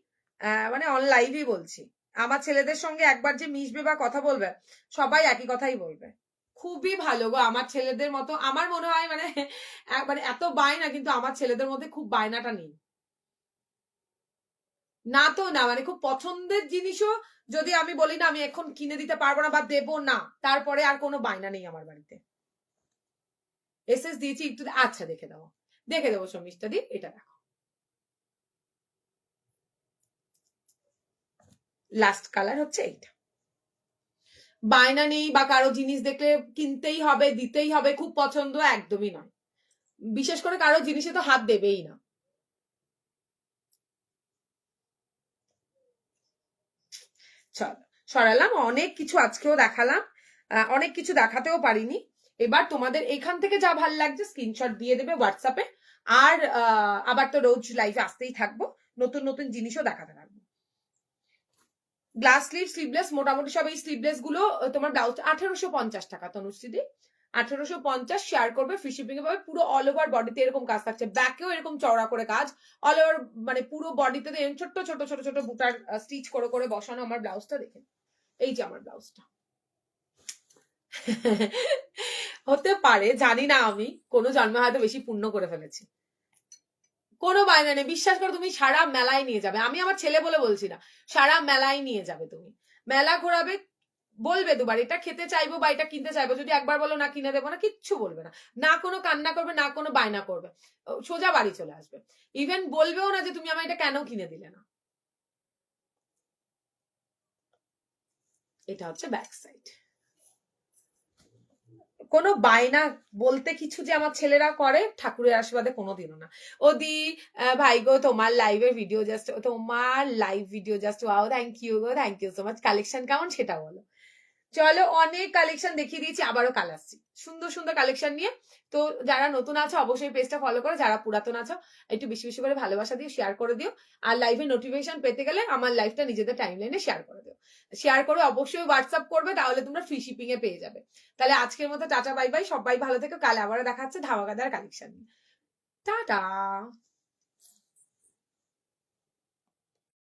মানে অন লাইভই বলছি, আমার ছেলেদের সঙ্গে একবার যে মিশবে বা কথা বলবে সবাই একই কথাই বলবে। খুবই ভালো গো আমার ছেলেদের মতো। আমার মনে হয় মানে মানে এত বায়না, কিন্তু আমার ছেলেদের মধ্যে খুব বায়নাটা নেই। না তো না, মানে খুব পছন্দের জিনিসও যদি আমি বলি না আমি এখন কিনে দিতে পারবো না বা দেবো না, তারপরে আর কোনো বায়না নেই আমার বাড়িতে। এসএস দিয়েছি একটু, আচ্ছা দেখে দেবো, দেখে দেবো শর্মিষ্ঠা দি। এটা দেখো লাস্ট কালার হচ্ছে এইটা। বায়না নেই বা কারো জিনিস দেখলে কিনতেই হবে দিতেই হবে খুব পছন্দ, একদমই নয়। বিশেষ করে কারো জিনিসে তো হাত দেবেই না। চল সরালাম, অনেক কিছু আজকেও দেখালাম, অনেক কিছু দেখাতেও পারিনি। এবার তোমাদের এখান থেকে যা ভাল লাগছে স্ক্রিনশট দিয়ে দেবে হোয়াটসঅ্যাপে। আর আবার তো রোজ লাইভে আসতেই থাকবো, নতুন নতুন জিনিসও দেখাতে থাকবো। গ্লাস স্লিভ স্লিভলেস, মোটামুটি সব এই স্লিভলেস গুলো তোমার ব্লাউজ 1850 টাকা তনুশ্রীদি। 1850 শেয়ার করবে, ফ্রি শিপিং এ পাবে। পুরো অল ওভার বডিতে এরকম কাজ থাকছে, ব্যাকেও এরকম চওড়া করে কাজ, অল ওভার মানে পুরো বডিতে ছোট্ট ছোট ছোট ছোট বুটার স্টিচ করে করে বসানো। আমার ব্লাউজটা দেখে, এই যে আমার ব্লাউজটা হতে পারে জানি না, আমি কোনো জন্মে হয়তো বেশি পুণ্য করে ফেলেছি। কোনো বায়না নেই, বিশ্বাস করো, তুমি সারা মেলায় নিয়ে যাবে। আমি আমার ছেলে বলে বলছি না, সারা মেলায় নিয়ে যাবে তুমি, মেলা ঘোরাবে। বলবে দুবার এটা খেতে চাইবো বা এটা কিনতে চাইবো, যদি একবার বলো না কিনে দেবো না, কিচ্ছু বলবে না, না কোনো কান্না করবে না কোনো বায়না করবে, সোজা বাড়ি চলে আসবে। ইভেন বলবেও না যে তুমি আমার এটা কেন কিনে দিলে না। এটা হচ্ছে ব্যাক সাইড। কোনো বায়না বলতে কিছু যে আমার ছেলেরা করে ঠাকুরের আশীর্বাদে কোনোদিনও না। ওদি ভাই গো তোমার লাইভের ভিডিও জাস্ট, তোমার live video just wow, thank you গো, thank you so much. Collection কেমন সেটা বলো। চলো অনেক কালেকশন দেখিয়ে দিয়েছি, আবারও কাল আসছি সুন্দর সুন্দর কালেকশন নিয়ে। তো যারা নতুন আছো অবশ্যই পেজটা ফলো করো, যারা পুরাতন আছো একটু বেশি বেশি করে ভালোবাসা দিয়ে শেয়ার করে দিও। আর লাইভে নোটিফিকেশন পেতে গেলে আমার লাইভটা নিজেদের টাইমলাইনে শেয়ার করে দিও। শেয়ার করে অবশ্যই হোয়াটসঅ্যাপ করবে, তাহলে তোমরা ফ্রি শিপিং এ পেয়ে যাবে। তাহলে আজকের মতো টাটা বাই বাই, সবাই ভালো থেকো, কাল আবারও দেখা হচ্ছে ধামাকাদার কালেকশন নিয়ে। টাটা।